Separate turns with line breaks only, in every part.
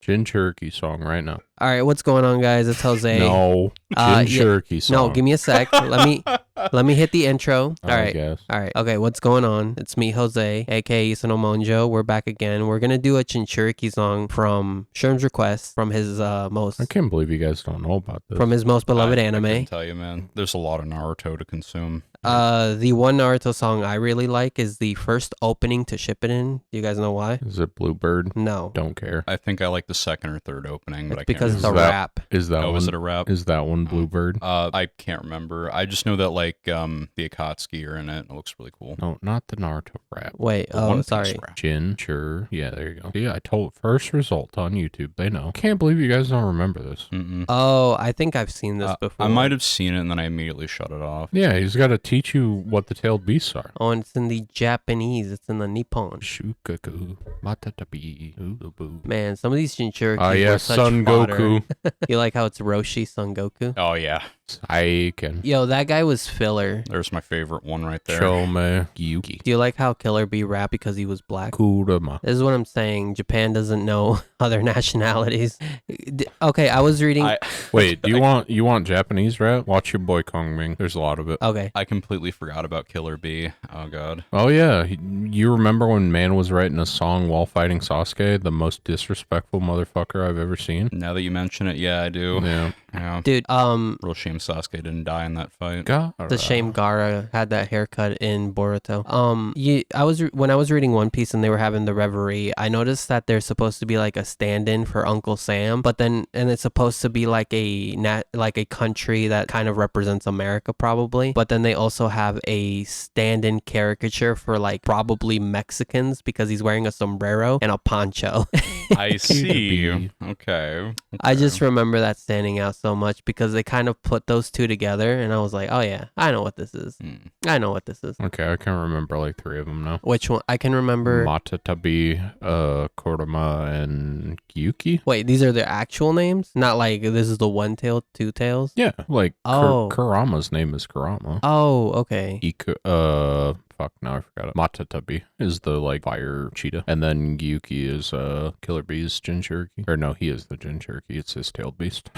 Jinchuriki song right now.
All right, what's going on, guys? It's Jose.
No, Jinchuriki song.
No, give me a sec. Let me hit the intro. All right.
Guess.
All right. Okay, what's going on? It's me, Jose, aka Isano Monjo. We're back again. We're gonna do a Jinchuriki song from Sherm's request from his most.
I can't believe you guys don't know about this.
From his most beloved anime.
I can tell you, man. There's a lot of Naruto to consume.
The one Naruto song I really like is the first opening to Shippuden. Do you guys know why?
Is it Bluebird?
No.
Don't care.
I think I like the second or third opening, but
It's
I can't
because it's a
remember.
rap.
Is that one?
Is it a rap?
Is that one Bluebird?
I can't remember. I just know that like the Akatsuki are in it. It looks really cool.
No, not the Naruto rap.
Wait.
The One Piece
Sorry.
rap.
Jinchur. Yeah, there you go. Yeah, I told first result on YouTube. They know. Can't believe you guys don't remember this.
Mm-mm.
Oh, I think I've seen this before.
I might have seen it and then I immediately shut it off.
Yeah, he's got to teach you what the tailed beasts are.
Oh, and it's in the Japanese. It's in the Nippon.
Shukaku, matatabi, ulubu.
Man, some of these Jinchuriki
Ah, yeah,
were such
Son
fodder.
Goku.
You like how it's Roshi Son Goku?
Oh yeah,
Saiken.
Yo, that guy was filler.
there's my favorite one right there.
Chome Yuki.
Do you like how Killer Bee rap because he was black?
Kurama.
This is what I'm saying. Japan doesn't know other nationalities. Okay, I was reading.
Wait, do you want Japanese rap? Watch your boy Kong Ming. There's a lot of it.
Okay.
I completely forgot about Killer Bee. Oh god.
Oh yeah, you remember when Man was writing a song while fighting Sasuke? The most disrespectful motherfucker I've ever seen.
Now that you mention it, yeah, I do.
Yeah.
Yeah.
Dude,
Real shame Sasuke didn't die in that fight.
God.
the shame Gara had that haircut in Boruto. When I was reading One Piece and they were having the reverie, I noticed that there's supposed to be like a stand-in for Uncle Sam, and it's supposed to be like a country that kind of represents America probably. But then they also have a stand-in caricature for like probably Mexicans because he's wearing a sombrero and a poncho.
I see. Okay.
I just remember that standing out so much because they kind of put those two together and I was like, oh yeah, I know what this is. I know what this is.
Okay, I can remember like three of them now.
Which one? I can remember.
Matatabi, Kurama, and Yuki.
Wait, these are their actual names? Not like this is the one tail, two tails?
Yeah, like
Oh.
Kurama's name is Kurama.
Oh, okay.
Fuck, now I forgot it. Matatabi is the like fire cheetah, and then Yuki is Killer Bee's Jinchuriki. Or no, he is the Jinchuriki. It's his tailed beast.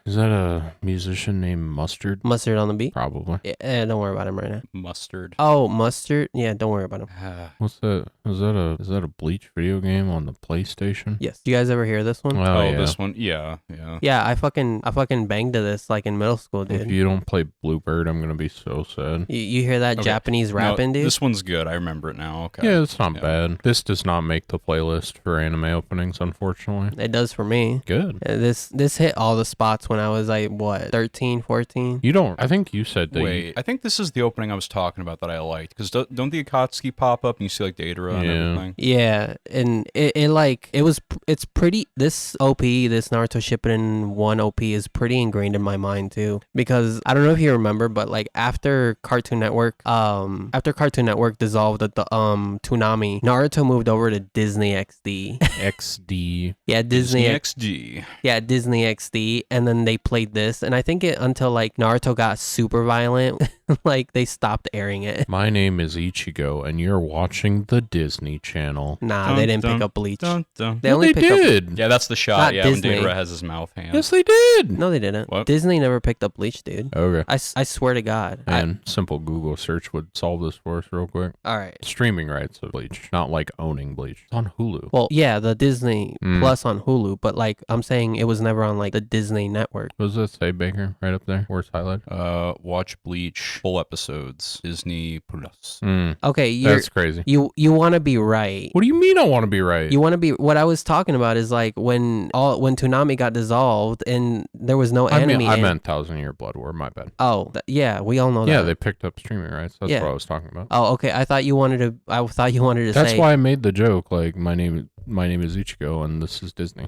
Is that a musician named Mustard?
Mustard on the beat?
Probably.
Yeah, don't worry about him right now.
Mustard.
Oh, Mustard? Yeah, don't worry about him.
What's that? Is that a Bleach video game on the PlayStation?
Yes. Do you guys ever hear this one?
Oh, yeah.
This one? Yeah.
Yeah, I fucking banged to this like in middle school, dude.
If you don't play Bluebird, I'm gonna be so sad.
You hear that
Okay.
Japanese rapping, dude?
This one's good. I remember it now. Okay.
Yeah, it's not bad. This does not make the playlist for anime openings, unfortunately.
It does for me.
Good.
This hit all the spots when I was like, what, 13, 14?
You don't. I think you said that.
Wait, I think this is the opening I was talking about that I liked. Because don't the Akatsuki pop up and you see like Datara and everything?
Yeah, and it's pretty, this Naruto Shippuden 1 OP is pretty ingrained in my mind too. Because I don't know if you remember, but like after Cartoon Network dissolved at the Toonami, Naruto moved over to Disney XD.
XD.
Yeah, Disney
XD.
Yeah, Disney XD, and then they played this, and I think until like Naruto got super violent, like they stopped airing it.
My name is Ichigo, and you're watching the Disney Channel.
Nah, they didn't pick up Bleach.
Dun.
They only picked
did.
Yeah, that's the shot.
Not
Yeah,
Disney.
when Datara has his mouth hand.
Yes, they did.
No, they didn't.
What?
Disney never picked up Bleach, dude.
Okay.
I swear to God.
And simple Google search would solve this for us real quick.
All right.
Streaming rights of Bleach, not like owning Bleach. It's on Hulu.
Well, yeah, the Disney Plus on Hulu, but like I'm saying, it was never on like the Disney network.
What does that say, Baker? Right up there, where it's highlighted.
Watch Bleach full episodes. Disney Plus.
Okay,
That's crazy.
You want to be right.
What do you mean I want to be right?
You want to be. What I was talking about is like when Toonami got dissolved and there was no anime.
I meant 1,000 Year Blood War. My bad.
Oh, yeah, we all know that.
Yeah, they picked up streaming rights. That's
Yeah.
what I was talking about.
Oh, okay. I thought you wanted to say.
That's why I made the joke. Like my name is Ichigo, and this is Disney.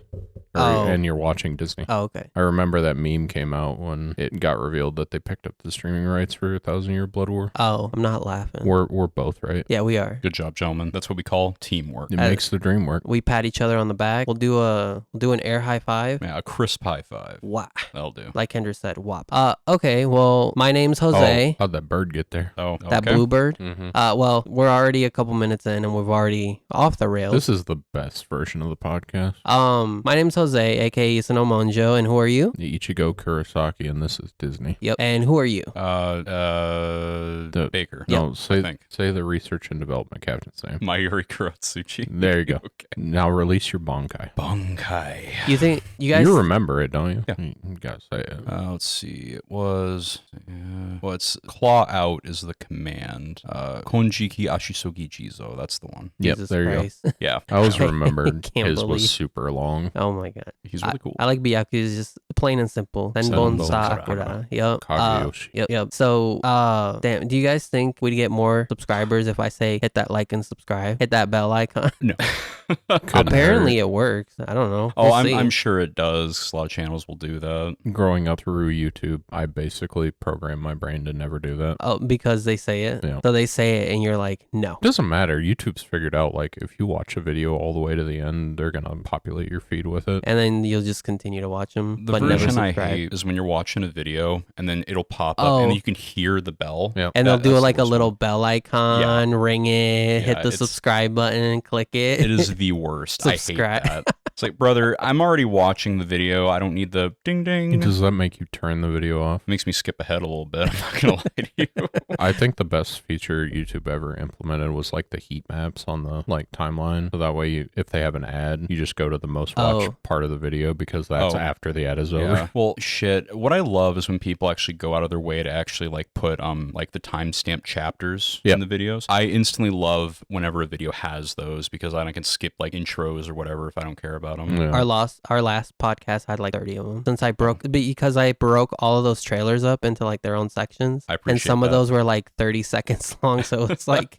And you're watching Disney.
Oh, okay.
I remember that meme came out when it got revealed that they picked up the streaming rights for 1,000 Year Blood War.
Oh, I'm not laughing.
We're both right.
Yeah, we are.
Good job, gentlemen. That's what we call teamwork.
It makes the dream work.
We pat each other on the back. We'll do an air high five.
Yeah, a crisp high five.
Wah.
That'll do.
Like Kendra said, wop. Okay, well, my name's Jose.
Oh, how'd that bird get there?
Oh, okay.
That bluebird.
Mm-hmm.
Well, we're already a couple minutes in and we're already off the rails.
This is the best. last version of the podcast.
My name's Jose, aka Isano Monjo, and who are you?
Ichigo Kurosaki, and this is Disney.
Yep. And who are you?
The Baker.
No,
I think.
say the research and development captain name.
Mayuri Kuratsuchi.
There you go.
Okay.
Now release your Bankai.
Bankai.
You think you guys?
You remember it, don't you?
Yeah.
You gotta say it.
Let's see. It was. Well, it's Claw Out is the command. Konjiki Ashisogi Jizo. That's the one.
Yep,
Jesus
there you
Christ.
go.
Yeah.
I always remembered
Can't
his
believe.
was super long.
Oh my god.
He's really cool.
I like Byaku's just plain and simple. Senbon
Senbon
Sakura. Yep.
Kageyoshi.
Yep. So, damn, do you guys think we'd get more subscribers if I say hit that like and subscribe? Hit that bell icon?
No.
Couldn't
Apparently
hurt.
it works. I don't know.
Oh,
We'll
I'm
see.
sure it does. 'Cause a lot of channels will do that.
Growing up through YouTube, I basically programmed my brain to never do that.
Oh, because they say it.
Yeah.
So they say it and you're like, no.
Doesn't matter. YouTube's figured out, like, if you watch a video all the way to the end, they're gonna populate your feed with it.
And then you'll just continue to watch them,
The
but never
version I
subscribe.
hate is when you're watching a video and then it'll pop up
Oh.
and then you can hear the bell.
Yeah.
And
That-
they'll do
that's
like
the
a
worst
little
one.
bell icon, ring it, hit
Yeah,
the
it's-
subscribe button, and click it.
It is the worst.
Subscribe.
I hate that. It's like, brother, I'm already watching the video. I don't need the ding ding.
Does that make you turn the video off?
Makes me skip ahead a little bit. I'm not gonna lie to you.
I think the best feature YouTube ever implemented was like the heat maps on the like timeline. So that way, if they have an ad, you just go to the most watched part of the video because that's
Oh.
after the ad is over.
Yeah. Well, shit. What I love is when people actually go out of their way to actually like put like the timestamp chapters
Yep.
in the videos. I instantly love whenever a video has those because I can skip like intros or whatever if I don't care about them.
Yeah.
Our last podcast had like 30 of them. Since I broke, because I broke all of those trailers up into like their own sections.
I
And
appreciate
some of
that.
those were like 30 seconds long. So it's like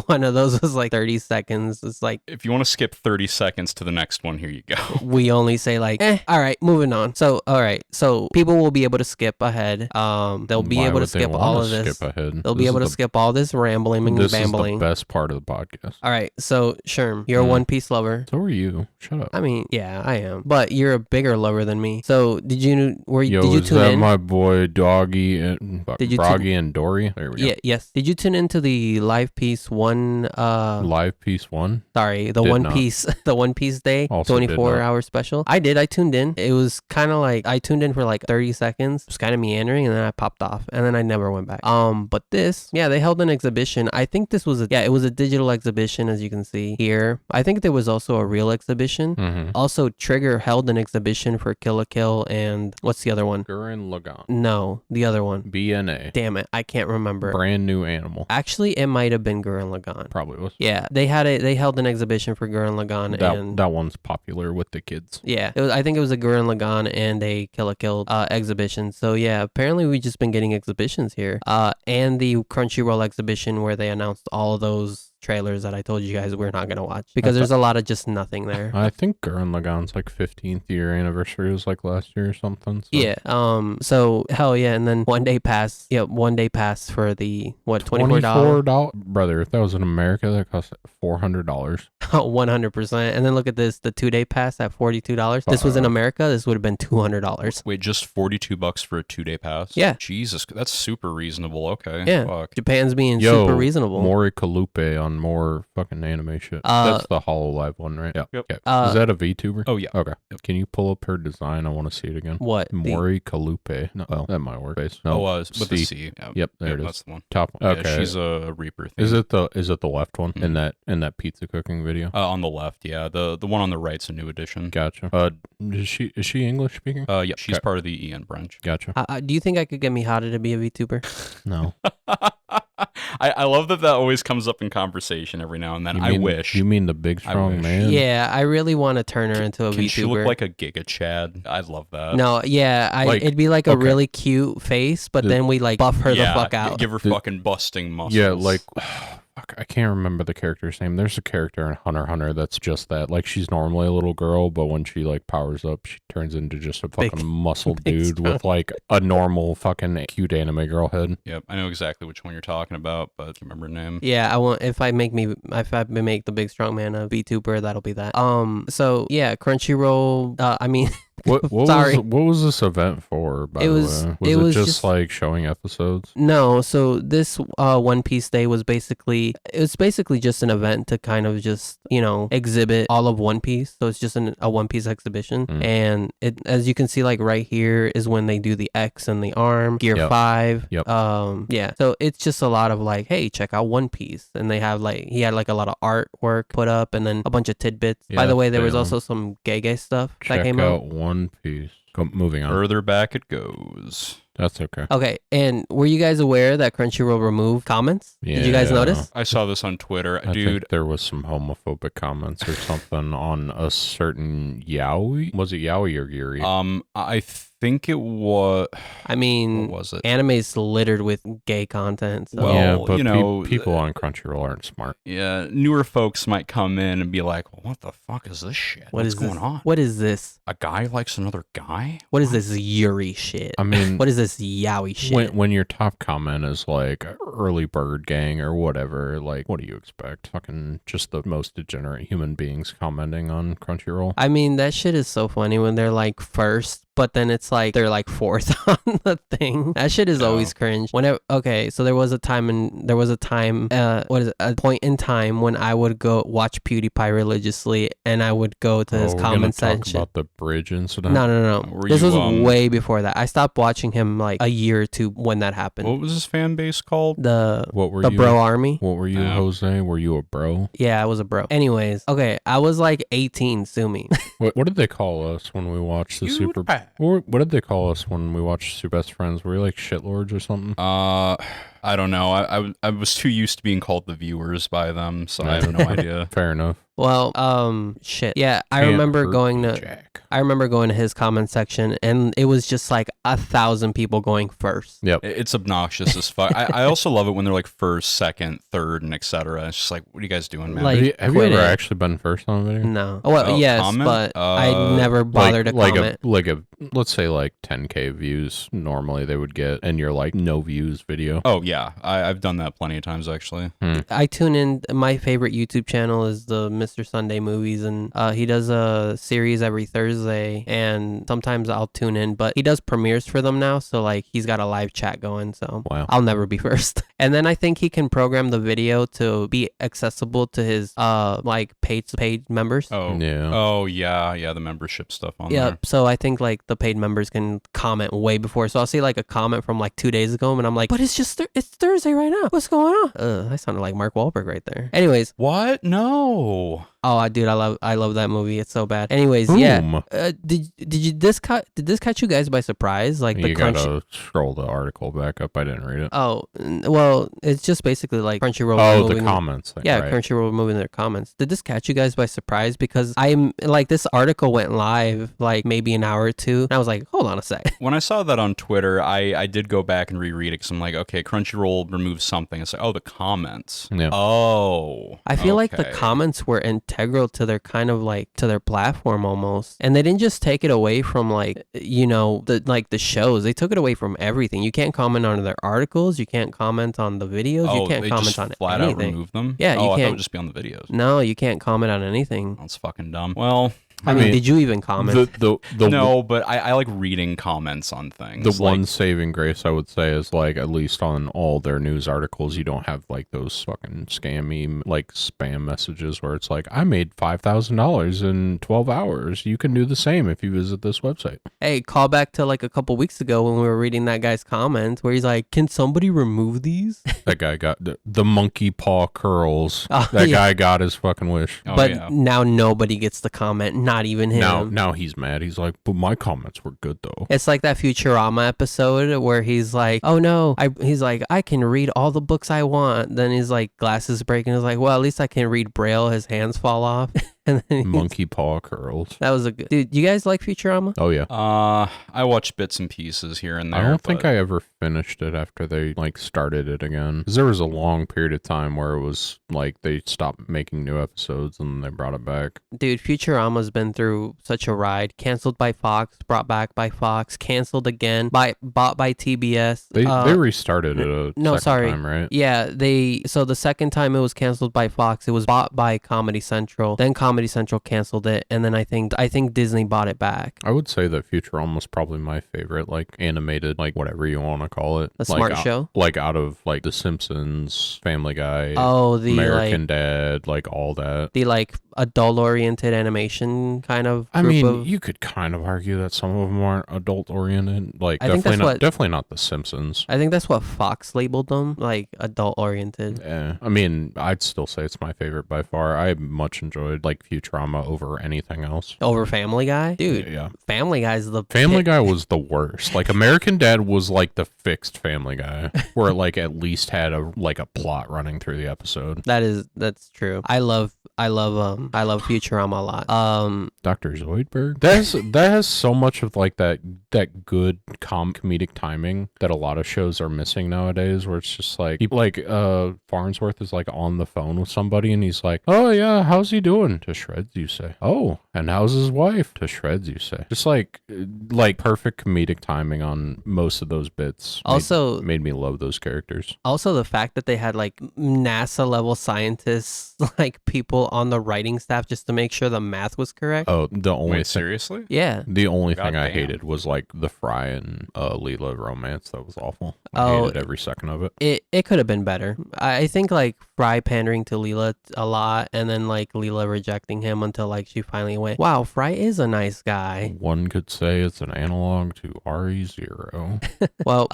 one of those was like 30 seconds. It's like
If you want to skip 30 seconds to the next one, here you go.
we only say like, all right, moving on. So, all right. So people will be able to skip ahead. They'll be
Why
able to
would they
skip
wanna
all of this.
Skip ahead?
They'll be
This
able to
is the-
skip all this rambling and
This
bambling.
is the best part of the podcast.
All right. So, Sherm, you're a
Mhm.
One Piece lover.
So are you. Shut up.
I mean, yeah, I am. But you're a bigger lover than me. So, did you
Is
tune
that
in?
my boy Doggy and
Did you
Broggy and Dory? There we go.
Yeah, yes. Did you tune into the Live Piece one
Live Piece 1?
sorry, the
Did
One
not.
Piece the One Piece Day
Also did
24-hour special? I did. I tuned in. It was kind of like I tuned in for like 30 seconds. It was kind of meandering and then I popped off and then I never went back. But this, yeah, they held an exhibition. I think this was it was a digital exhibition as you can see here. I think there was also a real exhibition.
Mm-hmm.
Also, Trigger held an exhibition for Kill la Kill and what's the other one?
Gurren Lagann.
No, the other one.
BNA.
Damn it, I can't remember.
Brand new animal.
Actually, it might have been Gurren Lagann.
Probably was.
Yeah, they held an exhibition for Gurren Lagann and
That one's popular with the kids.
yeah, I think it was a Gurren Lagann and a Kill la Kill exhibition. So yeah, apparently we've just been getting exhibitions here. And the Crunchyroll exhibition where they announced all of those trailers that I told you guys we're not gonna watch because there's a lot of just nothing there.
I think Gurren Lagann's like 15th year anniversary was like last year or something. So.
Yeah. So hell yeah, and then one day pass. Yep, one day pass for the what $24.
$24. Brother, if that was in America, that cost $400.
100%. And then look at this, the 2-day pass at $42. This was in America. This would have been $200.
Wait, just $42 for a 2-day pass?
Yeah.
Jesus, that's super reasonable. Okay.
Yeah.
Fuck.
Japan's being
Yo,
super reasonable.
Mori Kalupe on more fucking anime shit. That's the HoloLive one, right? Yeah.
Yep.
Okay. Is that a VTuber?
Oh, yeah.
Okay. Can you pull up her design? I want to see it again.
What?
Mori Kalupe. No, well, that might work. No,
With the C. Yeah.
Yep, there it is.
That's the one.
Top one.
Yeah,
Okay.
she's a Reaper thing.
Is it the left one
Mhm.
in that pizza cooking video?
On the left, yeah. The one on the right's a new edition.
Gotcha. Is she English speaking?
Yeah, she's
Okay.
part of the EN branch.
Gotcha.
Do you think I could get Mihara to be a VTuber?
No.
I love that always comes up in conversation every now and then. I wish.
You mean the big strong
wish.
man?
Yeah, I really want to turn her into a
Can
VTuber.
she look like a Giga Chad? I'd love that.
No, yeah,
Like,
it'd be like a
okay.
really cute face, but then we like buff her the fuck out.
Give her fucking busting muscles.
Yeah, like fuck, I can't remember the character's name. There's a character in HunterxHunter that's just that. Like she's normally a little girl, but when she like powers up, she turns into just a fucking muscle
big
dude
strong.
with like a normal fucking cute anime girl head.
Yep, I know exactly which one you're talking about, but I can't remember her name.
Yeah, I want if I make the big strong man a VTuber, that'll be that. So yeah, Crunchyroll.
What
Sorry.
what was this event for, by
It
the
was-
way?
it
Was
was
it just
just-
like showing episodes?
No, so this One Piece Day was basically just an event to kind of just, exhibit all of One Piece. So it's just a One Piece exhibition.
Mm.
And it, as you can see, like right here is when they do the X and the arm, Gear
Yep.
5.
Yep.
Yeah. So it's just a lot of like, hey, check out One Piece. And they have he had like a lot of artwork put up and then a bunch of tidbits. By
Yeah,
the way, there was
damn.
also some gay stuff that
Check
came
out
out.
One Piece. Moving on.
Further back it goes.
That's okay.
Okay, and were you guys aware that Crunchyroll removed comments? Did you guys
Yeah.
notice?
I saw this on Twitter.
I
Dude,
think there was some homophobic comments or something on a certain yaoi. Was it yaoi or yuri?
I think it was...
I mean,
What was it?
anime's littered with gay content. So.
Well,
yeah, but
you know,
people on Crunchyroll aren't smart.
Yeah, newer folks might come in and be like, what the fuck is this shit? What's going on?
What is this?
A guy likes another guy?
What is this Yuri shit?
I mean,
What is this yaoi shit?
when your top comment is like early bird gang or whatever, like what do you expect? Fucking just the most degenerate human beings commenting on Crunchyroll.
I mean, that shit is so funny when they're like first, but then it's like they're like fourth on the thing. That shit is
Yeah.
always cringe. Whenever so there was a point in time when I would go watch PewDiePie religiously, and I would go to his
we're
comment
gonna talk
section.
about the bridge incident.
No.
Were
This
you,
was way before that. I stopped watching him like a year or two when that happened.
What was his fan base called?
The
What were
the
you?
bro army.
What were you,
Yeah.
Jose? Were you a bro?
Yeah, I was a bro. Anyways, okay, I was like 18. Sue me.
What did they call us when we watched the Super? What did they call us when we watched Super Best Friends? Were we like shitlords or something?
I don't know. I was too used to being called the viewers by them, so I have no idea.
Fair enough.
Well, shit. Yeah, I
Can't
remember
hurt
going
me,
to
Jack.
his comment section, and it was just like 1,000 people going first.
Yep.
It's obnoxious as fuck. I also love it when they're like first, second, third, and etc. It's just like, what are you guys doing, man?
Like,
Have you
quit
ever
it.
actually been first on a video?
No. Well,
Oh,
yes,
comment?
but I never bothered to comment.
Like a let's say like 10K views normally they would get, and you're like no views video.
Oh yeah, I've done that plenty of times actually.
I tune in. My favorite YouTube channel is the Mr. Sunday Movies, and he does a series every Thursday, and sometimes I'll tune in, but he does premieres for them now, so like he's got a live chat going, so
Wow.
I'll never be first. And then I think he can program the video to be accessible to his like paid members.
Oh yeah, the membership stuff on
Yeah,
there.
so I think like the paid members can comment way before. So I'll see like a comment from like 2 days ago, and I'm like, but it's just it's Thursday right now. What's going on? I sounded like Mark Wahlberg right there. Anyways,
What? No.
oh, dude, I love that movie. It's so bad. Anyways,
Boom.
yeah. Did this catch you guys by surprise? Like the
You
Crunch.
gotta scroll the article back up. I didn't read it.
Oh, well, it's just basically like Crunchyroll.
Oh, the
removing-
comments thing.
Yeah,
right.
Crunchyroll removing their comments. Did this catch you guys by surprise? Because I'm like, this article went live like maybe an hour or two, and I was like, hold on a sec.
When I saw that on Twitter, I did go back and reread it because I'm like, okay, Crunchyroll removed something. It's like, oh, the comments.
Yeah.
Oh.
I feel like the
okay.
comments were integral to their kind of like to their platform almost, and they didn't just take it away from like the shows. They took it away from everything. You can't comment on their articles. You can't comment on the videos.
Oh,
you can't
they
comment
just
on
flat out
anything.
remove them?
Yeah, you
I thought it
can't-
would just be on the videos.
No, you can't comment on anything.
That's fucking dumb. Well,
I mean, did you even comment?
The
no, but I like reading comments on things.
The one saving grace I would say is like at least on all their news articles, you don't have like those fucking scammy like spam messages where it's like I made $5,000 in 12 hours. You can do the same if you visit this website.
Hey, call back to like a couple weeks ago when we were reading that guy's comments where he's like, "Can somebody remove these?"
That guy got the monkey paw curls.
Oh,
That
yeah.
guy got his fucking wish.
Oh,
But
yeah.
now nobody gets the comment, not even him.
Now he's mad. He's like, but my comments were good though.
It's like that Futurama episode where he's like, "Oh no," he's like, "I can read all the books I want." Then his like glasses break, and he's like, "Well, at least I can read Braille." His hands fall off, and then
Monkey paw curls.
that was a good dude. You guys like Futurama?
Oh yeah.
I watch bits and pieces here and there.
I don't think
but
I ever finished it after they like started it again. Because there was a long period of time where it was like they stopped making new episodes and then they brought it back.
Dude, Futurama's been through such a ride. Canceled by Fox, brought back by Fox, canceled again, bought by TBS.
They restarted it a second time, right?
Yeah, so the second time it was canceled by Fox, it was bought by Comedy Central. Then Comedy Central canceled it, and then I think Disney bought it back.
I would say that Futurama was probably my favorite, like animated, like whatever you want to call it.
A smart show?
Like out of like The Simpsons, Family Guy,
the
American Dad, like all that.
The like adult-oriented animation kind of
you could kind of argue that some of them aren't adult-oriented. Like definitely not The Simpsons.
I think that's what Fox labeled them, like adult-oriented.
Yeah, I mean, I'd still say it's my favorite by far. I much enjoyed like Futurama over anything else.
Over Family Guy, dude.
Yeah,
Family Guy's the
Family Guy was the worst. Like American Dad was like the fixed Family Guy, where it like at least had a plot running through the episode.
That's true. I love Futurama a lot.
Dr. Zoidberg. That has so much of like that good comedic timing that a lot of shows are missing nowadays, where it's just like Farnsworth is like on the phone with somebody and he's like, "Oh yeah, how's he doing?" To shreds you say. "Oh, and how's his wife?" To shreds you say. Just like perfect comedic timing on most of those bits.
Also
made me love those characters.
Also the fact that they had like NASA level scientists, like people on the writing staff just to make sure the math was correct.
Oh,
seriously?
Yeah.
The only thing I hated was like the Fry and Leela romance. That was awful. I hated every second of it.
It could have been better. I think like Fry pandering to Leela a lot, and then like Leela rejecting him until like she finally went, "Wow, Fry is a nice guy."
One could say it's an analog to RE0.
Well,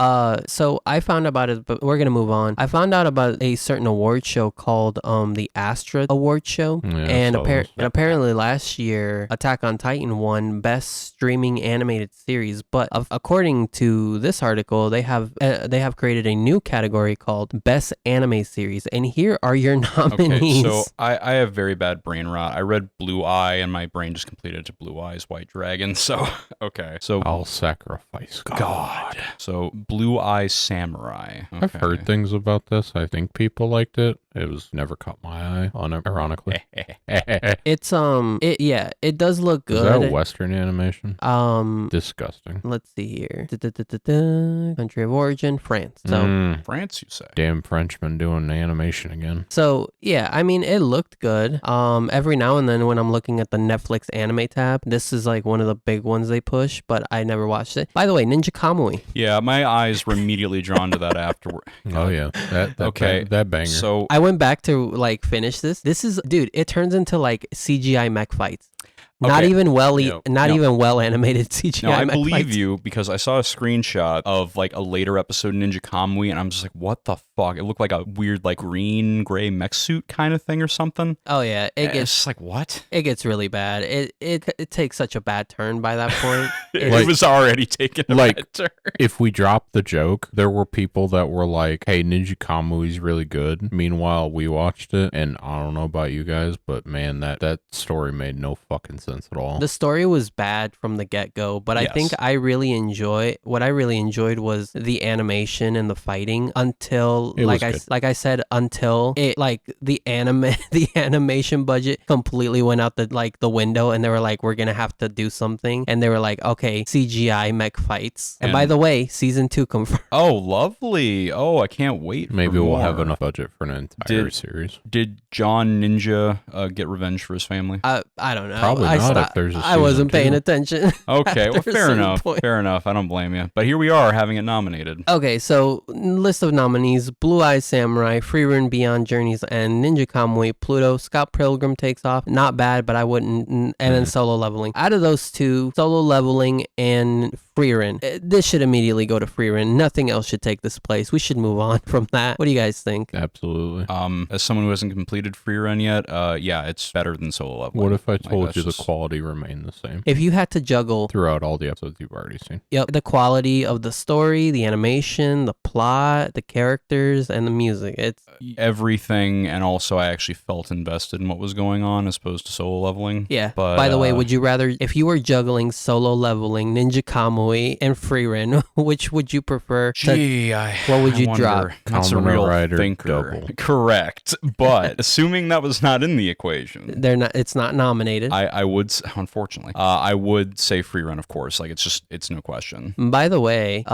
so I found out about it, but we're gonna move on. I found out about a certain award show called the Astra Award show,
Yeah,
and apparently last year Attack on Titan won Best Streaming Animated Series. But according to this article, they have created a new category called Best Anime Series, and here are your nominees.
Okay, so I have very bad brain rot. I read Blue Eye, and my brain just completed to Blue Eyes White Dragon. So okay, so
I'll sacrifice God.
So Blue Eye Samurai. Okay.
I've heard things about this. I think people liked it. It was never caught my eye on it, ironically.
It does look good.
Is that Western animation? Disgusting.
Let's see here. Country of origin, France. So
France, you say?
Damn Frenchman doing animation again.
So yeah, I mean it looked good. Every now and then when I'm looking at the Netflix anime tab, this is like one of the big ones they push, but I never watched it. By the way, Ninja Kamui.
Yeah, my eyes were immediately drawn to that afterward.
Oh yeah, that banger.
So
I went back to like finish this. This is, dude, it turns into like CGI mech fights. Not even well animated CGI.
No, I
mech
believe
fights.
you because I saw a screenshot of like a later episode of Ninja Kamui, and I'm just like, what the fuck? It looked like a weird like green gray mech suit kind of thing or something.
Oh yeah,
it's just like, what?
It gets really bad. It takes such a bad turn by that point.
It was already taking a bad turn.
If we dropped the joke, there were people that were like, "Hey, Ninja Kamui's really good." Meanwhile, we watched it, and I don't know about you guys, but man, that story made no fucking sense at all.
The story was bad from the get-go, but
Yes.
I think what I really enjoyed was the animation and the fighting until I said until it like the animation budget completely went out the window, and they were like, we're gonna have to do something, and they were like, okay, CGI mech fights. And by the way, season 2 confirmed.
Oh, lovely. Oh, I can't wait.
Maybe
for
we'll
more.
have enough budget for an entire series.
Did John Ninja get revenge for his family?
I don't know.
Probably not if there's a
I wasn't
season
paying
2.
attention.
Okay, well,
After a
fair
certain
enough.
point.
Fair enough. I don't blame you. But here we are having it nominated.
Okay, so list of nominees: Blue Eye Samurai, Frieren Beyond Journey's End, Ninja Kamui, Pluto, Scott Pilgrim Takes Off. Not bad, but I wouldn't. And then Solo Leveling. Out of those two, Solo Leveling and Frieren, this should immediately go to Frieren. Nothing else should take this place. We should move on from that. What do you guys think?
Absolutely.
As someone who hasn't completed Frieren yet, yeah, it's better than Solo Leveling.
What if I told you the quality remain the same
If you had to juggle,
throughout all the episodes you've already seen.
yep, the quality of the story, the animation, the plot, the characters, and the music, it's
Everything, and also I actually felt invested in what was going on as opposed to solo leveling.
yeah.
But,
By the way, would you rather, if you were juggling solo leveling, Ninja Kamui, and Frieren, which would you prefer?
Gee,
what would
I
you
wonder.
drop?
That's a
Kamen
real
Rider
thinker.
double.
Correct. But assuming that was not in the equation,
They're not. It's not nominated.
I would, unfortunately, I would say free run, of course. Like, it's no question.
By the way,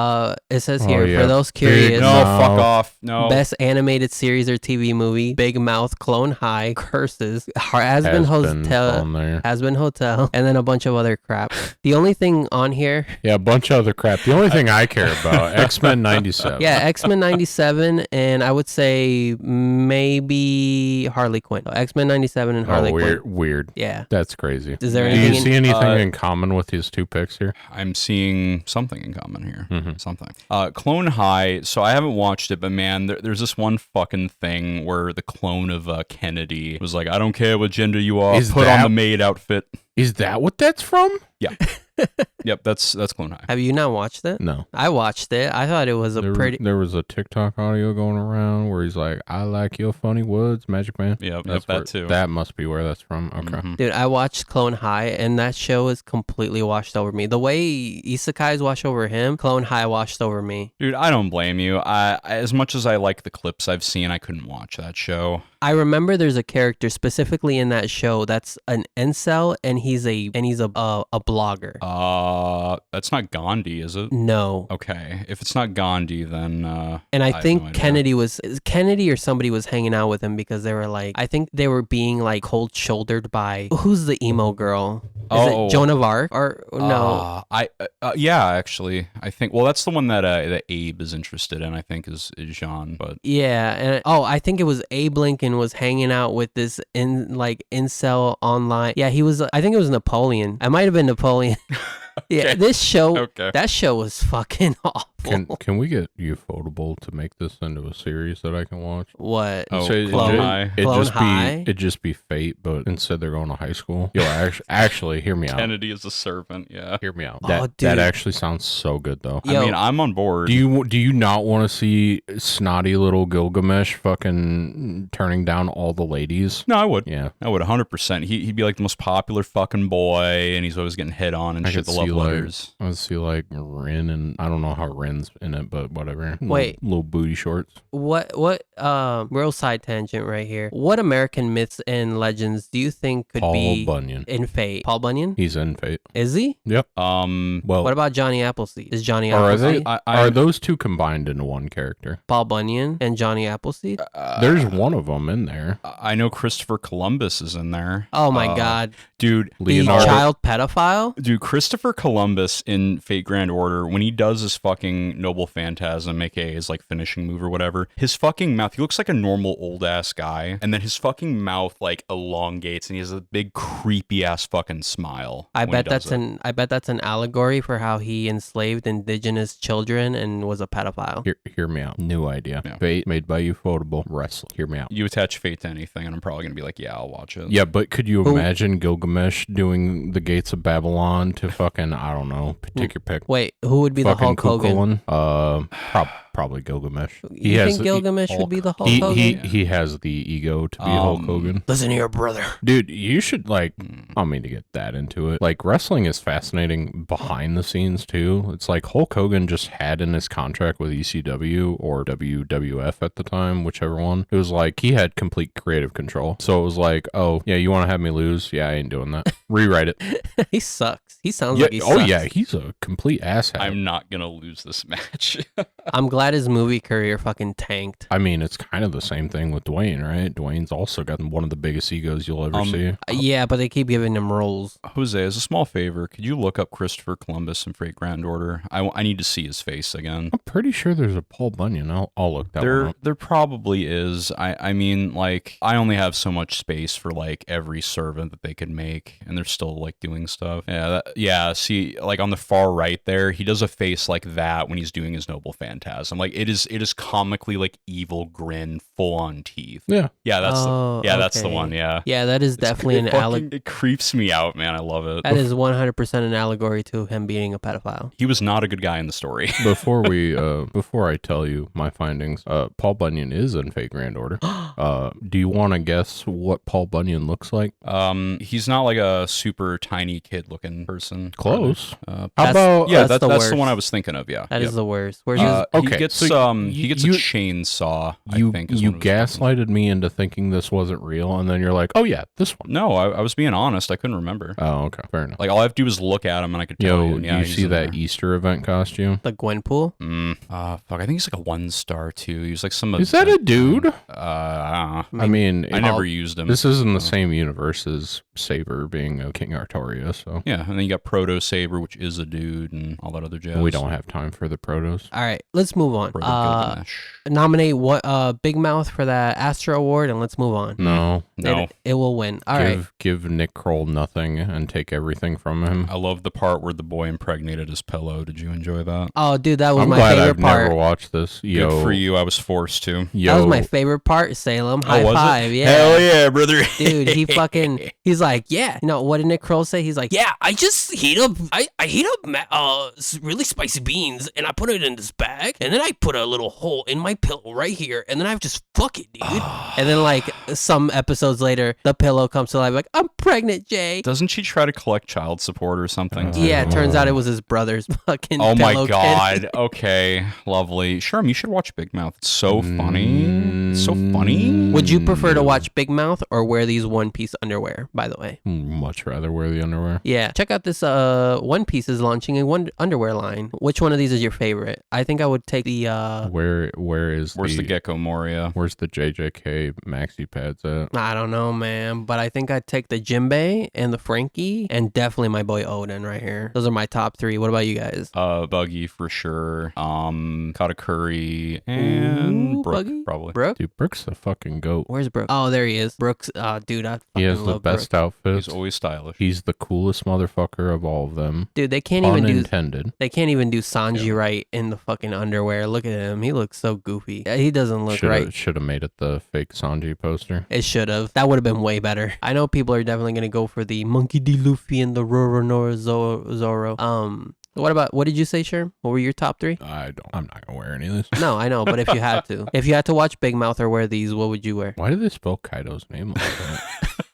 it says
Oh,
here,
yeah.
for those curious,
No, fuck off. No.
best animated series or TV movie: Big Mouth, Clone High, Curses, Has Been Hotel,
on there.
Has Been Hotel, and then a bunch of other crap. The only thing on here,
Yeah, a bunch of other crap. The only thing I care about, X-Men 97.
yeah, X-Men 97, and I would say maybe Harley Quinn. X-Men 97 and Harley Quinn.
Weird.
Yeah.
That's crazy.
Is there
Do you
anything
see
in-
anything in common with his two picks here?
I'm seeing something in common here.
Mhm.
Something. Clone High. So I haven't watched it, but man, there's this one fucking thing where the clone of Kennedy was like, "I don't care what gender you are,
Is
put on
that-
the maid outfit."
Is that what that's from?
Yep, that's Clone High.
Have you not watched it?
No.
I watched it. I thought it was a pretty.
There was a TikTok audio going around where he's like, "I like your funny words, Magic Man."
Yep,
That's
that
where-
too.
That must be where that's from. Okay.
Mhm.
Dude, I watched Clone High, and that show is completely washed over me. The way Isekais wash over him, Clone High washed over me.
Dude, I don't blame you. I as much as I like the clips I've seen, I couldn't watch that show.
I remember there's a character specifically in that show that's an incel, and he's a blogger.
That's not Gandhi, is it?
No.
Okay, if it's not Gandhi, then
And I
have
think
no idea.
Kennedy or somebody was hanging out with him because they were like, I think they were being like cold shouldered by, who's the emo girl? Is it Joan of Arc or no?
Yeah, actually, I think. Well, that's the one that Abe is interested in. I think is Jean, but
Yeah, and I think it was Abe Lincoln was hanging out with this incel online. Yeah, he was. I think it was Napoleon. I might have been Napoleon. Yeah, this show.
Okay.
That show was fucking awful.
Can we get Ufotable to make this into a series that I can watch?
What?
Oh,
So
Clone High.
Clone High?
It'd just be Fate, but instead they're going to high school. Yo, actually, hear me out.
Kennedy is a servant. Yeah.
Hear me out.
Oh,
That
dude.
actually sounds so good though.
Yo.
I mean, I'm on board.
Do you not want to see snotty little Gilgamesh fucking turning down all the ladies?
No, I would.
Yeah.
I would 100%. He'd be like the most popular fucking boy, and he's always getting hit on and
I
shit.
could
The love
see
letters.
I would see like Rin, and I don't know how Rin's in it, but whatever.
Wait.
Little booty shorts.
What real side tangent right here. What American myths and legends do you think could
Paul
be
Bunyan.
in Fate? Paul Bunyan?
He's in Fate.
Is he?
Yep.
Um,
Well,
What about Johnny Appleseed? Is Johnny
are
Appleseed
they?
I-
Are those two combined into one character?
Paul Bunyan and Johnny Appleseed?
There's one of them in there.
I know Christopher Columbus is in there.
Oh my God.
Dude,
The
Leonardo.
child pedophile?
Dude, Christopher Columbus in Fate Grand Order, when he does his fucking Noble Phantasm, aka his like finishing move or whatever, his fucking mouth, he looks like a normal old ass guy, and then his fucking mouth like elongates and he has a big creepy ass fucking smile.
I
when he
bet
does
that's
it.
I bet that's an allegory for how he enslaved indigenous children and was a pedophile.
Hear me out. New idea.
Yeah.
Fate made by Ufotable. Wrestling. Hear me out.
You attach Fate to anything, and I'm probably gonna be like, yeah, I'll watch it.
Yeah, but could you
Who-
imagine Gilgamesh doing the Gates of Babylon to fucking, I don't know, take your pick.
Wait, who would be the
Fucking
Hulk Hogan?
Kukulkan? Probably Gilgamesh.
You think Gilgamesh would be the Hulk Hogan?
He has the ego to be Hulk Hogan.
Listen to your brother.
Dude, you should like, I don't mean to get that into it. Like, wrestling is fascinating behind the scenes too. It's like Hulk Hogan just had in his contract with ECW or WWF at the time, whichever one. It was like he had complete creative control. So it was like, oh, yeah, you want to have me lose? Yeah, I ain't doing that. Rewrite it.
He sucks. He sounds
Yeah,
like he
oh,
sucks.
yeah, he's a complete asshat.
I'm not gonna lose this match.
I'm glad his movie career fucking tanked.
I mean, it's kind of the same thing with Dwayne, right? Dwayne's also got one of the biggest egos you'll ever see.
Yeah, but they keep giving him roles.
Jose, as a small favor, could you look up Christopher Columbus in Freight Grand Order? I need to see his face again.
I'm pretty sure there's a Paul Bunyan. I'll look that one up.
There probably is. I mean, like, I only have so much space for like every servant that they could make, and they're still like doing stuff. Yeah, see, like on the far right there, he does a face like that when he's doing his Noble Phantasm. awesome. Like it is comically like evil grin, full on teeth.
Yeah.
Yeah, that's that's the
okay.
one. Yeah.
Yeah, that is definitely an allegory.
It creeps me out, man. I love it.
That is 100% an allegory to him being a pedophile.
He was not a good guy in the story.
Before I tell you my findings, Paul Bunyan is in Fate Grand Order. Do you want to guess what Paul Bunyan looks like?
He's not like a super tiny kid looking person.
Close.
How
about
that's the
worst.
one I was thinking of. Yeah,
That is the worst. Where's
he
okay,
gets
so
he gets a chainsaw. I think is
you
what it was thinking.
gaslighted me into thinking this wasn't real, and then you're like, oh yeah, this one.
No, I was being honest. I couldn't remember.
Oh, okay, fair enough.
Like all I have to do is look at him and I could tell you.
Do
Yeah,
you
he's
see
in
that
there.
Easter event costume?
the Gwenpool?
Fuck. I think he's like a 1-star too. He was like some.
Is that a dude?
I don't know.
I mean,
I never used him.
This isn't the same universe as Saber being a King Artoria, so
Yeah, and then you got Proto Saber, which is a dude, and all that other jazz.
we don't have time for the Protos.
All right, let's move on.
Proto Gilgamesh.
Nominate what Big Mouth for the Astra Award, and let's move on.
No.
No,
It will win. All right.
Give Nick Kroll nothing and take everything from him.
I love the part where the boy impregnated his pillow. Did you enjoy that?
Oh, dude, that was
I'm
my
glad
favorite
I've
part.
never watched this. Yo,
Good for you. I was forced to.
Yo,
That was my favorite part, Salem. High
was it?
five. Yeah.
Hell yeah, brother.
Dude, he's like, yeah. You know, what did Nick Kroll say? He's like, yeah, I just heat up, I heat up really spicy beans, and I put it in this bag, and then I put a little hole in my pillow right here, and then I just fuck it, dude. And then, like, some episodes later, the pillow comes to life, like, I'm pregnant, Jay.
Doesn't she try to collect child support or something?
Yeah, it turns out it was his brother's fucking
Oh my
pillow
god.
kid.
Okay, lovely. Sherm, you should watch Big Mouth. It's so funny. It's so funny.
Would you prefer to watch Big Mouth or wear these One Piece underwear, by the way?
much rather wear the underwear.
Yeah, check out this One Piece is launching a underwear line. Which one of these is your favorite? I think I would take the
Where's
the Gecko Moria?
Where's the JJK maxi pads at?
I don't know, man, but I think I'd take the Jinbei and the Frankie and definitely my boy Odin right here. Those are my top 3. What about you guys?
Buggy for sure. Katakuri and
Ooh,
Brooke,
Buggy?
probably.
Brooke?
Dude, Brooke's the fucking goat.
Where's Brooke? Oh, there he is. Brooks, dude, I fucking
He has the
love
best
Brooke.
outfits.
He's always stylish.
He's the coolest motherfucker of all of them.
Dude, they can't even do
Unintended.
Sanji right in the fucking underwear. Look at him. He looks so goofy. He doesn't look right.
Should have made it the fake Sanji poster.
It should have. That would have been way better. I know people are definitely going to go for the Monkey D. Luffy and the Roronoa Zoro. What did you say, Sherm? What were your top 3?
I'm not gonna wear any of this.
No, I know, but if you had to. If you had to watch Big Mouth or wear these, what would you wear?
Why did they spell Kaido's name like that?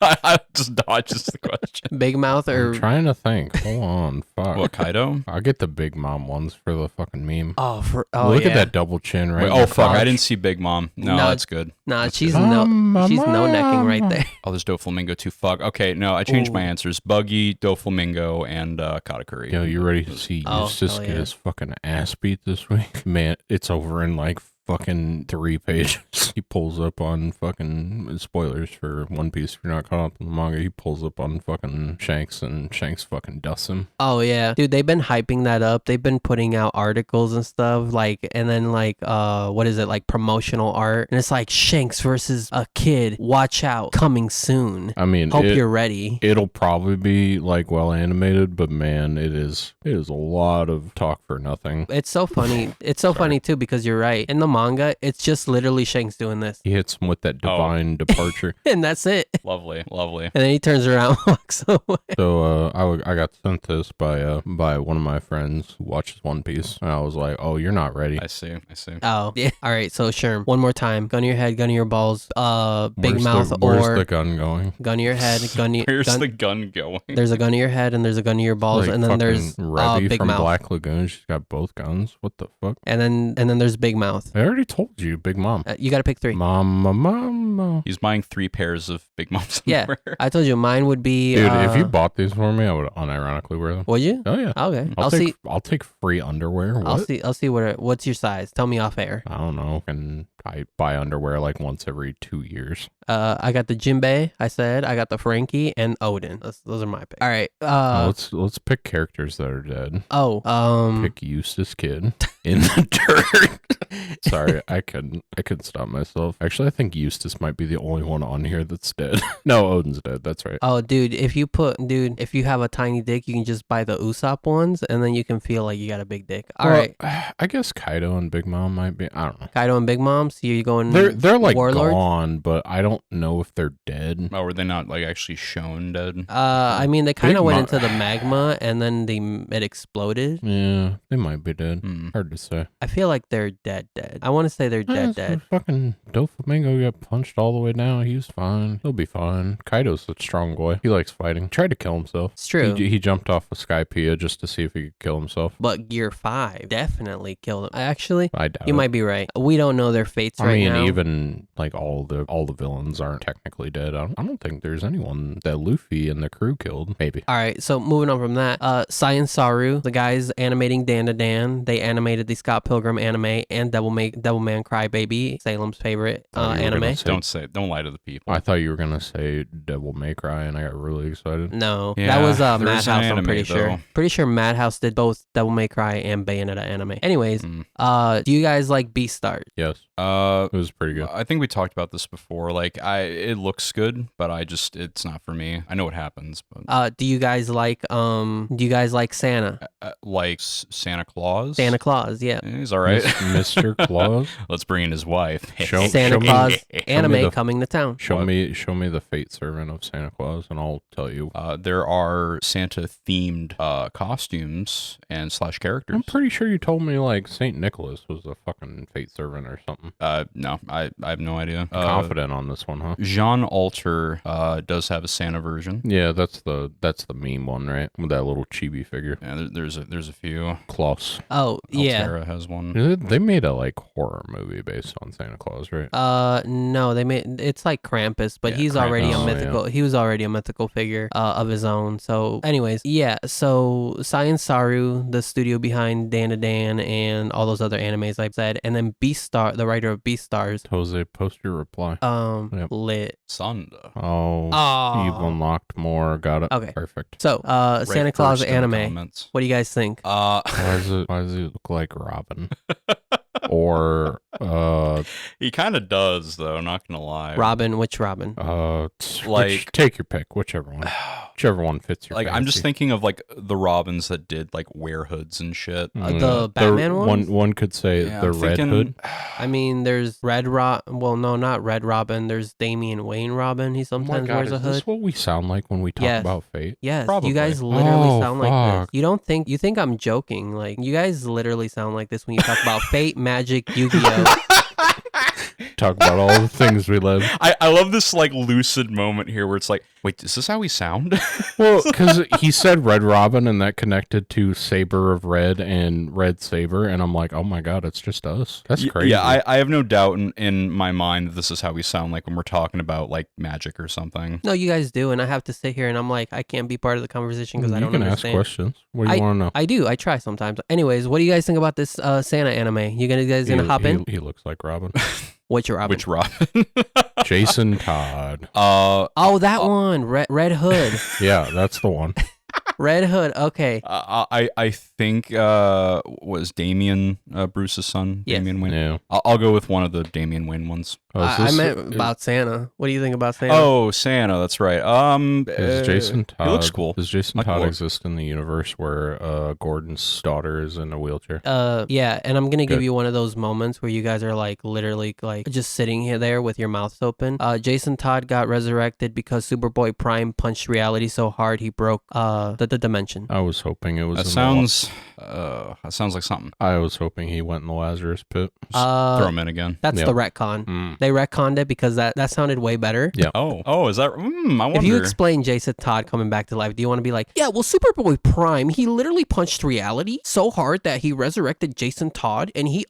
I just dodges the question.
Big Mouth
I'm
or...
trying to think. Hold on. Fuck.
What, Kaido?
I'll get the Big Mom ones for the fucking meme.
Look
At that double chin right
Wait,
in your
fuck. I
crotch.
didn't see Big Mom. No,
No,
that's good.
Nah,
That's
she's
good.
no necking right there.
Oh, there's Doflamingo too. Fuck. Okay, no, I changed my answers. Buggy, Doflamingo, and Katakuri.
Yo, you ready to see Eustace
hell
get
yeah.
his fucking ass beat this week? Man, it's over in like fucking 3 pages. He pulls up on fucking spoilers for One Piece. If you're not caught up in the manga, he pulls up on fucking Shanks and Shanks fucking dusts him.
Oh yeah, dude, they've been hyping that up. They've been putting out articles and stuff and then what is it, like promotional art, and it's like Shanks versus a kid. Watch out, coming soon.
I mean,
Hope you're ready.
It'll probably be like well animated, but man, it is a lot of talk for nothing.
It's so funny. It's so funny too because you're right. In the manga, it's just literally Shanks doing this,
He hits him with that divine departure.
and that's it.
Lovely.
And then he turns around, and walks away.
So I got sent this by one of my friends who watches One Piece, and I was like, "Oh, you're not ready."
I see.
Oh yeah. All right. So Sherm, one more time. Gun to your head. Gun to your balls. Big Mouth
where's
or
the gun going?
gun to your head.
Where's the gun going?
There's a gun to your head and there's a gun to your balls,
Like
and then there's
fucking Revy
Big
from
Mouth,
Black Lagoon. She's got both guns. What the fuck?
and then there's Big Mouth.
I already told you, Big Mom.
You got to pick 3.
Mama.
He's buying 3 pairs of Big Moms.
Yeah, I told you mine would be.
Dude, if you bought these for me, I would unironically wear them.
Would you?
Oh yeah.
Okay.
I'll take free underwear. What?
I'll see what's your size. Tell me off air.
I don't know. And I buy underwear like once every 2 years.
I got the Jinbei. I got the Frankie and Odin. Those are my picks. All right.
Let's pick characters that are dead.
Oh.
Pick Eustace Kid in the dirt. Sorry, I couldn't stop myself. Actually, I think Eustace might be the only one on here that's dead. No, Odin's dead. That's right.
Oh, dude, if you have a tiny dick, you can just buy the Usopp ones, and then you can feel like you got a big dick. All right.
I guess Kaido and Big Mom might be. I don't know.
Kaido and Big Mom. So you're going.
They're like
Warlord?
gone, but I don't know if they're dead.
Oh, were they not like actually shown dead?
I mean, they kind of
Big
went
Mom-
into the magma, and then it exploded.
Yeah, they might be dead. Hard to say.
I feel like they're dead. I want to say they're dead.
Fucking Doflamingo got punched all the way down. He was fine. He'll be fine. Kaido's a strong boy. He likes fighting. Tried to kill himself.
It's true.
He jumped off of Skypiea just to see if he could kill himself.
But Gear 5 definitely killed him. Actually,
I doubt
you
it.
might be right. We don't know their fates right now.
Even like all the villains aren't technically dead. I don't think there's anyone that Luffy and the crew killed. Maybe.
All right, so moving on from that, Science Saru, the guys animating Dandadan, they animated the Scott Pilgrim anime and Devilman Crybaby, Salem's favorite anime.
Don't lie to the people.
I thought you were gonna say Devil May Cry, and I got really excited.
No,
Yeah,
that was
there is
Madhouse.
an
I'm
anime,
pretty sure.
though.
Pretty sure Madhouse did both Devil May Cry and Bayonetta anime. Anyways, do you guys like Beastars?
Yes, it was pretty good.
I think we talked about this before. Like, it looks good, but it's not for me. I know what happens, but
Do you guys like Santa?
like Santa Claus.
Santa Claus, yeah.
He's all right.
Mr. Claus.
Let's bring in his wife.
Santa
me-
Claus
show me
anime coming to town.
Show me the fate servant of Santa Claus, and I'll tell you.
There are Santa themed costumes and / characters.
I'm pretty sure you told me like Saint Nicholas was a fucking fate servant or something.
No, I have no idea.
Confident on this one, huh?
Jean Alter does have a Santa version.
Yeah, that's the meme one, right? With that little chibi figure.
Yeah, there's a few.
Klaus.
Oh, yeah.
Altera has one.
They made a like horror movie based on Santa Claus, right?
No, it's like Krampus, but
Yeah,
he's already a
Krampus.
mythical. He was already a mythical figure of his own. So, anyways, yeah. So, Science Saru, the studio behind Dandadan and all those other animes I've said, and then Beastar, the writer of Beastars.
Jose, post your reply. Yep.
Lit.
Sanda.
Oh, you've unlocked more. Got it.
Okay.
Perfect.
So, Santa
Right
Claus
first in the
anime.
comments.
What do you guys think?
Why does it look like Robin? Or
He kind of does, though. Not gonna lie.
Robin, which Robin?
take your pick, whichever one fits your.
Like, I'm just
fancy.
thinking of like the Robins that did like wear hoods and shit.
The Batman ones?
One could say
Yeah,
the
I'm
Red
thinking-
Hood.
I mean, there's Well, no, not Red Robin. There's Damian Wayne Robin. He
Oh my
sometimes
God,
wears a
is
hood.
this what we sound like when we talk
Yes.
about fate?
Yes,
Probably.
you guys literally
Oh,
sound like this.
fuck.
You think I'm joking? Like, you guys literally sound like this when you talk about fate, magic, Yu-Gi-Oh.
Talk about all the things we love.
I love this like lucid moment here where it's like, wait, is this how we sound?
Well, because he said Red Robin, and that connected to Saber of Red and Red Saber, and I'm like, oh my God, it's just us. That's crazy.
Yeah, I have no doubt in my mind that this is how we sound like when we're talking about like magic or something.
No, you guys do, and I have to sit here and I'm like, I can't be part of the conversation because I
you
don't
can
understand.
ask questions. What do you want to know?
I do. I try sometimes. Anyways, what do you guys think about this Santa anime? You guys gonna hop in?
He looks like Robin.
Which Robin?
Which Robin?
Jason Todd.
Oh, that one. Red Hood.
Yeah, that's the one.
Red Hood. Okay.
I think was Damian Bruce's son.
Yes.
Damian Wayne.
Yeah.
I'll go with one of the Damian Wayne ones.
I meant about Santa. What do you think about Santa?
Oh, Santa. That's right.
Is Jason Todd?
He looks cool.
Does Jason
Like
Todd
Lord.
exist in the universe where Gordon's daughter is in a wheelchair?
Yeah, and I'm gonna give
Good.
you one of those moments where you guys are like literally like just sitting here there with your mouths open. Jason Todd got resurrected because Superboy Prime punched reality so hard he broke the dimension.
I was hoping it was.
That
in
sounds like something.
I was hoping he went in the Lazarus pit.
Throw him in again.
That's
Yep.
the retcon.
Mm.
They retconned it because that sounded way better.
Yeah.
Oh, is that? I wonder.
If you explain Jason Todd coming back to life, do you want to be like, yeah, well, Superboy Prime, he literally punched reality so hard that he resurrected Jason Todd and he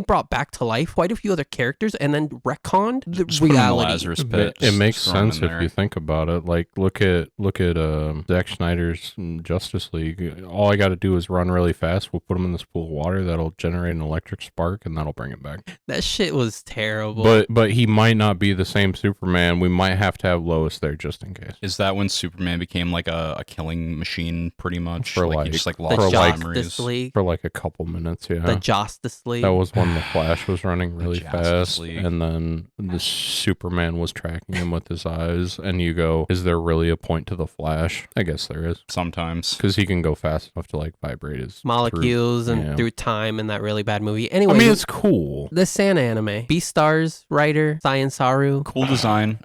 brought back to life quite a few other characters and then retconned the
Just put him in the
reality.
Lazarus
It
pit.
makes
Just throw him
sense
in
if
there.
you think about it. Like, look at Zack Snyder's in Justice League. All I got to do is run really fast. We'll put him in this pool of water that'll generate an electric spark, and that'll bring him back.
That shit was terrible.
But he might not be the same Superman. We might have to have Lois there just in case.
Is that when Superman became like a killing machine, pretty much?
For
like
like-
he just like
the
lost his
Justice
memories.
League.
For like a couple minutes, yeah.
The Justice League.
That was when the Flash was running really
Justice
fast,
League.
and then the Superman was tracking him with his eyes, and you go, is there really a point to the Flash? I guess there is.
Sometimes.
Because he can go fast enough to like vibrate his
molecules and
yeah.
through time in that really bad movie.
I
Anyway,
mean, it's cool.
the Santa anime. Beastars writer Saiyan Saru.
Cool design.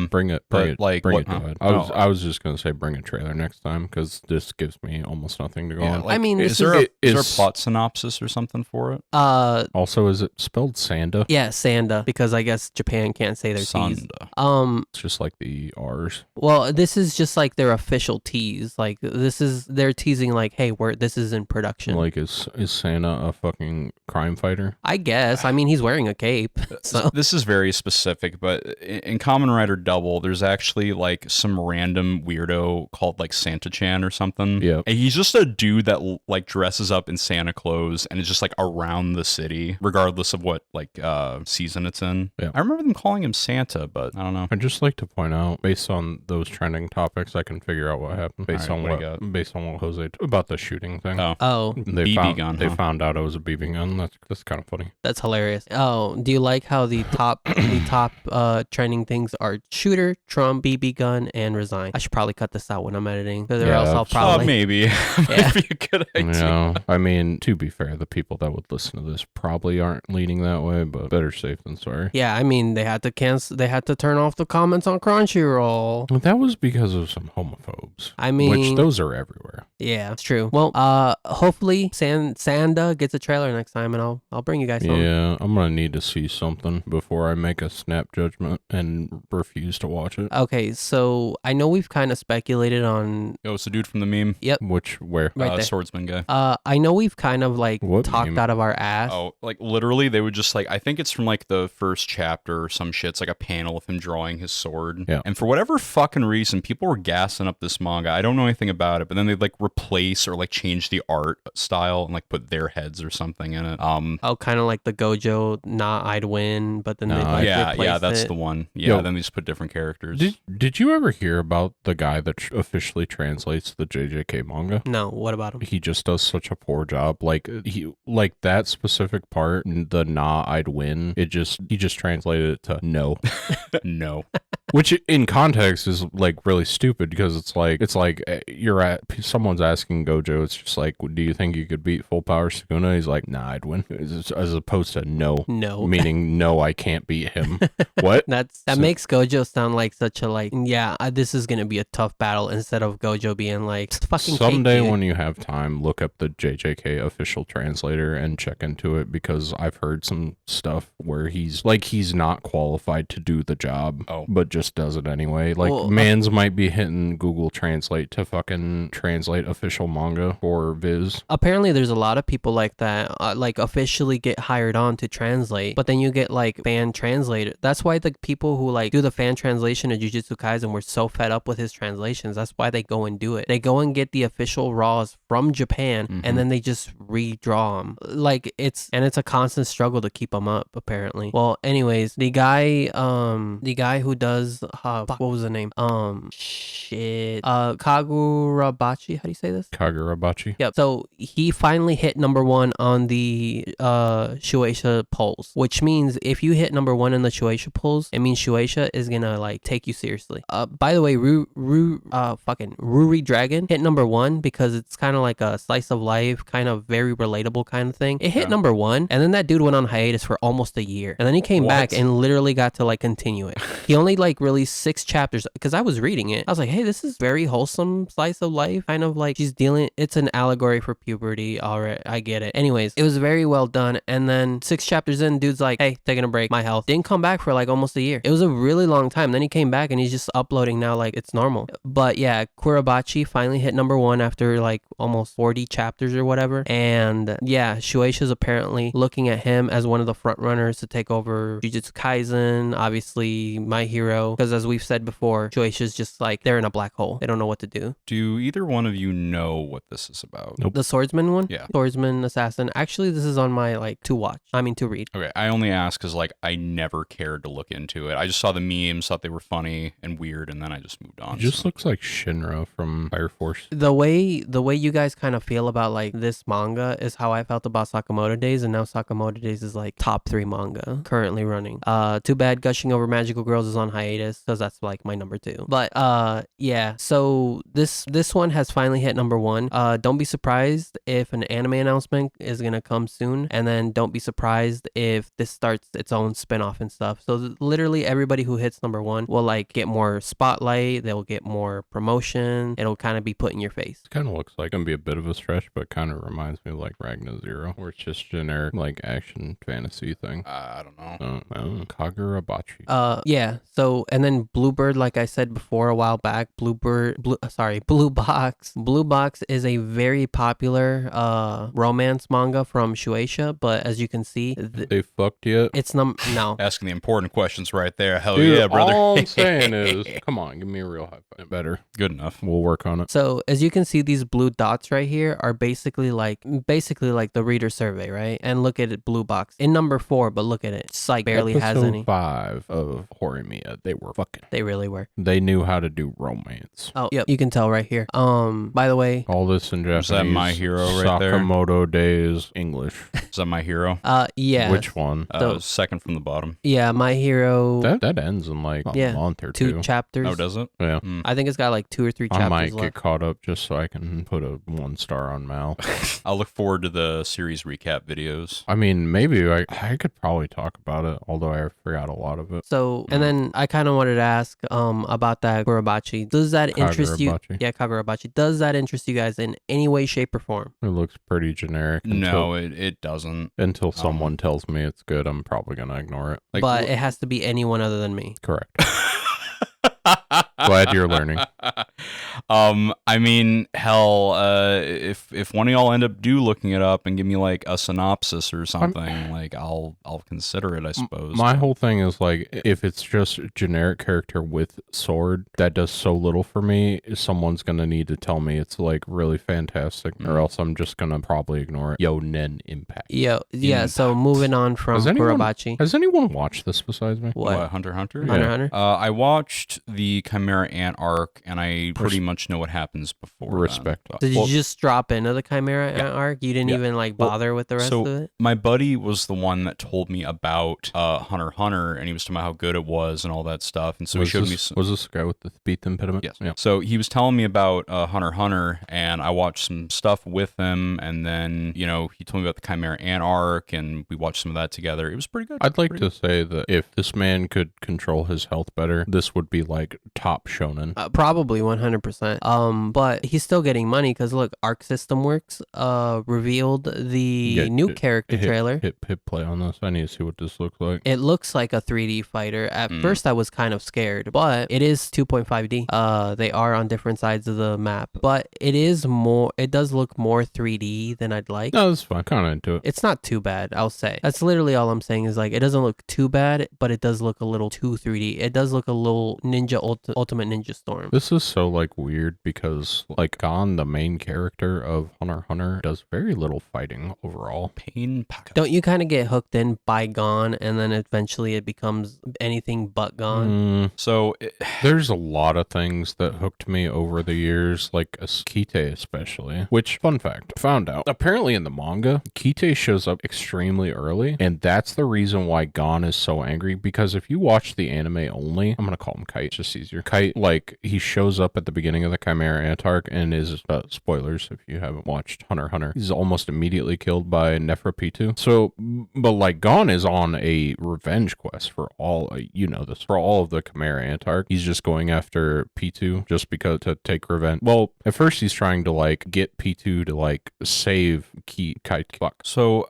Bring it,
But, like,
bring
what-
it to
huh?
it.
Oh.
I was just gonna say bring a trailer next time because this gives me almost nothing to go
Yeah,
on.
like,
I mean,
is
this
there
is-
is there a
is-
plot synopsis or something for it?
Also, is it spelled Sanda?
Yeah, Sanda, because I guess Japan can't say their T's.
Sanda.
It's just like the R's.
Well, this is just like their official tease. Like this is they're teasing like, hey, this is in production.
Like, is Santa a fucking crime fighter?
I guess. I mean, he's wearing a cape. So
This is very specific, but in Kamen Rider Double, there's actually like some random weirdo called like Santa Chan or something.
Yeah.
And he's just a dude that like dresses up in Santa clothes and is just like around the city, regardless of what like season it's in.
Yeah.
I remember them calling him Santa, but I don't know.
I'd just like to point out, based on those trending topics, I can figure out what happened based
All
on
right, what do
what
you
based on what Jose about the shooting thing.
Oh,
They
BB
found,
gun,
They
huh?
found out it was a BB gun. That's kind of funny.
that's hilarious. Oh, do you like how the top trending things are shooter, Trump, BB gun, and resign? I should probably cut this out when I'm editing, because or
Yeah,
else I'll
that's-
probably.
maybe. Might be a good idea.
Yeah, I mean, to be fair, the people that would listen to this probably aren't leaning that way, but better safe than sorry.
Yeah, I mean they had to cancel. They had to turn off the comments on Crunchyroll.
That was because of some homophobes.
I mean,
Which those are everywhere.
yeah, it's true. Well, hopefully Sanda gets a trailer next time, and I'll bring you guys some.
Yeah, I'm gonna need to see something before I make a snap judgment and refuse to watch it.
Okay, so I know we've kind of speculated on.
Oh, it's the dude from the meme.
Where?
Right there.
Swordsman guy.
I know we've kind of like
What
talked
meme?
out of our ass.
Oh, like literally, they would just like, I think it's from like the first chapter or some shit. It's like a panel of him drawing his sword.
Yeah.
And for whatever fucking reason, people were gassing up this manga. I don't know anything about it, but then they'd like replace or like change the art style and like put their heads or something in it.
Oh, kind of like the Gojo, nah, I'd win, but then they
Nah,
like
yeah,
replaced
that's
it.
the one. Yeah,
Yo.
then they just put different characters.
Did you ever hear about the guy that officially translates the JJK manga?
No, what about him?
He just does such a poor job. Like that specific part, the nah, I'd win. He just translated it to no,
No.
which in context is like really stupid because it's like someone's asking Gojo. It's just like, do you think you could beat Full Power Sukuna? He's like, nah, I'd win. As opposed to no,
No.
meaning no, I can't beat him. What?
That
So-
makes Gojo sound like such a like, yeah, this is gonna be a tough battle, instead of Gojo being like, "It's fucking cake,
Someday
dude."
when you have time, look up the JJK official translator and check into it because I've heard some stuff where he's not qualified to do the job, but just does it anyway. Like,
Well,
mans might be hitting Google Translate to fucking translate official manga or Viz.
Apparently there's a lot of people like that, like officially get hired on to translate, but then you get like fan translated. That's why the people who like do the fan translation of Jujutsu Kaisen were so fed up with his translations. That's why they go and do it. They go and get the official raws from Japan, and then they just redraw them. Like it's a constant struggle to keep them up, apparently. Well, anyways, the guy who does what was the name? Kagurabachi. How do you say this?
Kagurabachi.
Yep. So he finally hit #1 on the Shueisha polls, which means if you hit #1 in the Shueisha polls, it means Shueisha is gonna like take you seriously. By the way, Ruri Dragon hit #1 because it's kind of like a slice of life, kind of very relatable kind of thing. It hit #1, and then that dude went on hiatus for almost a year, and then he came back and literally got to like continue it. He only like released 6 chapters because I was reading it. I was like, hey, this is very wholesome slice of life, kind of like she's dealing. It's an allegory for puberty. All right, I get it. Anyways, it was very well done. And then 6 chapters in, dude's like, hey, taking a break. My health didn't come back for like almost a year. It was a really long time. Then he came back and he's just uploading now like it's normal. But yeah, Kurabachi finally hit #1 after like almost 40 chapters or whatever. And yeah, Shueisha's apparently looking at him as one of the front runners to take over Jujutsu Kaisen. Obviously, My Hero show because, as we've said before, Shueisha's just like they're in a black hole. They don't know what to do.
Do either one of you know what this is about?
Nope.
The swordsman one?
Yeah.
Swordsman assassin. Actually, this is on my like to read.
Okay, I only ask because like I never cared to look into it. I just saw the memes, thought they were funny and weird, and then I just moved on.
It just looks like Shinra from Fire Force.
The way you guys kind of feel about like this manga is how I felt about Sakamoto Days, and now Sakamoto Days is like top 3 manga currently running. Too bad Gushing Over Magical Girls is on hiatus because that's like my number 2. But yeah, so this one has finally hit number 1. Don't be surprised if an anime announcement is gonna come soon, and then don't be surprised if this starts its own spin-off and stuff. So literally everybody who hits number 1 will like get more spotlight, they'll get more promotion, it'll kind of be put in your face.
It kind of looks like gonna be a bit of a stretch, but kind of reminds me of like Ragna Zero, where it's just generic like action fantasy thing.
I don't know.
Kagurabachi.
Yeah. So, and then Bluebird, like I said before a while back, Blue Box. Blue Box is a very popular romance manga from Shueisha, but as you can see,
They fucked yet?
it's no.
Asking the important questions right there. Hell
Dude,
yeah, brother.
all I'm saying is, come on, give me a real high five. Better.
Good enough.
We'll work on it.
So as you can see, these blue dots right here are basically like the reader survey, right? And look at it, Blue Box in number 4, but look at it, Psych barely has
Episode
any.
5 of Horimiya, they were fucking.
They really were.
They knew how to do romance.
Oh, yep, you can tell right here. By the way,
All this in Japanese.
Is that My Hero right there?
Sakamoto Days English.
Is that My Hero?
yeah,
Which one?
Second from the bottom.
yeah, My Hero,
That ends in like a month or
2
two.
chapters.
Oh, does it?
Yeah.
I think it's got like 2 or 3 chapters
I might
left.
get caught up just so I can put a 1 star on Mal.
I'll look forward to the series recap videos.
I mean, maybe I could probably talk about it, although I forgot a lot of it.
So, and then I kind of wanted to ask about that Kagurabachi. Does that interest you?
Kagurabachi.
Yeah, Kagurabachi. Does that interest you guys in any way, shape, or form?
It looks pretty generic.
No, it doesn't.
Until someone tells me it's good, I'm probably going to ignore it.
Like,
But it has to be anyone other than me.
Correct. Glad you're learning.
I mean, hell, if one of y'all end up looking it up and give me like a synopsis or something, like I'll consider it, I suppose.
My whole thing is like, if it's just generic character with sword, that does so little for me. Someone's gonna need to tell me it's like really fantastic, or else I'm just gonna probably ignore it. Yo, NenxImpact.
Yeah. So moving on from
Has anyone-
Kagurabachi.
Has anyone watched this besides me?
What?
Hunter x Hunter?
Yeah.
Hunter x Hunter?
I watched the Chimera Ant arc, and I pretty much know what happens before.
Respect.
Did you just drop into the Chimera Ant arc? You didn't
Yeah.
even like
Well,
bother with the rest
so
of it?
my buddy was the one that told me about Hunter x Hunter, and he was talking about how good it was and all that stuff. And so he showed me.
Was this the guy with the speech impediment?
Yes.
Yeah.
So he was telling me about Hunter x Hunter, and I watched some stuff with him, and then he told me about the Chimera Ant arc, and we watched some of that together. It was pretty good.
I'd like to say that if this man could control his health better, this would be like top shonen.
Probably 100%. But he's still getting money because look, Arc System Works revealed the new character trailer.
Hit play on this. I need to see what this looks like.
It looks like a 3D fighter. At first, I was kind of scared, but it is 2.5D. They are on different sides of the map, but it is more. It does look more 3D than I'd like.
No, that's fine. Kind of into it.
It's not too bad, I'll say. That's literally all I'm saying is like it doesn't look too bad, but it does look a little too 3D. It does look a little Ultimate Ninja Storm.
This is so like weird because like Gon, the main character of Hunter x Hunter, does very little fighting overall.
Pain Pack.
Don't you kind of get hooked in by Gon, and then eventually it becomes anything but Gon?
So
There's a lot of things that hooked me over the years, like Kite especially, which, fun fact, found out, apparently in the manga, Kite shows up extremely early, and that's the reason why Gon is so angry, because if you watch the anime only, I'm gonna call him Kite, it's just easier. Kite, like, he shows up at the beginning of the Chimera Ant arc, and is, spoilers if you haven't watched Hunter x Hunter, he's almost immediately killed by Neferpitu. So, but like, Gon is on a revenge quest for all, for all of the Chimera Ant arc. He's just going after P2 just because to take revenge. Well, at first he's trying to like get P2 to like save Kite. Fuck.
So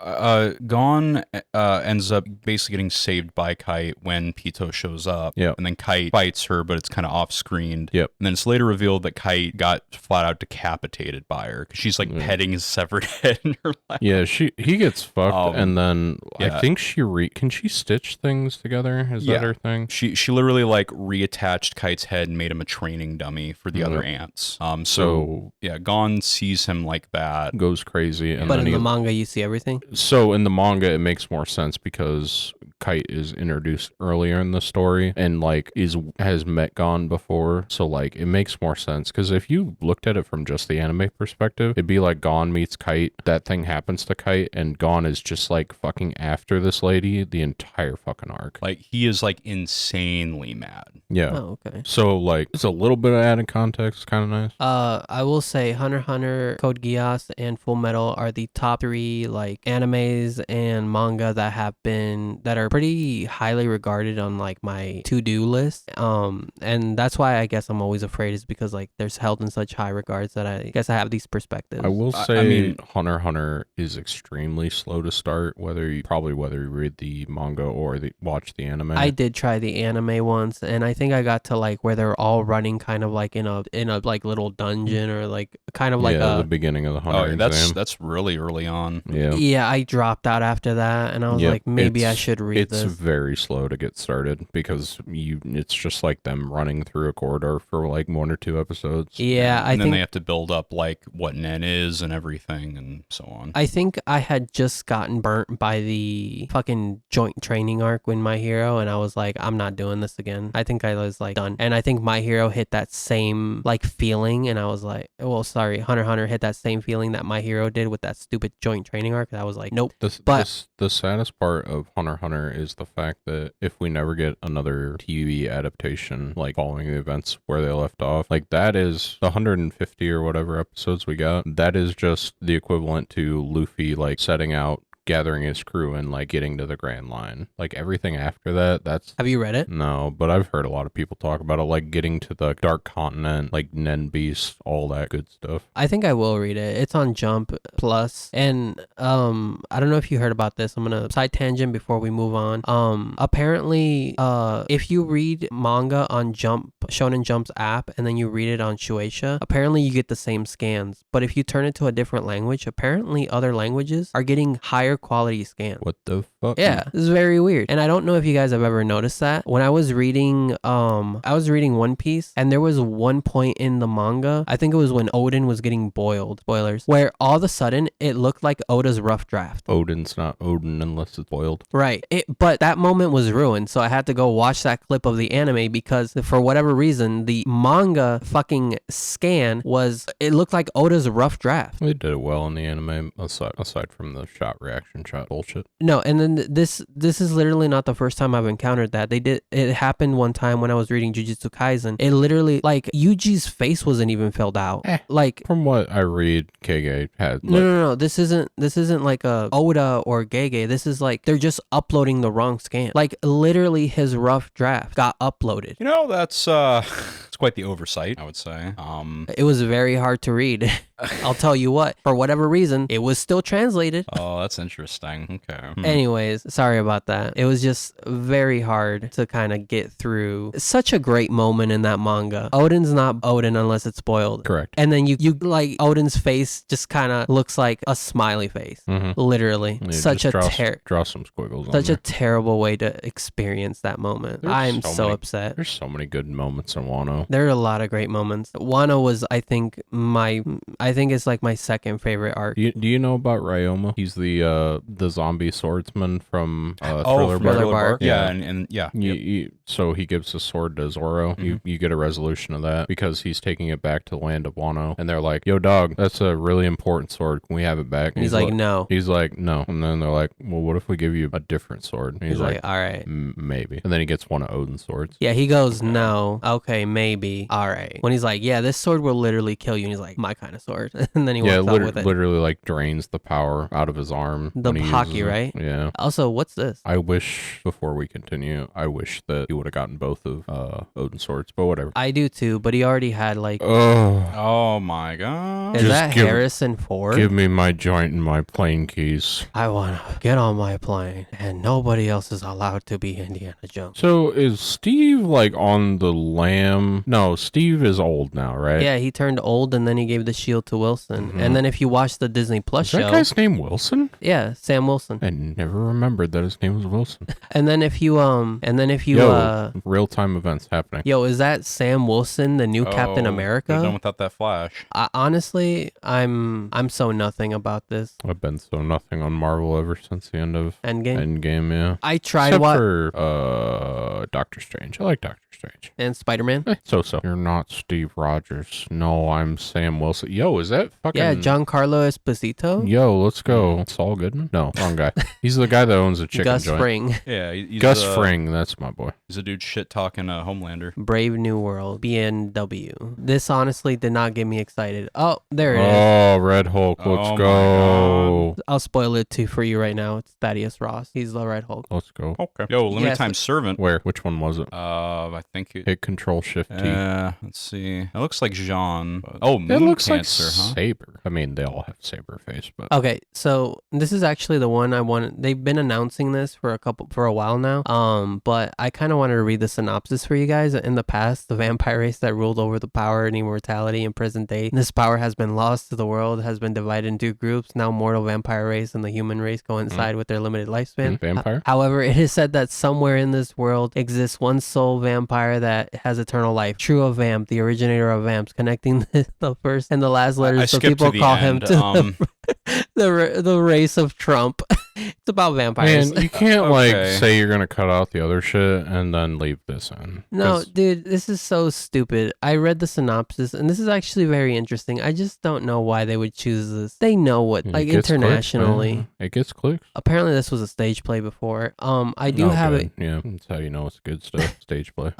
Gon ends up basically getting saved by Kite when Pito shows up.
Yeah.
And then Kite fights hits her, but it's kind of off screened.
Yep.
And then it's later revealed that Kite got flat out decapitated by her because she's like petting his severed head in her lap.
Yeah, he gets fucked, and then
yeah.
I think can she stitch things together? Is that her thing?
She literally like reattached Kite's head and made him a training dummy for the other ants. So yeah, Gon sees him like that,
goes crazy, and
but
then
in the manga you see everything.
So in the manga it makes more sense because Kite is introduced earlier in the story and like has met Gon before, so like it makes more sense because if you looked at it from just the anime perspective, it'd be like Gon meets Kite, that thing happens to Kite, and Gon is just like fucking after this lady the entire fucking arc.
Like he is like insanely mad.
Yeah.
Oh, okay.
So like it's a little bit of added context, kind of nice.
I will say Hunter, Code Geass, and Full Metal are the top 3 like animes and manga that are pretty highly regarded on like my to-do list. And that's why I guess I'm always afraid, is because like there's held in such high regards that I guess I have these perspectives.
I will say Hunter is extremely slow to start, whether you read the manga or watch the anime.
I did try the anime once, and I think I got to like where they're all running kind of like in a like little dungeon, or like kind of like
the beginning of the Hunter exam.
That's really early on.
Yeah, I dropped out after that, and I was like, maybe I should read this.
It's very slow to get started because it's just like them running through a corridor for like 1 or 2 episodes.
Yeah,
and then they have to build up like what Nen is and everything and so on.
I think I had just gotten burnt by the fucking joint training arc in My Hero, and I was like, I'm not doing this again. I think I was like done. And I think My Hero hit that same like feeling, and I was like, well, sorry, Hunter hit that same feeling that My Hero did with that stupid joint training arc. I was like, nope.
The saddest part of Hunter is the fact that if we never get another TV adaptation like following the events where they left off, like that is 150 or whatever episodes we got, that is just the equivalent to Luffy like setting out, gathering his crew, and like getting to the Grand Line. Like everything after that's...
Have you read it?
No, but I've heard a lot of people talk about it, like getting to the Dark Continent, like Nen Beast, all that good stuff.
I think I will read it. It's on Jump Plus, and I don't know if you heard about this. I'm gonna side tangent before we move on. Apparently, if you read manga on Shonen Jump's app, and then you read it on Shueisha, apparently you get the same scans. But if you turn it to a different language, apparently other languages are getting higher quality scans.
What the fuck?
Yeah, this is very weird. And I don't know if you guys have ever noticed that. When I was reading One Piece, and there was one point in the manga, I think it was when Odin was getting boiled, spoilers, where all of a sudden it looked like Oda's rough draft.
Odin's not Odin unless it's boiled.
Right. But that moment was ruined, so I had to go watch that clip of the anime because for whatever reason, the manga fucking scan it looked like Oda's rough draft.
They did it well in the anime, aside from the reaction shot bullshit.
No, and then this is literally not the first time I've encountered that. It happened one time when I was reading Jujutsu Kaisen. It literally, like, Yuji's face wasn't even filled out. Like,
from what I read, Kage had
no, this isn't like a Oda or Gege. This is like they're just uploading the wrong scan. Like literally his rough draft got uploaded.
You know, that's it's quite the oversight, I would say.
It was very hard to read. I'll tell you what, for whatever reason, it was still translated.
Oh, that's interesting. Okay.
Anyways, sorry about that. It was just very hard to kind of get through. Such a great moment in that manga. Odin's not Odin unless it's spoiled.
Correct.
And then you like Odin's face just kind of looks like a smiley face.
Mm-hmm.
Literally.
Yeah,
such a
draw some squiggles.
Such a terrible way to experience that moment. I'm so upset.
There's so many good moments in Wano.
There are a lot of great moments. Wano was, I think it's like my second favorite arc.
Do you know about Ryoma? He's the zombie swordsman from Thriller
Bark.
Yeah, and yeah.
So he gives the sword to Zoro. Mm-hmm. You get a resolution of that because he's taking it back to the land of Wano, and they're like, "Yo, dog, that's a really important sword. Can we have it back?" And
he's like, "No."
He's like, "No." And then they're like, "Well, what if we give you a different sword?" And he's like,
"All right,
maybe." And then he gets one of Odin's swords.
Yeah, he goes, "No, okay, maybe." maybe. All right. When he's like, yeah, this sword will literally kill you. And he's like, my kind of sword. And then he
Yeah,
walks out with it.
literally like drains the power out of his arm.
The
when he
hockey,
uses it.
right?
Yeah.
Also, what's this?
I wish, before we continue, I wish that he would have gotten both of Odin's swords, but whatever.
I do too, but he already had like.
Oh my god.
Is
Just
that Harrison Ford?
Give me my joint and my plane keys.
I want to get on my plane, and nobody else is allowed to be Indiana Jones.
So is Steve like on the lam? No, Steve is old now, right?
Yeah, he turned old, and then he gave the shield to Wilson.
Mhm.
And then if you watch the Disney Plus
Is
show,
that guy's name Wilson?
yeah, Sam Wilson.
I never remembered that his name was Wilson.
And then if you
Real-time events happening.
yo, is that Sam Wilson, the new Captain
Could've done
America?
without that Flash.
Honestly, I'm so nothing about this
I've been so nothing on Marvel ever since the end of
Endgame.
Endgame, yeah.
I tried
Except
what
for Doctor Strange. I like Doctor Strange.
and Spider-Man.
So. You're not Steve Rogers. No, I'm Sam Wilson. Yo, is that fucking...
Yeah, Giancarlo Esposito.
Yo, let's go. Saul Goodman? No, wrong guy. He's the guy that owns a chicken
Gus
joint.
Fring.
Yeah, he's
Gus Fring, that's my boy.
He's a dude shit talking Homelander.
Brave New World. BNW. This honestly did not get me excited. Oh, there it is.
Oh, Red Hulk, let's
Oh my
go.
I'll spoil it too for you right now. It's Thaddeus Ross. He's the Red Hulk.
Let's go.
Okay. Yo, Limited
Yes.
Time Servant.
Where? Which one was it?
I think it.
Hit Control Shift T.
Let's see. It looks like Jean. Oh,
It
Moon
looks
Cancer,
like
huh?
Saber. I mean, they all have Saber face, but
Okay, so this is actually the one I wanted. They've been announcing this for a while now. But I kind of wanted to read the synopsis for you guys. In the past, the vampire race that ruled over the power and immortality in present day, this power has been lost to the world, has been divided in two groups. Now, mortal vampire race and the human race coincide with their limited lifespan.
Vampire?
However, it is said that somewhere in this world exists one soul vampire that has eternal life. True of Vamp, the originator of vamps, connecting the first and the last letters,
I
so
skipped
people
to the
call
end.
him the race of Trump. It's about vampires.
Man, you can't
Okay.
like say you're gonna cut out the other shit and then leave this in.
No,
'Cause
dude, this is so stupid. I read the synopsis, and this is actually very interesting. I just don't know why they would choose this. They know what,
it
like
gets clicks,
internationally.
man. It gets clicks.
Apparently, this was a stage play before. I do have
it. Yeah, that's how you know it's good stuff. Stage play.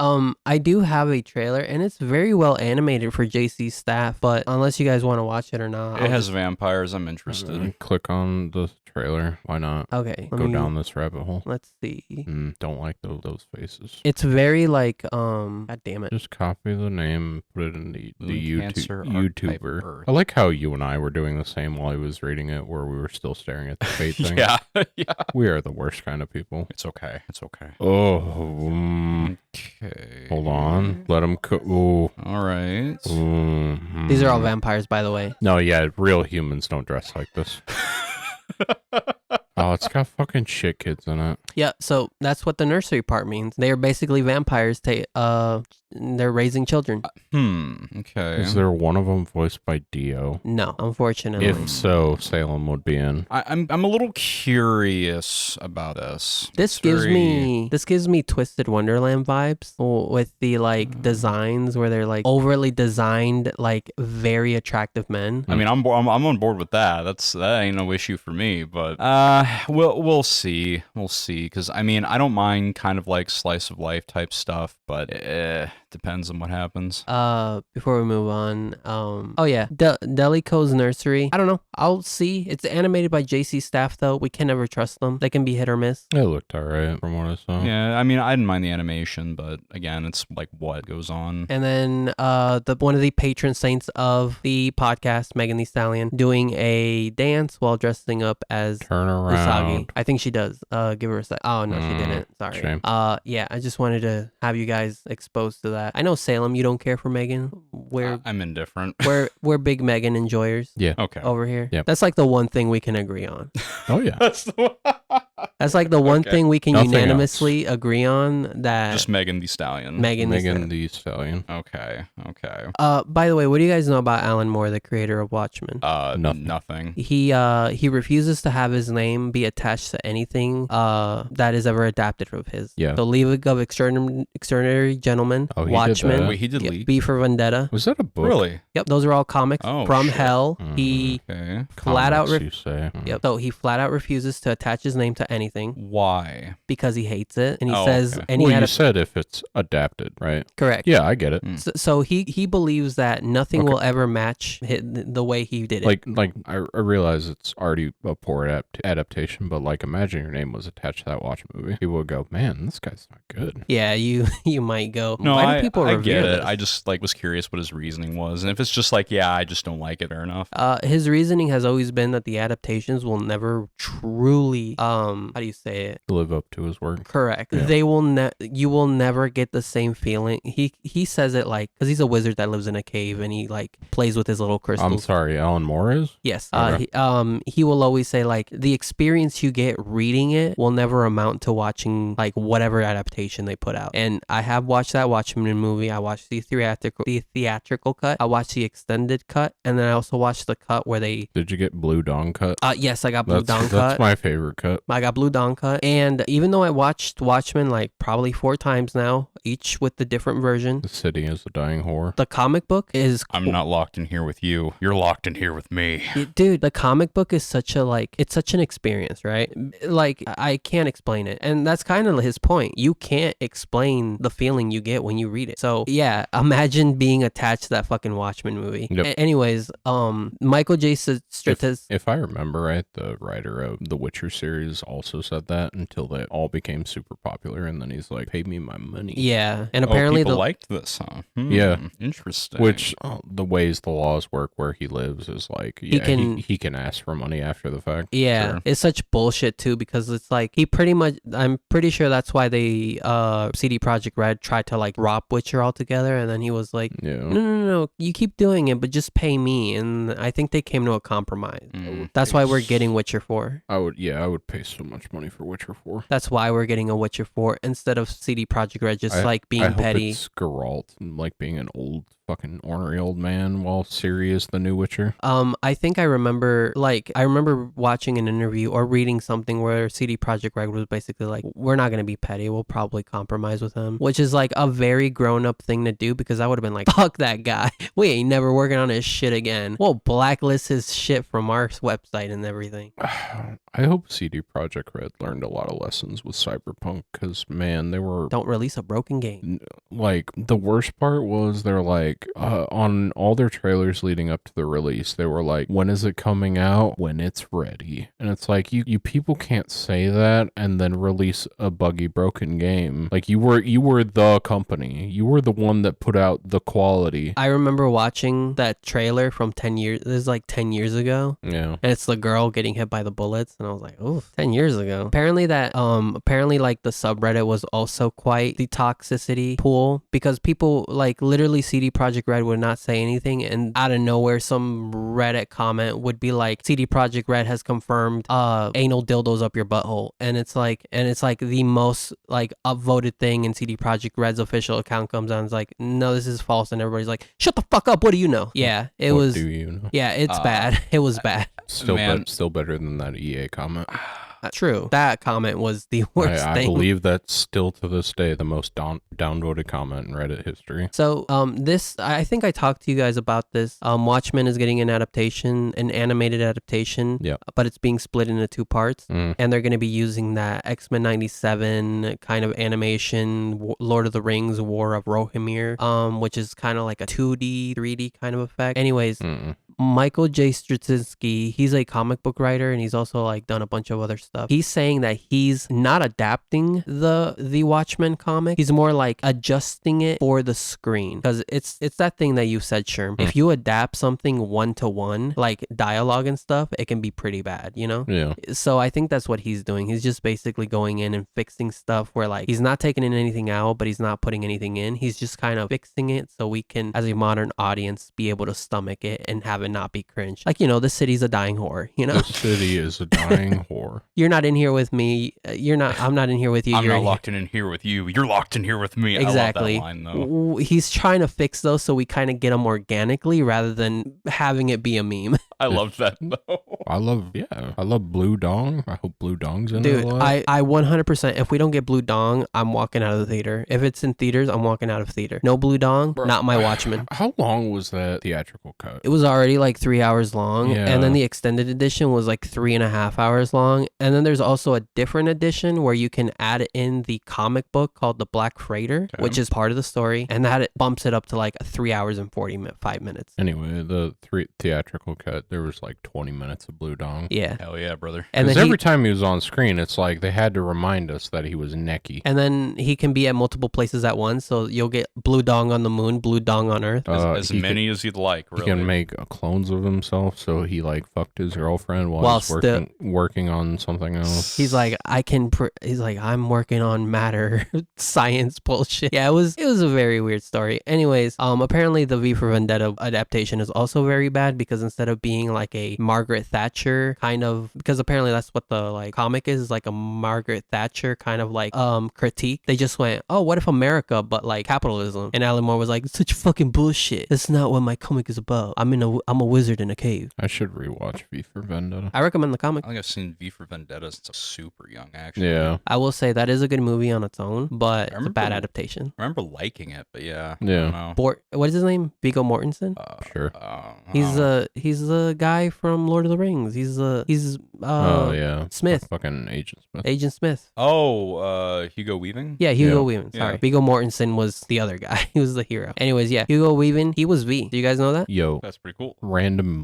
I do have a trailer, and it's very well animated for JC staff. But unless you guys want to watch it or not,
It has vampires. I'm interested.
Click on the trailer. Why not?
okay.
Go down this rabbit hole.
Let's see.
Don't like those faces.
It's very like God damn it.
Just copy the name, put it in the
Moon Cancer Archetype
YouTuber.
Earth.
I like how you and I were doing the same while he was reading it, where we were still staring at the fate thing.
Yeah, yeah.
We are the worst kind of people.
It's okay. It's okay.
Oh,
Okay.
hold on. Let him cook. Ooh.
All right.
These are all vampires, by the way.
No, yeah, real humans don't dress like this. Oh, it's got fucking shit kids in it.
Yeah, so that's what the nursery part means. They are basically vampires. They're raising children.
Okay.
Is there one of them voiced by Dio?
No, unfortunately.
If so, Salem would be in.
I'm a little curious about this.
This
It's
gives
very-
me Twisted Wonderland vibes with the like designs where they're like overly designed, like very attractive men.
I mean, I'm on board with that. That ain't no issue for me. But we'll see. We'll see. Because I mean, I don't mind kind of like slice of life type stuff, but depends on what happens.
Before we move on, oh yeah, Delico's Nursery. I don't know. I'll see. It's animated by JC staff though. We can never trust them. They can be hit or miss.
It looked alright from what I saw.
Yeah, I mean, I didn't mind the animation, but again, it's like what goes on.
And then one of the patron saints of the podcast, Megan Thee Stallion, doing a dance while dressing up as
Turn around.
Usagi. I think she does. Give her a sec. Oh no, she didn't. Sorry.
Shame.
Yeah, I just wanted to have you guys exposed to that. I know Salem, you don't care for Megan.
I'm indifferent.
We're big Megan enjoyers
Yeah.
Okay.
over here.
Yep.
That's like the one thing we can agree on.
Oh, yeah.
That's the
That's like the one
Okay.
thing we can
Nothing
unanimously agree on that
just Megan Thee Stallion.
Megan.
Megan Thee Stallion.
Okay. Okay.
By the way, what do you guys know about Alan Moore, the creator of Watchmen?
Nothing.
He refuses to have his name be attached to anything that is ever adapted of his.
Yeah.
So League of Extraordinary Gentlemen,
Oh, he did
Watchmen,
that.
Wait, he did
yep,
League?
B for Vendetta.
Was that a book?
Really?
Yep, those are all comics
Oh,
from
shit.
hell. He
Okay.
flat out
Comics, you say.
Yep. So he flat out refuses to attach his name to anything
Why?
because he hates it, and he
Oh,
says
okay.
any
Well, you said if it's adapted, right?
correct.
Yeah, I get it.
So he believes that nothing
Okay.
will ever match the way he did it.
Like I realize it's already a poor adaptation, but like imagine your name was attached to that Watchmen movie. People would go, man, this guy's not good.
Yeah, you might go.
No,
Why do people
I
revere
get it.
this?
I just like was curious what his reasoning was, and if it's just like, yeah, I just don't like it, fair enough.
His reasoning has always been that the adaptations will never truly, how do you say it?
Live up to his word.
Correct.
Yeah.
They will you will never get the same feeling. He says it like, because he's a wizard that lives in a cave and he like plays with his little crystals.
I'm sorry, Alan Moore is?
Yes.
Okay.
He will always say like the experience you get reading it will never amount to watching like whatever adaptation they put out. And I have watched that Watchmen movie. I watched the theatrical cut. I watched the extended cut, and then I also watched the cut where they.
Did you get Blue Dawn cut?
Yes, I got Blue Dawn cut.
That's my favorite cut.
I got Blue Dawn cut, and even though I watched Watchmen like probably 4 times now, each with the different version.
The city is a dying whore.
The comic book is.
I'm not locked in here with you. You're locked in here with me.
Dude, the comic book is such a it's such an experience, right? Like I can't explain it, and that's kind of his point. You can't explain the feeling you get when you read it. So yeah, imagine being attached to that fucking Watchmen movie.
Yep.
Anyways, Michael J. Straczynski.
If I remember right, the writer of the Witcher series also said that until they all became super popular, and then he's like, "Pay me my money."
Yeah, and apparently
people liked this, huh?
Yeah.
Interesting.
Which the ways the laws work where he lives is like, yeah, he can ask for money after the fact.
Yeah,
Sure.
it's such bullshit too, because it's like he pretty much. I'm pretty sure that's why they CD Projekt Red tried to like drop Witcher altogether, and then he was like,
Yeah.
No, you keep doing it, but just pay me. And I think they came to a compromise. That's why we're getting Witcher 4.
I would pay so much money for Witcher 4.
That's why we're getting a Witcher 4 instead of CD Projekt Red just being
I
petty.
Hope it's Geralt, like being an old fucking ornery old man while Ciri is the new Witcher.
I think I remember watching an interview or reading something where CD Projekt Red was basically like, we're not gonna be petty, we'll probably compromise with him, which is like a very grown up thing to do, because I would have been like, fuck that guy, we ain't never working on his shit again. We'll blacklist his shit from our website and everything.
I hope CD Projekt Red learned a lot of lessons with Cyberpunk, because man, they were
Don't release a broken game.
like, the worst part was they're like, on all their trailers leading up to the release, they were like, when is it coming out? When it's ready. And it's like, you people can't say that and then release a buggy broken game. Like, you were the company, you were the one that put out the quality.
I remember watching that trailer from 10 years, this is like 10 years ago.
Yeah.
And it's the girl getting hit by the bullets, and I was like, "Ooh, 10 years ago." Apparently like the subreddit was also quite the toxicity pool, because people like literally CD Projekt Red would not say anything, and out of nowhere some Reddit comment would be like, CD Projekt Red has confirmed anal dildos up your butthole, and it's like the most like upvoted thing, and CD Projekt Red's official account comes on and is like, "No, this is false," and everybody's like, "Shut the fuck up, what do you know?" Yeah, it
What
was.
do you know?
Yeah, it's bad. It was bad.
Still better than that EA comment.
True. That comment was the worst
I
thing.
believe that's still to this day the most downvoted comment in Reddit history.
So, I think I talked to you guys about this. Watchmen is getting an animated adaptation.
Yeah.
But it's being split into 2 parts.
Mm.
And they're going to be using that X-Men 97 kind of animation, Lord of the Rings, War of Rohirrim, which is kind of like a 2D, 3D kind of effect. Anyways, Michael J. Straczynski, he's a comic book writer, and he's also like done a bunch of other stuff. He's saying that he's not adapting the Watchmen comic. He's more like adjusting it for the screen, because it's that thing that you said, Sherm. If you adapt something 1-to-1, like dialogue and stuff, it can be pretty bad, you know?
Yeah.
So I think that's what he's doing. He's just basically going in and fixing stuff where like he's not taking in anything out, but he's not putting anything in. He's just kind of fixing it so we can, as a modern audience, be able to stomach it and have it not be cringe. Like, the city's a dying whore,
The city is a dying whore.
You're not in here with me. I'm not in here with you.
I'm
You're
not locked in here with you. You're locked in here with me.
Exactly.
I love that line, though.
He's trying to fix those so we kind of get them organically rather than having it be a meme.
I love that, though.
I love Blue Dong. I hope Blue Dong's in
Dude,
it a lot.
I 100%, if we don't get Blue Dong, I'm walking out of the theater. If it's in theaters, I'm walking out of theater. No Blue Dong,
Bro,
not my Watchmen.
How long was that theatrical cut?
It was already like 3 hours long,
Yeah.
and then the extended edition was like 3.5 hours long. And then there's also a different edition where you can add in the comic book called The Black Freighter, which is part of the story, and that it bumps it up to like 3 hours and 45 minutes.
Anyway, the theatrical cut, there was like 20 minutes of Blue Dong.
Yeah.
Hell yeah, brother.
And
Because
then
every time he was on screen, it's like they had to remind us that he was necky.
And then he can be at multiple places at once, so you'll get Blue Dong on the moon, Blue Dong on Earth.
As many as you'd like, really.
He can make clones of himself, so he like fucked his girlfriend while
While
he's working on something else.
He's like, he's like, I'm working on matter science bullshit. Yeah, it was a very weird story. Anyways, apparently the V for Vendetta adaptation is also very bad because instead of being like a Margaret Thatcher kind of, because apparently that's what the like comic is like a Margaret Thatcher kind of like critique. They just went, oh, what if America but like capitalism? And Alan Moore was like, such fucking bullshit. That's not what my comic is about. I'm a wizard in a cave.
I should rewatch V for Vendetta.
I recommend the comic.
I think I've seen V for Vendetta since I was super young, actually.
Yeah.
I will say that is a good movie on its own, but it's a bad adaptation.
I remember liking it, but yeah. I
Yeah.
don't know.
What is his name? Viggo Mortensen?
Sure.
He's the guy from Lord of the Rings. He's
Oh yeah.
Smith.
Fucking Agent Smith.
Agent Smith.
Hugo Weaving?
Yeah, Hugo
Yeah.
Weaving. Sorry.
Yeah.
Viggo Mortensen was the other guy. He was the hero. Anyways, yeah. Hugo Weaving, he was V. Do you guys know that?
Yo,
That's pretty cool.
random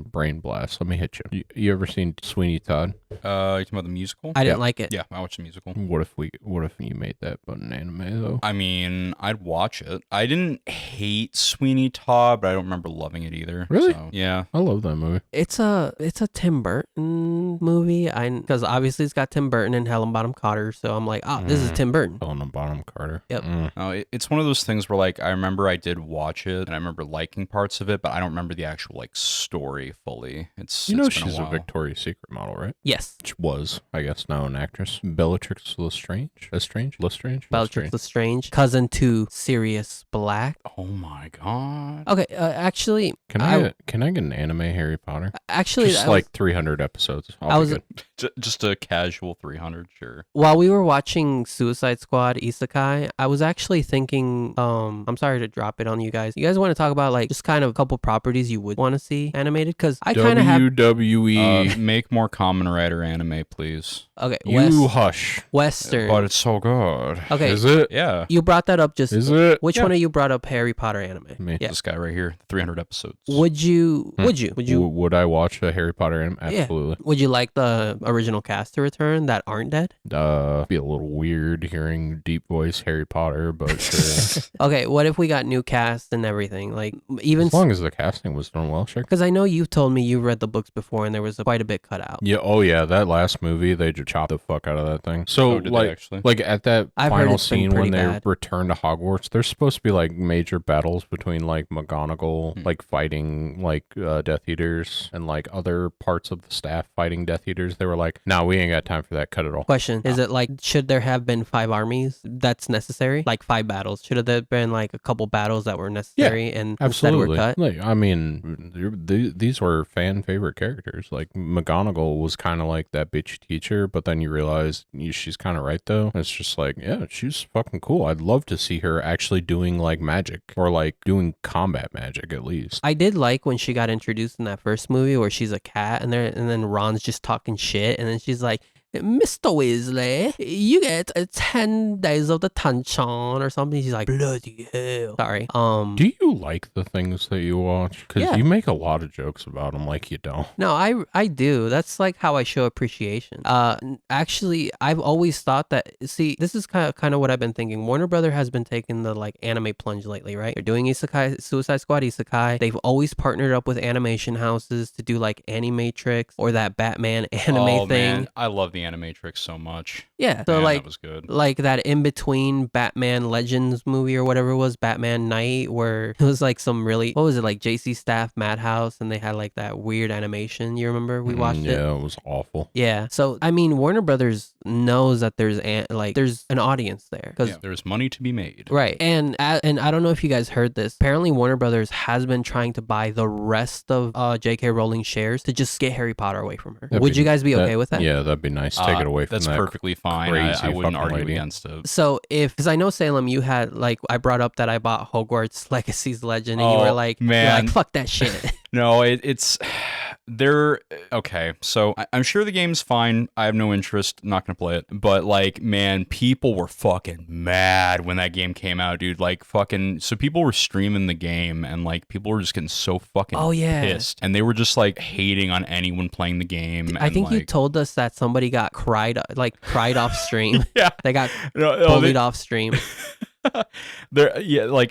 brain blast. Let me hit you. You ever seen Sweeney Todd?
You talking about the musical?
I didn't
Yeah.
like it.
Yeah, I watched the musical.
What if you made that but an anime though?
I mean, I'd watch it. I didn't hate Sweeney Todd, but I don't remember loving it either.
Really?
So, yeah.
I love that movie.
It's a Tim Burton movie. Because obviously it's got Tim Burton and Helen Bonham Carter. So I'm like, this is Tim Burton.
Helena Bonham Carter.
Yep.
No, it's one of those things where like I remember I did watch it and I remember liking parts of it, but I don't remember the actual like story fully. It's
You know
it's been
she's a
while.
Victoria's Secret model, right?
Yes.
She was, I guess, now an actress. Bellatrix Lestrange.
Bellatrix Lestrange. Cousin to Sirius Black.
Oh my god.
Okay, actually,
Can I get an anime Harry Potter?
Actually,
Just like 300 episodes.
I was-
Just a casual 300, sure.
while we were watching Suicide Squad Isekai, I was actually thinking, I'm sorry to drop it on you guys. You guys want to talk about like just kind of a couple properties you would want to see animated? Because I kind of have.
WWE.
Make more Kamen Rider anime, please.
Okay,
You hush.
Western.
But it's so good.
Okay.
Is it?
Yeah.
You brought that up just.
Is it?
Which
Yeah.
one of you brought up Harry Potter anime?
Me.
Yeah.
This guy right here, 300 episodes.
Would you?
Would I watch a Harry Potter anime? Absolutely.
Would you like the original cast to return that aren't dead?
Be a little weird hearing deep voice Harry Potter, but sure.
Okay, what if we got new cast and everything? Like even
As long as the casting was done well, sure.
because I know you told me you read the books before and there was quite a bit cut out.
Yeah. Oh yeah. That last movie, they just chopped the fuck out of that thing. So
Did they actually?
like at that
I've heard
final
it's been
scene when
pretty
they
bad.
return to Hogwarts, there's supposed to be like major battles between like McGonagall like fighting like Death Eaters and like other parts of the staff fighting Death Eaters. They were like, "No, we ain't got time for that. Cut it all."
Question: is it like should there have been 5 armies that's necessary? Like 5 battles? Should have there been like a couple battles that were necessary and instead were
Absolutely.
cut?
Like, I mean, these were fan favorite characters. Like McGonagall was kind of like that bitch teacher, but then you realize she's kind of right though. It's just like, yeah, she's fucking cool. I'd love to see her actually doing like magic or like doing combat magic at least.
I did like when she got introduced in that first movie where she's a cat and then Ron's just talking shit and then she's like, Mr. Weasley, you get 10 days of the Tanchon or something. She's like, bloody hell. Sorry.
Do you like the things that you watch? Because
Yeah.
you make a lot of jokes about them like you don't.
No, I do. That's like how I show appreciation. Actually, I've always thought that. See, this is kind of what I've been thinking. Warner Brother has been taking the like anime plunge lately, right? They're doing Isekai, Suicide Squad Isekai. They've always partnered up with animation houses to do like Animatrix or that Batman anime thing.
Man, I love the Animatrix so much.
Yeah. So
Man,
like
that was good.
like that in between Batman Legends movie or whatever it was, Batman Night, where it was like some really, what was it, like JC Staff Madhouse, and they had like that weird animation. You remember we watched it?
Yeah, it was awful.
Yeah. So I mean, Warner Brothers knows that there's there's an audience there.
Yeah, there's money to be made.
Right. And I don't know if you guys heard this. Apparently Warner Brothers has been trying to buy the rest of J.K. Rowling's shares to just get Harry Potter away from her. Would you guys be okay with that?
Yeah, that'd be nice. Take it away from
that's
that.
That's perfectly fine. I wouldn't argue against it.
So because I know Salem, you had I brought up that I bought Hogwarts Legacy's Legend, and you were like,
man,
fuck that shit.
No, it's they're okay. So I'm sure the game's fine. I have no interest. Not gonna play it. But man, people were fucking mad when that game came out, dude. So people were streaming the game, and people were just getting so fucking pissed, and they were just hating on anyone playing the game.
I think you told us that somebody got cried off stream.
Yeah,
they got bullied off stream.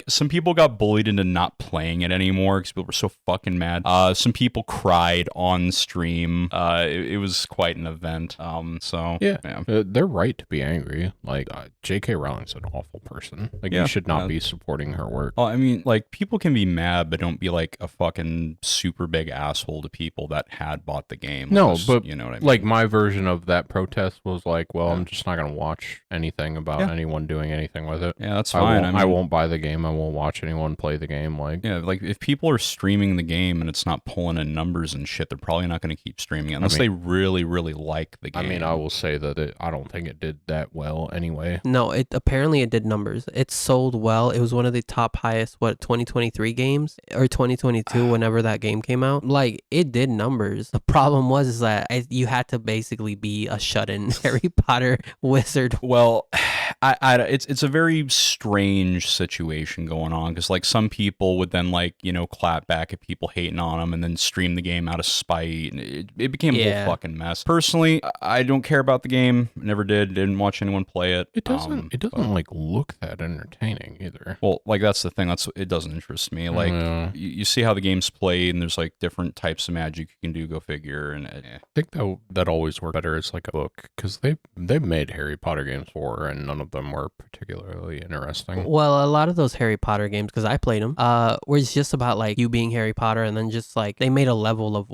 Some people got bullied into not playing it anymore because people were so fucking mad. Some people cried on stream. It was quite an event.
They're right to be angry. J.K. Rowling's an awful person. You should not be supporting her work.
Well, I mean, people can be mad, but don't be a fucking super big asshole to people that had bought the game.
No, but
you know what I mean.
My version of that protest was I'm just not gonna watch anything about anyone doing anything with it.
Yeah, that's fine.
I won't buy the game. I won't watch anyone play the game.
If people are streaming the game and it's not pulling in numbers and shit, they're probably not going to keep streaming it unless they really, really like the game.
I mean, I will say that I don't think it did that well anyway.
No, apparently it did numbers. It sold well. It was one of the top highest 2023 games or 2022 whenever that game came out. It did numbers. The problem was that you had to basically be a shut-in Harry Potter wizard.
Well, it's a very strange situation going on because some people would then clap back at people hating on them and then stream the game out of spite, and it became a whole fucking mess. Personally, I don't care about the game. Never didn't watch anyone play it.
It doesn't look that entertaining either.
Well, that's the thing. It doesn't interest me. You see how the game's played, and there's different types of magic you can do. Go figure. And
I think that always worked better as a book because they've made Harry Potter games before, and none of them were particularly interesting.
Well, a lot of those Harry Potter games, because I played them, where it's just about you being Harry Potter, and then just they made a level of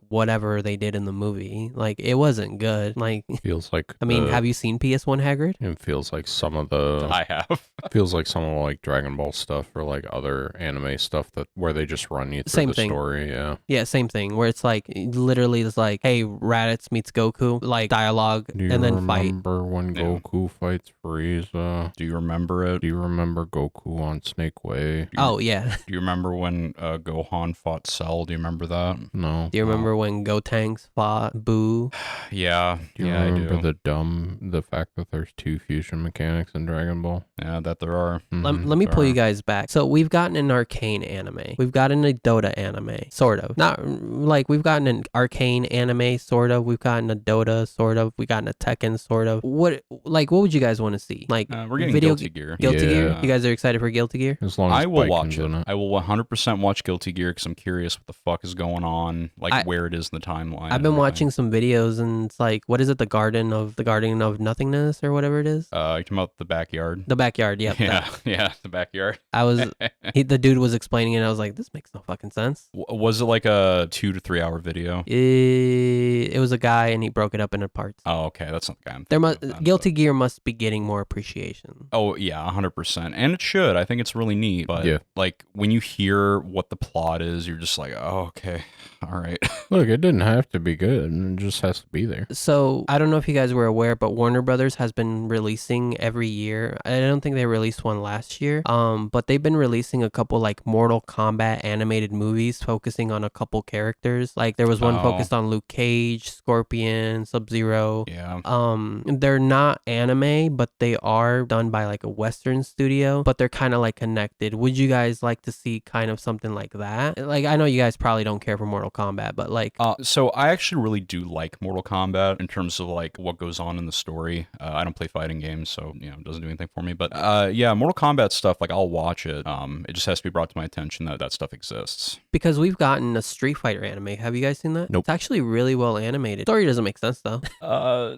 whatever they did in the movie. It wasn't good.
Feels like.
I mean, have you seen PS1 Hagrid?
It feels like some of the.
I have.
Feels like some of Dragon Ball stuff or other anime stuff where they just run you through the story. Yeah.
Yeah, same thing. Where it's literally it's hey, Raditz meets Goku, dialogue, and then fight.
Remember when Goku fights Frieza?
Do you remember it?
Do you remember Goku on Snake Way?
Yeah.
Do you remember when Gohan fought Cell? Do you remember that?
No.
Do you remember when Gotenks fought Boo?
Yeah.
Do you remember the fact that there's 2 fusion mechanics in Dragon Ball?
Yeah, that there are.
Mm-hmm. Let me pull you guys back. So we've gotten an Arcane anime. We've gotten a Dota anime, sort of. Not we've gotten an Arcane anime, sort of. We've gotten a Dota, sort of. We've gotten a Tekken, sort of. What would you guys want to see?
We're getting Guilty Gear.
Guilty Gear? You guys are excited for Guilty Gear?
As long as
I will watch it. I will 100% watch Guilty Gear because I'm curious what the fuck is going on, where it is in the timeline.
I've been watching some videos, and it's what is it? The Garden of Nothingness or whatever it is?
You're talking about the backyard?
The backyard, yep.
Yeah, the backyard.
The dude was explaining it, and I was like, this makes no fucking sense.
Was it a 2 to 3 hour video?
It was a guy, and he broke it up into parts.
Oh, okay. That's not the guy I'm thinking of.
Guilty Gear must be getting more appreciation.
Oh, yeah, 100%. And it should. I think it's really neat. But, when you hear what the plot is, you're just oh, okay. All right.
Look, it didn't have to be good. It just has to be there.
So, I don't know if you guys were aware, but Warner Brothers has been releasing every year. I don't think they released one last year. But they've been releasing a couple Mortal Kombat animated movies focusing on a couple characters. There was one focused on Luke Cage, Scorpion, Sub-Zero.
Yeah.
They're not anime, but they are done by a Western studio, but they're kind of connected. Would you guys like to see kind of something like that? I know you guys probably don't care for Mortal Kombat, but
so I actually really do like Mortal Kombat in terms of what goes on in the story. I don't play fighting games, so it doesn't do anything for me. But yeah, Mortal Kombat stuff, I'll watch it. It just has to be brought to my attention that stuff exists.
Because we've gotten a Street Fighter anime. Have you guys seen that?
Nope.
It's actually really well animated. Story doesn't make sense though.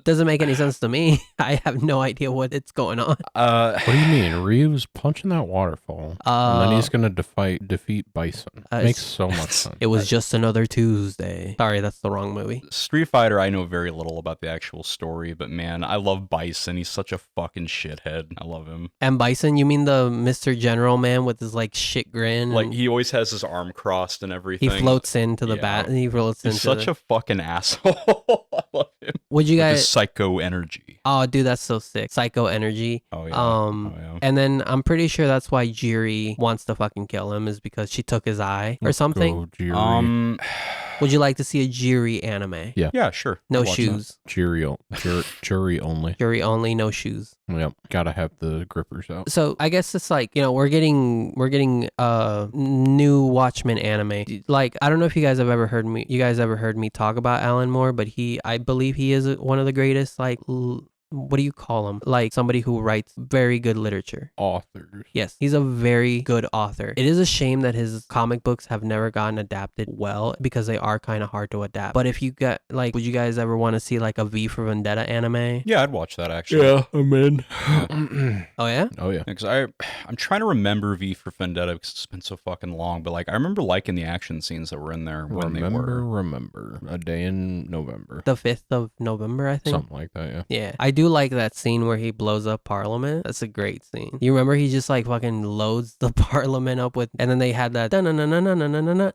Doesn't make any sense to me. I have no idea what shit's going on.
What do you mean? Ryu's punching that waterfall, and then he's gonna defeat Bison. Makes so much sense.
It was just another Tuesday. Sorry, that's the wrong movie.
Street Fighter, I know very little about the actual story, but man, I love Bison. He's such a fucking shithead. I love him.
And Bison, you mean the Mr. General man with his like shit grin?
Like he always has his arm crossed and everything.
He floats into the bat. He floats
He's
into
such a fucking asshole. I love him.
Would you
With
guys?
his psycho energy.
Oh, dude, that's so sick. Psycho energy.
Oh yeah.
And then I'm pretty sure that's why Jiri wants to fucking kill him is because she took his eye or something.
Go, Jiri.
Would you like to see a Jiri anime?
Yeah.
Yeah, sure.
No
I'll watch
shoes.
Jury only.
Jiri only, no shoes.
Yep. Gotta have the grippers out.
So I guess it's like, we're getting new Watchmen anime. Like, I don't know if you guys have ever heard me talk about Alan Moore, but I believe he is one of the greatest, like, what do you call him? Like somebody who writes very good literature.
Authors.
Yes, he's a very good author. It is a shame that his comic books have never gotten adapted well because they are kind of hard to adapt. But if you got, like, would you guys ever want to see like a V for Vendetta anime?
Yeah, I'd watch that actually.
Yeah, I'm in.
Oh yeah?
Oh yeah.
Because I'm trying to remember V for Vendetta because it's been so fucking long. But like I remember liking the action scenes that were in there when they were.
Remember. A Day in November.
The 5th of November, I think.
Something like that, yeah.
Yeah. I do like that scene where he blows up Parliament. That's a great scene. You remember he just like fucking loads the Parliament up with, and then they had that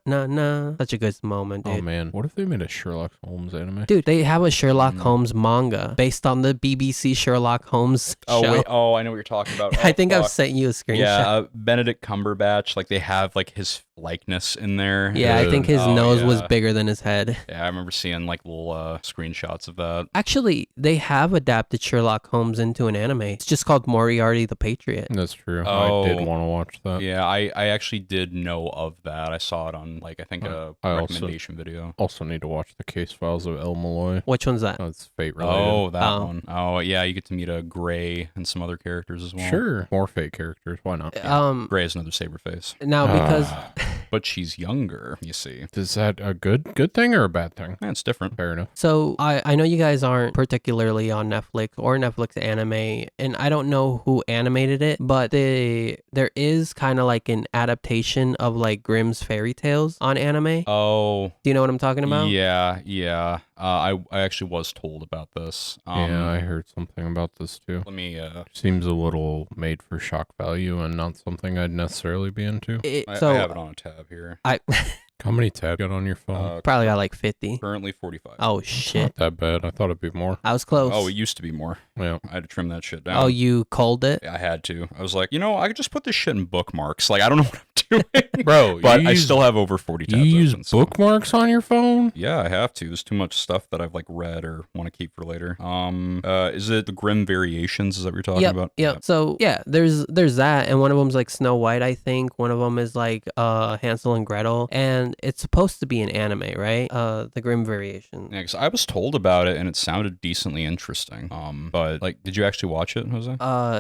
na. Such a good moment, dude.
Oh man, what if they made a Sherlock Holmes anime?
Dude, they have a Sherlock Holmes manga based on the BBC Sherlock Holmes show.
Oh wait, I know what you're talking about.
I think I've
fuck.
sent you a screenshot.
Yeah, Benedict Cumberbatch, like they have like his likeness in there.
Yeah, I think his nose was
yeah.
bigger than his head.
Yeah, I remember seeing like little screenshots of that.
Actually, they have adapted Sherlock Holmes into an anime. It's just called Moriarty the Patriot.
That's true.
Oh.
I did want to watch that.
Yeah, I actually did know of that. I saw it on like I think a recommendation video.
Also need to watch the Case Files of El Malloy.
Which one's that?
That's Fate related.
Oh, that
Oh.
one. Oh, yeah, you get to meet a Gray and some other characters as well.
Sure. More Fate characters. Why not?
Gray is another saber face,
Now because
but she's younger. You see,
Is that a good thing or a bad thing?
yeah, it's different.
Fair enough.
so I know you guys aren't particularly on Netflix or Netflix anime, and I don't know who animated it, but there is kind of like an adaptation of like Grimm's fairy tales on anime.
Oh,
Do you know what I'm talking about?
yeah. I actually was told about this.
Yeah, I heard something about this too.
Let me.
Seems a little made for shock value and not something I'd necessarily be into.
I have it on a tab here.
How many tabs you got on your phone?
Probably got like 50.
Currently 45.
Oh
It's
shit.
not that bad. I thought it'd be more.
I was close.
Oh, it used to be more.
Yeah.
I had to trim that shit down.
Oh, you culled it?
I had to. I was like, I could just put this shit in bookmarks. Like, I don't know what I'm doing.
Bro,
But
you
I
use-
still have over 40 tabs
You use
open, so-
bookmarks on your phone?
Yeah, I have to. There's too much stuff that I've like read or want to keep for later. Is it the Grimm Variations? Is that what you're talking about?
Yep. So yeah, there's that, and one of them's like Snow White, I think. One of them is like Hansel and Gretel, and it's supposed to be an anime, right? The Grimm Variation.
Yeah, because I was told about it and it sounded decently interesting. But like, did you actually watch it, Jose?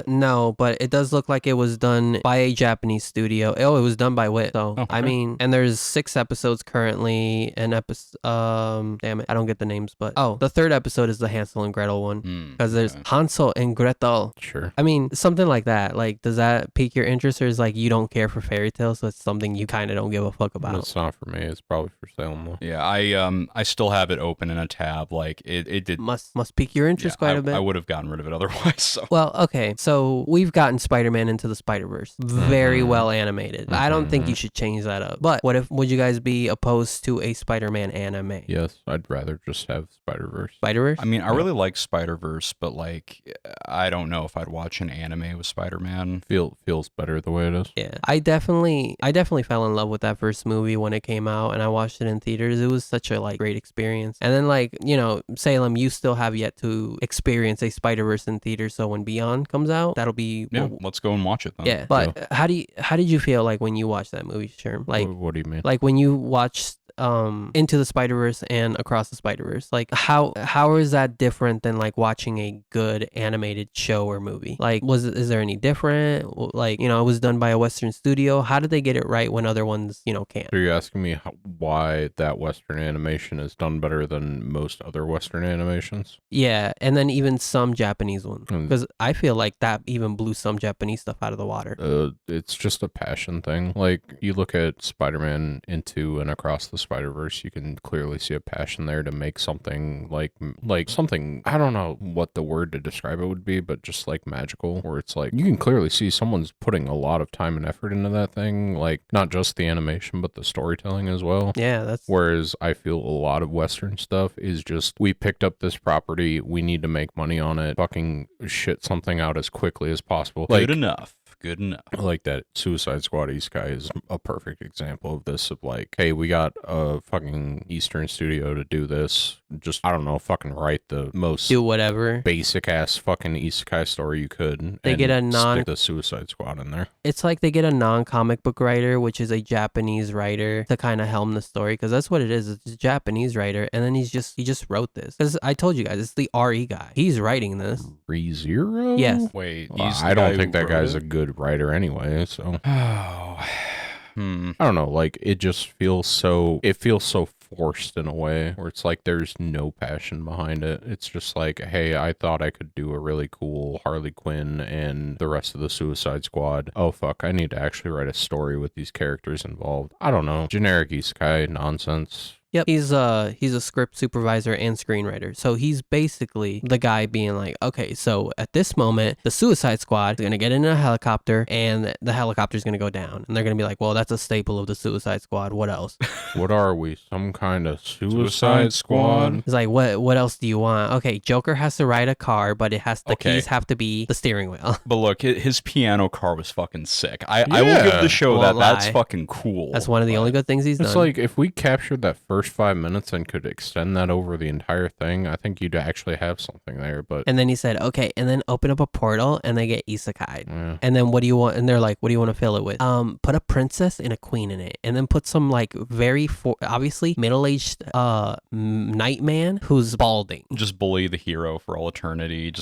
No, but it does look like it was done by a Japanese studio. Oh, it was done by Wit. So
Oh,
I
okay.
mean, and there's 6 episodes currently. Damn it, I don't get the names, but the 3rd episode is the Hansel and Gretel one because there's
okay.
Hansel and Gretel.
Sure.
I mean, something like that. Like, does that pique your interest, or is like you don't care for fairy tales, so it's something you kind of don't give a fuck about?
It's not for me. It's probably for Salem though.
Yeah, I still have it open in a tab. Like it did.
Must pique your interest quite a bit.
I would have gotten rid of it otherwise. So.
Well, okay, so we've gotten Spider-Man Into the Spider-Verse, very well animated. I don't think you should change that up. But would you guys be opposed to a Spider-Man anime?
Yes, I'd rather just have Spider-Verse.
Spider-Verse?
I mean, I really like Spider-Verse, but like, I don't know if I'd watch an anime with Spider-Man.
Feels better the way it is.
Yeah, I definitely fell in love with that first movie when it came out, and I watched it in theaters. It was such a like great experience. And then like, Salem, you still have yet to experience a Spider-Verse in theaters. So when Beyond comes out, that'll be
Yeah, let's go and watch it then.
yeah. But how did you feel like when you watched that movie, Sherm? Like
What do you mean?
like when you watched Into the Spider-Verse and Across the Spider-Verse. Like how is that different than like watching a good animated show or movie? Like is there any different? Like, it was done by a Western studio. How did they get it right when other ones, can't?
So you're asking me why that Western animation is done better than most other Western animations?
Yeah, and then even some Japanese ones, because I feel like that even blew some Japanese stuff out of the water.
It's just a passion thing. Like, you look at Spider-Man Into and Across the Spider-Verse, you can clearly see a passion there to make something like something, I don't know what the word to describe it would be, but just like magical, where it's like you can clearly see someone's putting a lot of time and effort into that thing, like not just the animation but the storytelling as well.
Yeah, that's
whereas I feel a lot of Western stuff is just, we picked up this property, we need to make money on it, fucking shit something out as quickly as possible.
Good enough.
Like that Suicide Squad Isekai is a perfect example of this, of like, hey, we got a fucking Eastern studio to do this. Just, I don't know, fucking write the most
do whatever
basic ass fucking Isekai story you could.
They get
stick the Suicide Squad in there.
It's like they get a non-comic book writer, which is a Japanese writer, to kind of helm the story, because that's what it is. It's a Japanese writer, and then he just wrote this. Because I told you guys, it's the RE guy. He's writing this.
ReZero?
Yes.
Wait,
I don't think that guy's a good writer anyway, so I don't know, like, it feels so forced in a way, where it's like there's no passion behind it. It's just like, hey, I thought I could do a really cool Harley Quinn and the rest of the Suicide Squad. Oh fuck, I need to actually write a story with these characters involved. I don't know, generic isekai nonsense.
Yep, he's a script supervisor and screenwriter. So he's basically the guy being like, okay, so at this moment, the Suicide Squad is gonna get in a helicopter, and the helicopter's gonna go down, and they're gonna be like, well, that's a staple of the Suicide Squad. What else?
What are we? Some kind of Suicide Squad?
It's like, what else do you want? Okay, Joker has to ride a car, but the keys have to be the steering wheel.
But look, his piano car was fucking sick. I will give the show that's fucking cool.
That's one of the only good things he's done.
It's like, if we captured that first 5 minutes and could extend that over the entire thing, I think you'd actually have something there. But
and then he said, okay, and then open up a portal and they get isekai'd.
Yeah.
And then what do you want? And they're like, what do you want to fill it with? Put a princess and a queen in it, and then put some like very obviously middle-aged nightman who's balding.
Just bully the hero for all eternity.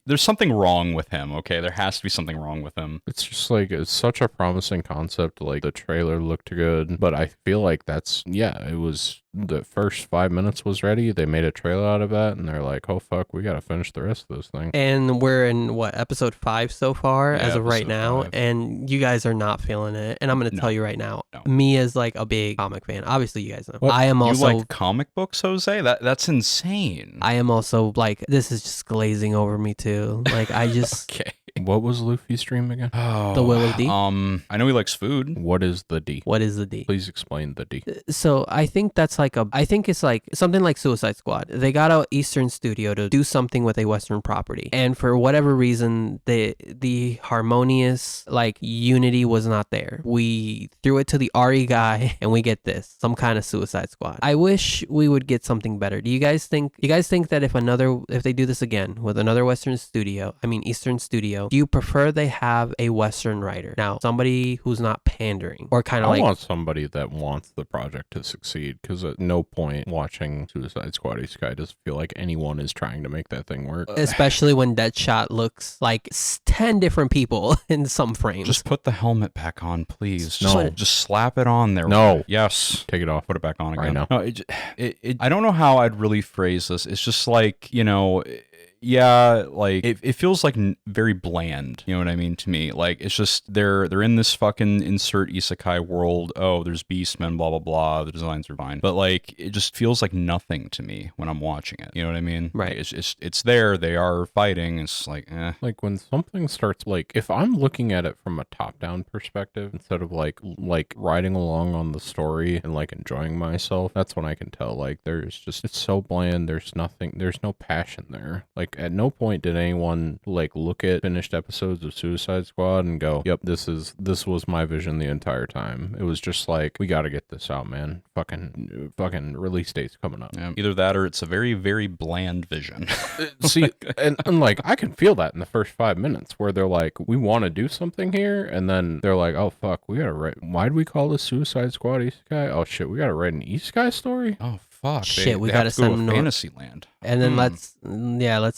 There's something wrong with him. Okay, there has to be something wrong with him.
It's just like, it's such a promising concept. Like, the trailer looked good, but I feel like it was the first 5 minutes was ready. They made a trailer out of that, and they're like, oh fuck, we gotta finish the rest of this thing.
And we're in episode 5 so far, as of right now,
5.
And you guys are not feeling it. And I'm gonna tell you right now, me as like a big comic fan, obviously you guys know.
What?
I am also,
you like comic books, Jose? That's insane.
I am also like, this is just glazing over me too. Like, I just
Okay.
What was Luffy's dream again?
Oh,
The Will of D?
I know he likes food.
What is the D?
What is the D?
Please explain the D.
So I think that's like I think it's like something like Suicide Squad. They got an Eastern studio to do something with a Western property, and for whatever reason, the harmonious like unity was not there. We threw it to the RE guy, and we get some kind of Suicide Squad. I wish we would get something better. Do you guys think that if they do this again with another Eastern studio, do you prefer they have a Western writer? Now, somebody who's not pandering, or kind of
I
like...
want somebody that wants the project to succeed, because at no point watching Suicide Squad Isekai does feel like anyone is trying to make that thing work.
Especially when Deadshot looks like 10 different people in some frames.
Just put the helmet back on, please.
No.
Just slap it on there.
No.
Yes.
Take it off.
Put it back on
Right
again.
now.
No, I don't know how I'd really phrase this. It's just like, yeah, like it feels like very bland, you know what I mean, to me. Like, it's just they're in this fucking insert isekai world. Oh, there's beastmen, blah blah blah. The designs are fine, but like it just feels like nothing to me when I'm watching it. You know what I mean?
Right.
Like, it's there. They are fighting. It's like,
Like, when something starts, like, if I'm looking at it from a top-down perspective instead of like riding along on the story and like enjoying myself, that's when I can tell, like, it's so bland. There's no passion there. Like, like at no point did anyone like look at finished episodes of Suicide Squad and go, "Yep, this was my vision the entire time." It was just like, we got to get this out, man. Fucking release date's coming up.
Yeah, either that or it's a very, very bland vision.
See, and like I can feel that in the first 5 minutes where they're like, we want to do something here, and then they're like, oh fuck, we gotta write. Why do we call this Suicide Squad Isekai? Oh shit, we gotta write an Isekai story.
Oh fuck!
Shit, we
they
gotta
have to go
send
to
them
Fantasyland.
And then let's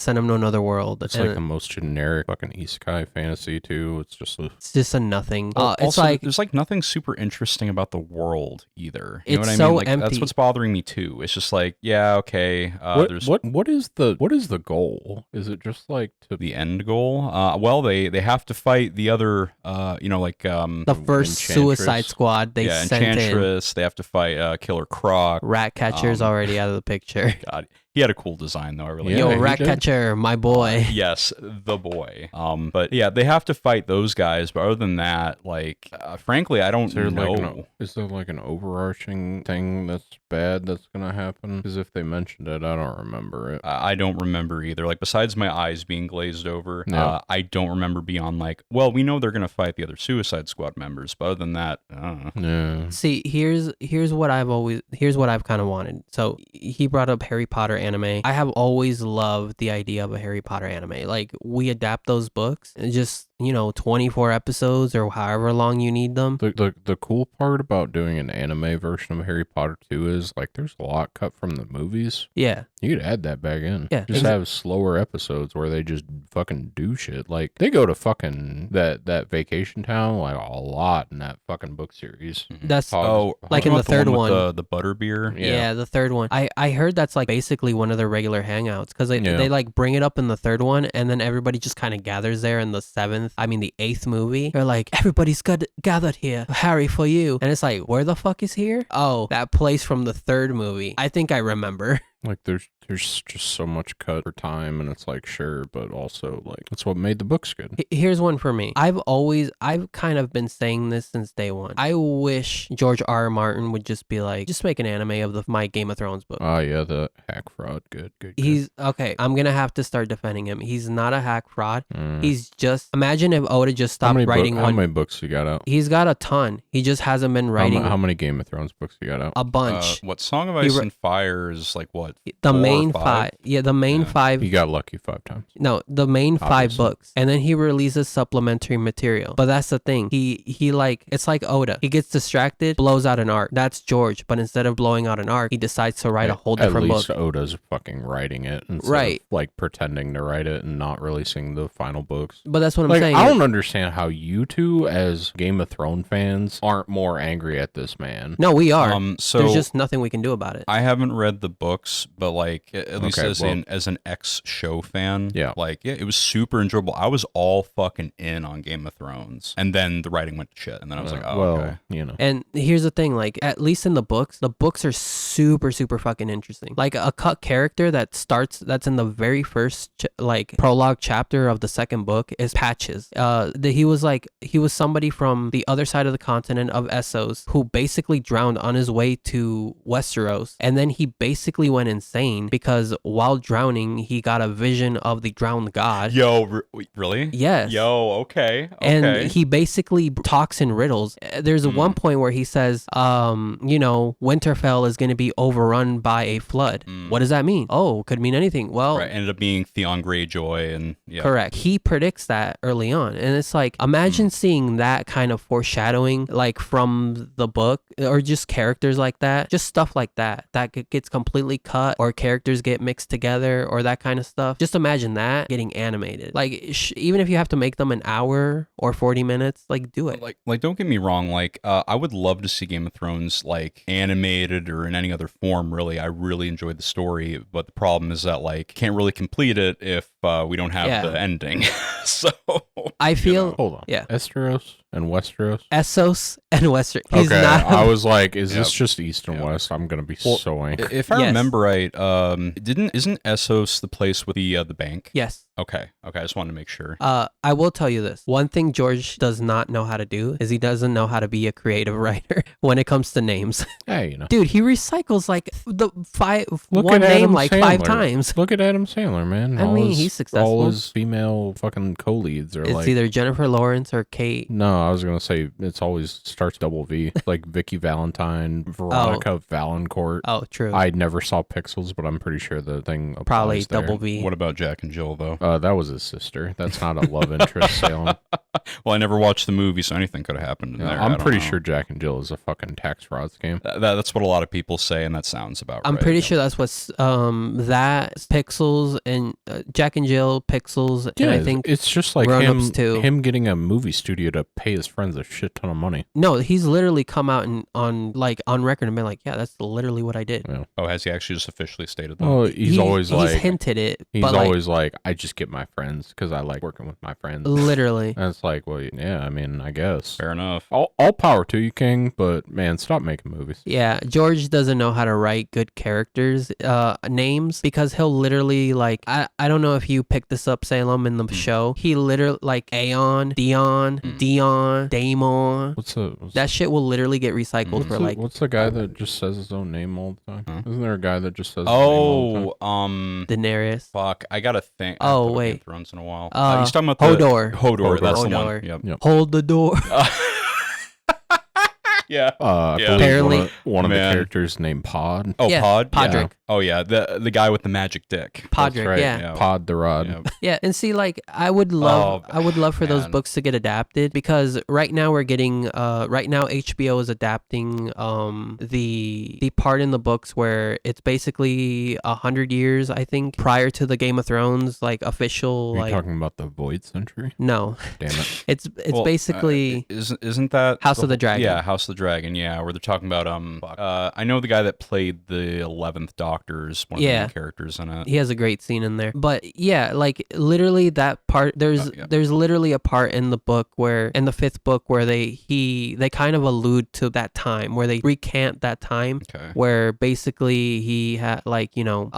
send him to another world.
It's
And
like the most generic fucking Isekai fantasy too. It's just
a nothing. It's
Also,
like
there's like nothing super interesting about the world either. You know
It's
what I
so
mean? Like
empty.
that's what's bothering me too. It's just like, yeah, okay. There's
what is the goal? Is it just like to
the end goal. Well, they have to fight the other.
the first
Enchantress.
Suicide Squad they sent in.
Enchantress. They have to fight Killer Croc.
Ratcatcher's already out of the picture.
God, he had a cool design though. I really
Yeah,
Yo,
he did.
Ratcatcher, my boy.
Yes, the boy. But yeah, they have to fight those guys. But other than that, like, frankly, I don't
is there
know.
is there like an overarching thing that's bad that's gonna happen? Because if they mentioned it, I don't remember it.
I don't remember either. Like, besides my eyes being glazed over,
No.
I don't remember beyond like, well, we know they're gonna fight the other Suicide Squad members. But other than that, I don't know.
Yeah.
See, here's what I've kind of wanted. So he brought up Harry Potter anime. I have always loved the idea of a Harry Potter anime. Like, we adapt those books and just 24 episodes or however long you need them.
The cool part about doing an anime version of Harry Potter 2 is like there's a lot cut from the movies.
Yeah.
You could add that back in.
Yeah,
Just have slower episodes where they just fucking do shit. Like they go to fucking that vacation town like a lot in that fucking book series.
That's like in
talking
the
about
third
with
one.
the butterbeer.
Yeah, the third one. I heard that's like basically one of their regular hangouts because they like bring it up in the third one and then everybody just kind of gathers there in the eighth movie. They're like, everybody's gathered here, Harry, for you. And it's like, where the fuck is here? Oh, that place from the third movie. I think I remember.
Like there's just so much cut for time, and it's like sure, but also like that's what made the books good.
Here's one for me. I've kind of been saying this since day one. I wish George R. Martin would just be like, just make an anime of my Game of Thrones book.
Oh yeah, the hack fraud, good.
He's okay. I'm gonna have to start defending him. He's not a hack fraud. He's just imagine if Oda just stopped writing
How many books you got out?
He's got a ton. He just hasn't been writing.
How many Game of Thrones books you got out?
A bunch.
What Song of Ice and Fire is like what?
The
4 or
main
5?
five. Yeah, the main 5.
You got lucky 5 times.
No, the main 5
Obviously.
books, and then he releases supplementary material. But that's the thing. He like it's like Oda. He gets distracted, blows out an arc. That's George. But instead of blowing out an arc, he decides to write a whole different
At least
book.
Oda's fucking writing it, instead
Right.
of, like pretending to write it and not releasing the final books.
But that's what I'm
Like
saying.
I don't understand how you two, as Game of Thrones fans, aren't more angry at this man.
No, we are.
So
There's just nothing we can do about it.
I haven't read the books, but like at least
Okay,
as an ex-show fan,
Yeah.
like it was super enjoyable. I was all fucking in on Game of Thrones, and then the writing went to shit, and then I was like, oh,
well,
okay.
And here's the thing, like, at least in the books are super, super fucking interesting. Like, a cut character that's in the very first, prologue chapter of the second book is Patches. He was somebody from the other side of the continent of Essos who basically drowned on his way to Westeros. And then he basically went insane because while drowning, he got a vision of the drowned god.
Yo, really?
Yes.
Yo, okay.
And he basically talks in riddles. There's one point where he says, Winterfell is going to be overrun by a flood. What does that mean? Oh, could mean anything. Well,
right, ended up being Theon Greyjoy, and yeah.
Correct. He predicts that early on. And it's like, imagine seeing that kind of foreshadowing, like from the book, or just characters like that, just stuff like that gets completely cut, or characters get mixed together, or that kind of stuff. Just imagine that getting animated. Like, even if you have to make them an hour or 40 minutes, like, do it.
Like, don't get me wrong. Like, I would love to see Game of Thrones like animated or in any other form. Really, I really enjoyed the story, but the problem is that like can't really complete it if we don't have the ending. So
I feel
Hold on.
Yeah.
Esteros and Westeros?
Essos and Western. He's
Okay,
not.
I was like, is this
Yep.
just East and
Yep.
West? I'm gonna be
Well,
so angry.
If I
Yes.
remember right, isn't Essos the place with the bank?
Yes.
Okay, I just wanted to make sure.
I will tell you this. One thing George does not know how to do is he doesn't know how to be a creative writer when it comes to names.
Hey, you know.
Dude, he recycles like
Look
one
at
name
Adam
like 5
Sandler.
times.
Look at Adam Sandler, man.
I mean, he's successful.
All his female fucking co-leads are
It's
like.
either Jennifer Lawrence or Kate.
No, I was gonna say it's always starts double V, like Vicky Valentine, Veronica Valancourt.
Oh, true.
I never saw Pixels, but I'm pretty sure the thing applies
Probably
there.
double V.
What about Jack and Jill though?
That was his sister. That's not a love interest, Salem.
Well, I never watched the movie, so anything could have happened in
Yeah,
there. I
I'm
don't
pretty
know.
sure Jack and Jill is a fucking tax fraud scheme.
That's what a lot of people say, and that sounds about right.
I'm pretty
yeah.
sure that's what's that Pixels and Jack and Jill Pixels, and I think
it's just like
Grown
him,
Ups too.
him getting a movie studio to pay his friends a shit ton of money.
no, he's literally come out and on record and been like, yeah, that's literally what I did.
Yeah.
Oh, has he actually just officially stated that?
Well, he's always like,
hinted it.
he's
but
always like, I just get my friends because I like working with my friends.
literally.
And it's like, well, yeah, I mean, I guess.
Fair enough.
All power to you, King, but man, stop making movies.
Yeah, George doesn't know how to write good characters names because he'll literally like I don't know if you picked this up, Salem, in the show. He literally like Aeon, Dion, Damon. That shit will literally get recycled for like
what's the guy that just says his own name all the time?
Huh?
Isn't there a guy that just says his name all the time?
Daenerys.
Fuck, I gotta think. I
Oh,
haven't played
wait.
Game of Thrones in a while. You're talking about
Hodor.
Hodor, that's the
Hodor.
one. Yep.
Yep.
Hold the door.
Yeah.
I
Yeah.
believe
Apparently-
one of the
Man.
characters named Pod.
Oh,
Yeah,
Pod.
Podrick.
Yeah. Oh yeah, the guy with the magic dick.
Podrick,
That's right.
yeah.
Pod the Rod.
Yeah.
Yeah, and see, like, I would love for those
man.
books to get adapted because right now we're getting, right now HBO is adapting, the part in the books where it's basically 100 years, I think, prior to the Game of Thrones, like, official,
Are you
like,
talking about the Void Century?
no,
Damn it.
it's
Well,
basically,
isn't that
House of the Dragon.
Yeah, House of the Dragon. Yeah, where they're talking about I know the guy that played the 11th Doctor is one of the
Yeah.
main characters in it.
he has a great scene in there. But yeah, like literally that part there's
Yeah.
there's literally a part in the book where in the 5th book where they kind of allude to that time where they recant that time
Okay.
where basically he had like, you know,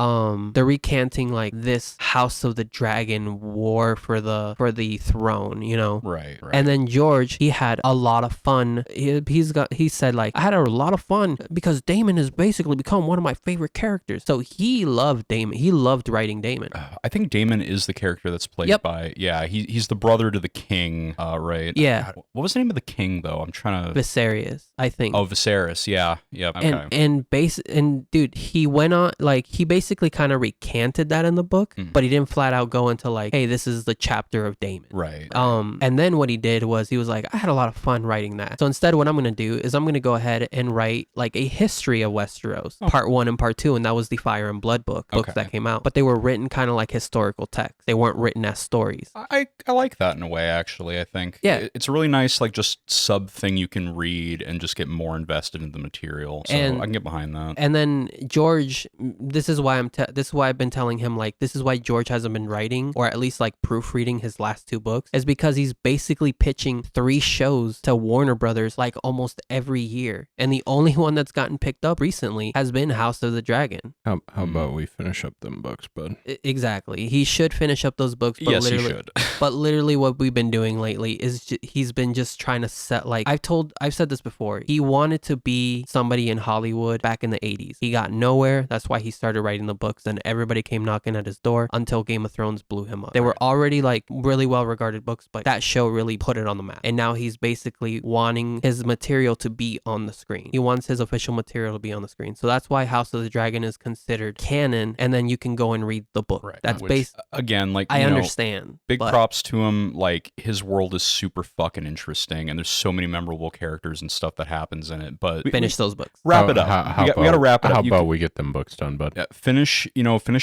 they're recanting like this House of the Dragon war for the throne, you know.
Right.
And then George, he had a lot of fun. He said like, I had a lot of fun because Damon has basically become one of my favorite characters. So he loved Damon. He loved writing Damon.
I think Damon is the character that's played
Yep.
by he's the brother to the king, right?
Yeah.
God, what was the name of the king though? I'm trying to
Viserys, I think.
Oh, Viserys. Yeah. Yep. Okay.
And dude, he went on like he basically kind of recanted that in the book, but he didn't flat out go into like, hey, this is the chapter of Damon.
Right.
And then what he did was he was like, I had a lot of fun writing that. So instead, what I'm gonna do is I'm gonna go ahead and write like a history of Westeros, part 1 and part 2, and that was the Fire and Blood books
Okay.
that came out. But they were written kind of like historical texts. They weren't written as stories.
I like that in a way, actually. I think it's a really nice like just sub thing you can read and just get more invested in the material. So
And-
I can get behind that.
And then George, this is why I've been telling him like this is why George hasn't been writing or at least like proofreading his last 2 books is because he's basically pitching 3 shows to Warner Brothers like almost every year, and the only one that's gotten picked up recently has been House of the Dragon.
How about we finish up them books, bud?
Exactly, he should finish up those books. But
Yes, he
literally,
should.
But literally, what we've been doing lately is he's been just trying to set like I've said this before. He wanted to be somebody in Hollywood back in the 80s. He got nowhere. That's why he started writing the books, and everybody came knocking at his door until Game of Thrones blew him up. They were already like really well regarded books, but that show really put it on the map. And now he's basically wanting his material to be on the screen. He wants his official material to be on the screen. So that's why House of the Dragon is considered canon, and then you can go and read the book.
Right.
That's
Which,
based.
again, like
I
you know,
understand.
big
but-
props to him. Like his world is super fucking interesting, and there's so many memorable characters and stuff that happens in it. But
Finish those books.
wrap it up. We got to wrap it up.
How
You
about
can-
we get them books done, bud?
finish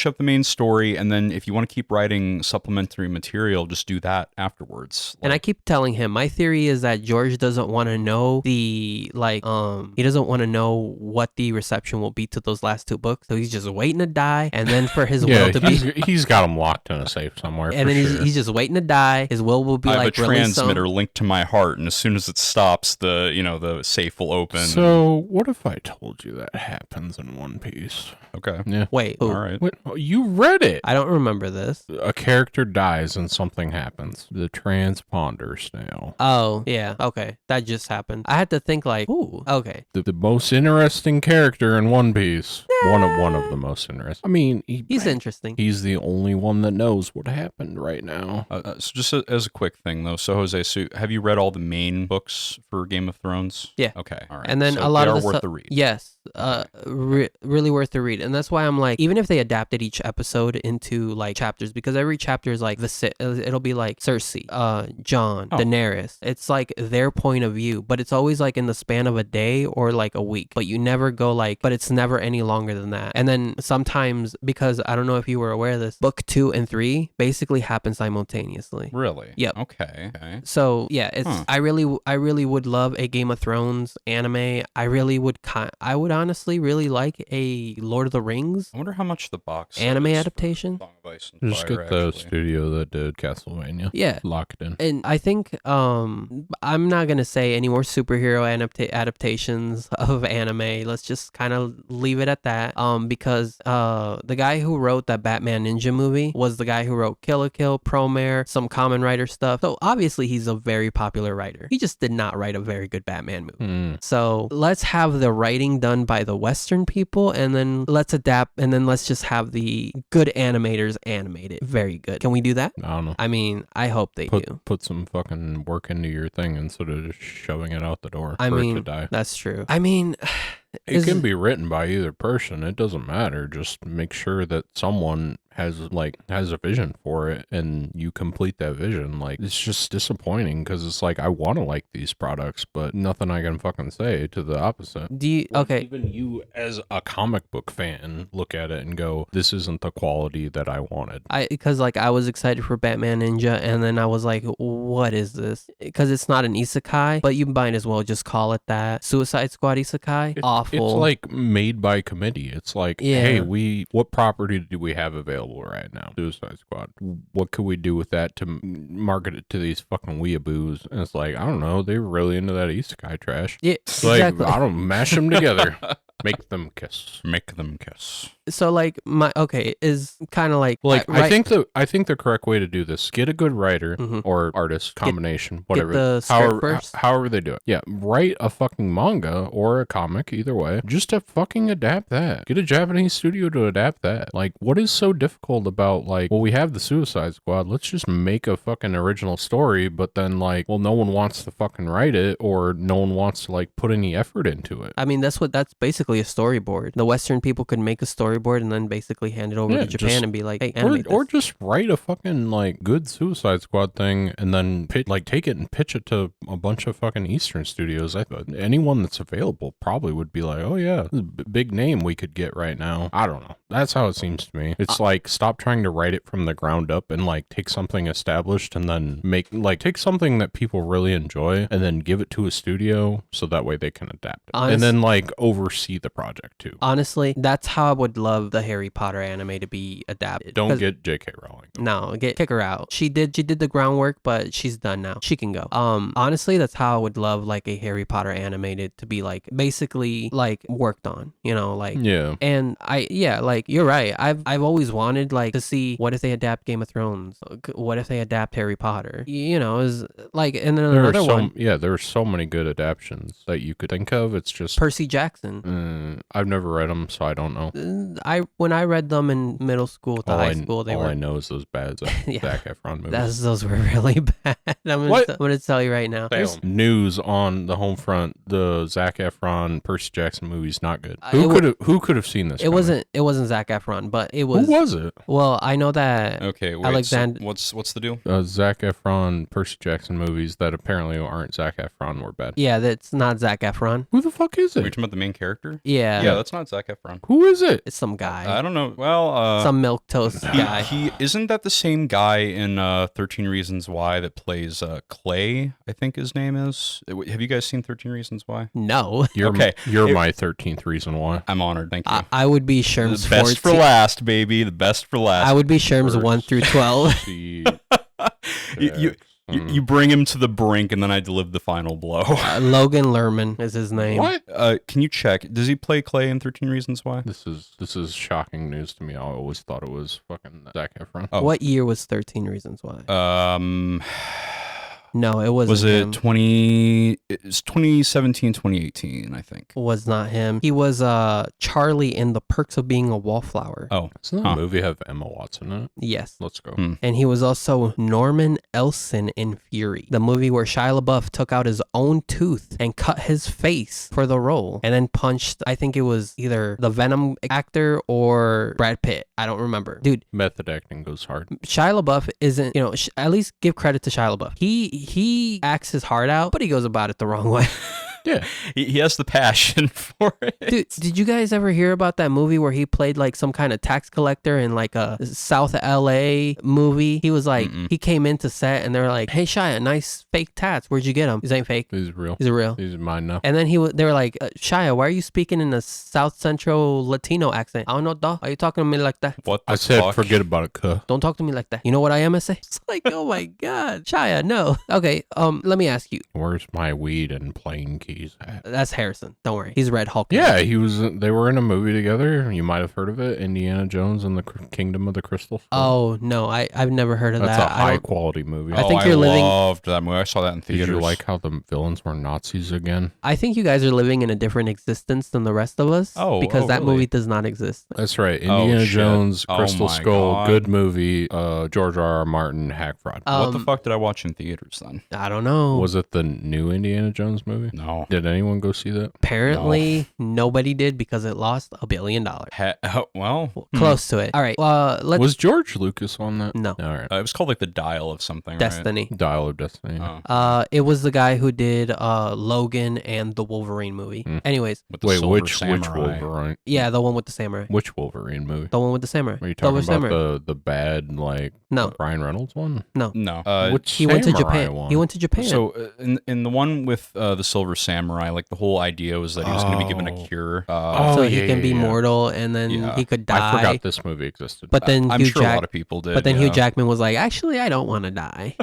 up the main story, and then if you want to keep writing supplementary material, just do that afterwards.
And I keep telling him, my theory is that George doesn't want to know he doesn't want to know what the reception will be to those last 2 books. book, so he's just waiting to die, and then for his will to be.
He's got him locked in a safe somewhere.
And then he's just waiting to die. His will be
I have
like
a transmitter linked to my heart, and as soon as it stops, the safe will open.
So what if I told you that happens in One Piece?
Okay.
Yeah.
Wait, who?
All right.
What? You read it.
I don't remember this.
A character dies and something happens. The transponder snail.
Oh, yeah. Okay. That just happened. I had to think like, ooh, okay.
The most interesting character in One Piece. One of the most interesting. I mean,
He's interesting.
He's the only one that knows what happened right now.
So just as a quick thing, though, so Jose, have you read all the main books for Game of Thrones?
Yeah.
Okay. All right.
And then
so
a lot
they
of
are
the
worth the read.
Yes. Really worth the read. And that's why I'm like, even if they adapted each episode into like chapters, because every chapter is like it'll be like Cersei, Jon, Daenerys. It's like their point of view, but it's always like in the span of a day or like a week. But you never go like, but it's never any longer than that. And then sometimes, because I don't know if you were aware of this, book 2 and 3 basically happen simultaneously.
Really?
Yep.
Okay.
So yeah, it's I really would love a Game of Thrones anime. I would honestly really like a Lord of the Rings
I wonder how much the box
anime
is for
adaptation.
Song of Ice and
Just
Fire,
get the
actually.
studio that did Castlevania.
Yeah.
Lock it in.
And I think I'm not gonna say any more superhero adaptations of anime. Let's just kind of leave it at that. Because the guy who wrote that Batman Ninja movie was the guy who wrote Kill la Kill, Promare, some Kamen Rider stuff. So obviously he's a very popular writer. He just did not write a very good Batman movie. So let's have the writing done by the Western people, and then let's adapt, and then let's just have the good animators animate it. Very good. Can we do that?
I don't know.
I mean, I hope they do.
Put some fucking work into your thing instead of just shoving it out the door
I
for
mean,
it to die.
that's true. I mean,
It can be written by either person. It doesn't matter. Just make sure that someone has a vision for it and you complete that vision. Like, it's just disappointing because it's like, I want to like these products, but nothing I can fucking say to the opposite. Even you as a comic book fan look at it and go, this isn't the quality that I wanted.
Because I was excited for Batman Ninja, and then I was like, what is this? Because it's not an isekai, but you might as well just call it that. Suicide Squad isekai. Awful.
It's like made by committee. It's like, hey, what property do we have available right now? Suicide Squad. What could we do with that to market it to these fucking weeaboos? And it's like, I don't know. They were really into that isekai trash.
Yeah,
it's
exactly.
Like, I don't mash them together. Make them kiss.
Make them kiss.
So like is kind of like
I think the correct way to do this, get a good writer or artist combination, whatever.
Get the script first.
However they do it. Yeah, write a fucking manga or a comic, either way. Just to fucking adapt that. Get a Japanese studio to adapt that. Like, what is so difficult about like, well, we have the Suicide Squad, let's just make a fucking original story, but then like, well, no one wants to fucking write it, or no one wants to like put any effort into it.
I mean, that's basically a storyboard. The Western people could make a storyboard and then basically hand it over to Japan and be like, hey, animate
or just write a fucking like good Suicide Squad thing and then take it and pitch it to a bunch of fucking Eastern studios. I thought anyone that's available probably would be like, oh yeah, this is a big name we could get right now. I don't know. That's how it seems to me. It's like, stop trying to write it from the ground up and like take something established and then take something that people really enjoy and then give it to a studio so that way they can adapt it. And then like oversee the project too.
Honestly, that's how I would love the Harry Potter anime to be adapted.
Don't get J.K. Rowling.
No, kick her out. She did the groundwork, but she's done now. She can go. Honestly, that's how I would love like a Harry Potter animated to be like basically like worked on, like
yeah.
And you're right. I've always wanted like to see what if they adapt Game of Thrones, what if they adapt Harry Potter, is like, and then another one.
Yeah, there are so many good adaptions that you could think of. It's just
Percy Jackson.
I've never read them, so I don't know.
When I read them in middle school to high school,
all I know is those bad Zac Efron movies.
Those were really bad. I'm gonna tell you right now.
There's news on the home front. The Zac Efron Percy Jackson movie's not good. Who could have seen this?
It wasn't Zac Efron, but it was.
Who was it?
Well, I know that
Okay, wait.
Alexander.
So what's the deal?
Zac Efron, Percy Jackson movies that apparently aren't Zac Efron were bad.
Yeah, that's not Zac Efron.
Who the fuck is
Are you
it?
talking about the main character?
Yeah,
Yeah, that's not Zac Efron.
Who is it?
it's some guy,
I don't know. Well,
some milk toast guy.
he isn't that the same guy in 13 Reasons Why that plays Clay, I think his name is. Have you guys seen 13 Reasons Why?
No,
You're,
Okay.
You're my 13th reason why.
I'm honored. Thank you.
I would be Sherm's
The best for
14.
last, baby. The best for last.
I would be Sherm's 1 through 12.
She
You bring him to the brink, and then I deliver the final blow.
Logan Lerman is his name.
What?
Can you check? Does he play Clay in 13 Reasons Why?
This is shocking news to me. I always thought it was fucking Zac Efron.
Oh.
What year was 13 Reasons Why? No, it wasn't
Was it
him.
2017, 2018, I think.
Was not him. He was Charlie in The Perks of Being a Wallflower.
Oh,
Doesn't that movie have Emma Watson in it?
Yes.
Let's go.
And he was also Norman Elson in Fury, the movie where Shia LaBeouf took out his own tooth and cut his face for the role and then punched, I think it was either the Venom actor or Brad Pitt. I don't remember. Dude,
Method acting goes hard.
Shia LaBeouf isn't, at least give credit to Shia LaBeouf. He acts his heart out, but he goes about it the wrong way.
Yeah.
he has the passion for it.
Dude, did you guys ever hear about that movie where he played like some kind of tax collector in like a South LA movie? He was like, he came into set and they were like, "Hey Shia, nice fake tats. Where'd you get them?" These ain't fake.
He's real.
These are real.
These are mine now.
And then they were like, "Shia, why are you speaking in a South Central Latino accent? I don't know, dog. Why are you talking to me like that?
What the
I said,
fuck?
forget about it, cuh.
Don't talk to me like that. You know what I am, say?" It's like, oh my God, Shia, no. Okay, let me ask you.
Where's my weed and plane keys at?
That's Harrison. Don't worry. He's Red Hulk.
Yeah, they were in a movie together. You might have heard of it, Indiana Jones and the Kingdom of the Crystal Skull.
Oh, no, I've never heard of
That's
that.
a high quality movie.
I think you're
I
living-
loved that movie. I saw that in
Did
theaters.
you like how the villains were Nazis again?
I think you guys are living in a different existence than the rest of us.
Oh,
because that
really?
movie does not exist.
That's right. Indiana
shit.
Jones,
Oh
Crystal
my
Skull,
God.
good movie. George R.R. Martin, hack fraud.
What the fuck did I watch in theaters then?
I don't know.
Was it the new Indiana Jones movie?
No.
Did anyone go see that?
Apparently, nobody did because it lost $1 billion.
Well,
Close to it. All right. Let's.
Was George Lucas on that?
No.
All right.
it was called like the Dial of something, right?
Destiny.
Dial of Destiny.
Oh.
It was the guy who did Logan and the Wolverine movie. Anyways,
With the
Wait,
Silver
which
Samurai.
Wolverine?
yeah, the one with the samurai.
Which Wolverine movie?
The one with the samurai.
Are you
Silver
talking about
samurai.
the bad like
No.
Ryan Reynolds one?
No.
No.
Which
He went to
samurai
Japan.
one?
He went to Japan.
So in the one with the Silver Samurai, like the whole idea was that he was going to be given a cure.
so he can be
yeah.
mortal and then
Yeah.
he could die.
I forgot this movie existed.
But then
I'm
Hugh
sure a
Jack-
lot of people did.
But then
yeah.
Hugh Jackman was like, actually, I don't want to die.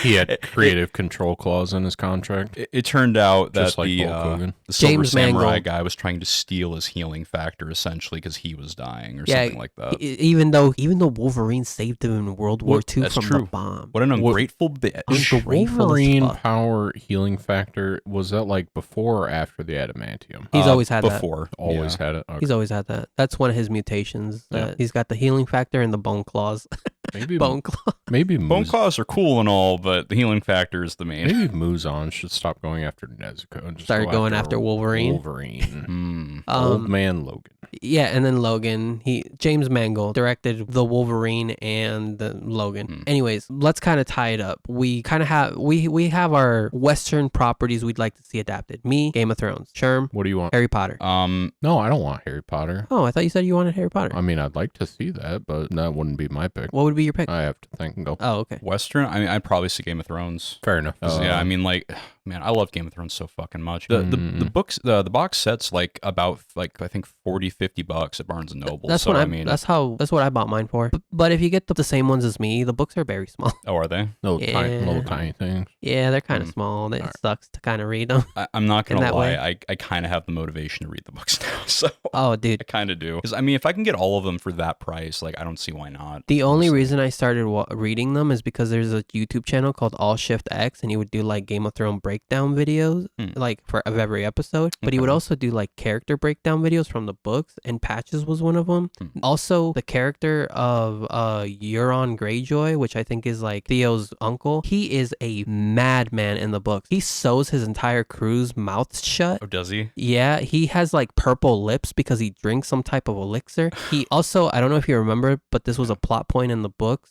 he had creative control clause in his contract.
It turned out that
Just like Hulk Hogan.
the Silver
James
Samurai
Mangold.
guy was trying to steal his healing factor essentially because he was dying or
Yeah,
something like that.
Even though Wolverine saved him in World War II
That's
from
true.
the bomb.
What an ungrateful bitch.
Ungrateful as
Wolverine
fuck.
power healing factor, was that like before or after the adamantium?
He's always had that.
before.
Always
Yeah.
had it. Okay.
He's always had that. That's one of his mutations.
Yeah.
He's got the healing factor and the bone claws.
Maybe
Bone claw.
maybe
Bone
Muz-
claws are cool and all, but the healing factor is the main.
maybe Muzan should stop going after Nezuko and just
Start
go
going after Wolverine.
Wolverine.
Hmm.
Old man Logan.
Yeah, and then Logan. James Mangold directed the Wolverine and the Logan. Anyways, let's kind of tie it up. We kind of have we have our Western properties we'd like to see adapted. Me, Game of Thrones. Sherm,
What do you want?
Harry Potter.
No, I don't want Harry Potter.
Oh, I thought you said you wanted Harry Potter.
I mean, I'd like to see that, but that wouldn't be my pick.
What would be your pick?
I have to think and go.
Oh, okay.
Western? I mean, I'd probably see Game of Thrones.
Fair enough.
'Cause, yeah, I mean, like, man, I love Game of Thrones so fucking much. The books, the box set's like about like I think $40-$50 at Barnes and Noble.
That's
so
what
I mean,
that's what I bought mine for. But if you get the same ones as me, the books are very small.
oh, are they?
little
Yeah.
tiny things.
Yeah, they're kind of small. It sucks to kind of read them.
I'm not
In
gonna
that
lie.
way?
I kind of have the motivation to read the books now, so
Oh, dude.
I kind of do. Because I mean, if I can get all of them for that price, like I don't see why not.
The only reason I started reading them is because there's a YouTube channel called All Shift X, and he would do like Game of Thrones breakdown videos, like of every episode, but he would
Okay.
also do like character breakdown videos from the books, and Patches was one of them. Also, the character of Euron Greyjoy, which I think is like Theo's uncle, he is a madman in the books. He sews his entire crew's mouths shut.
Oh, does he?
Yeah, he has like purple lips because he drinks some type of elixir. He also, I don't know if you remember, but this was a plot point in the books.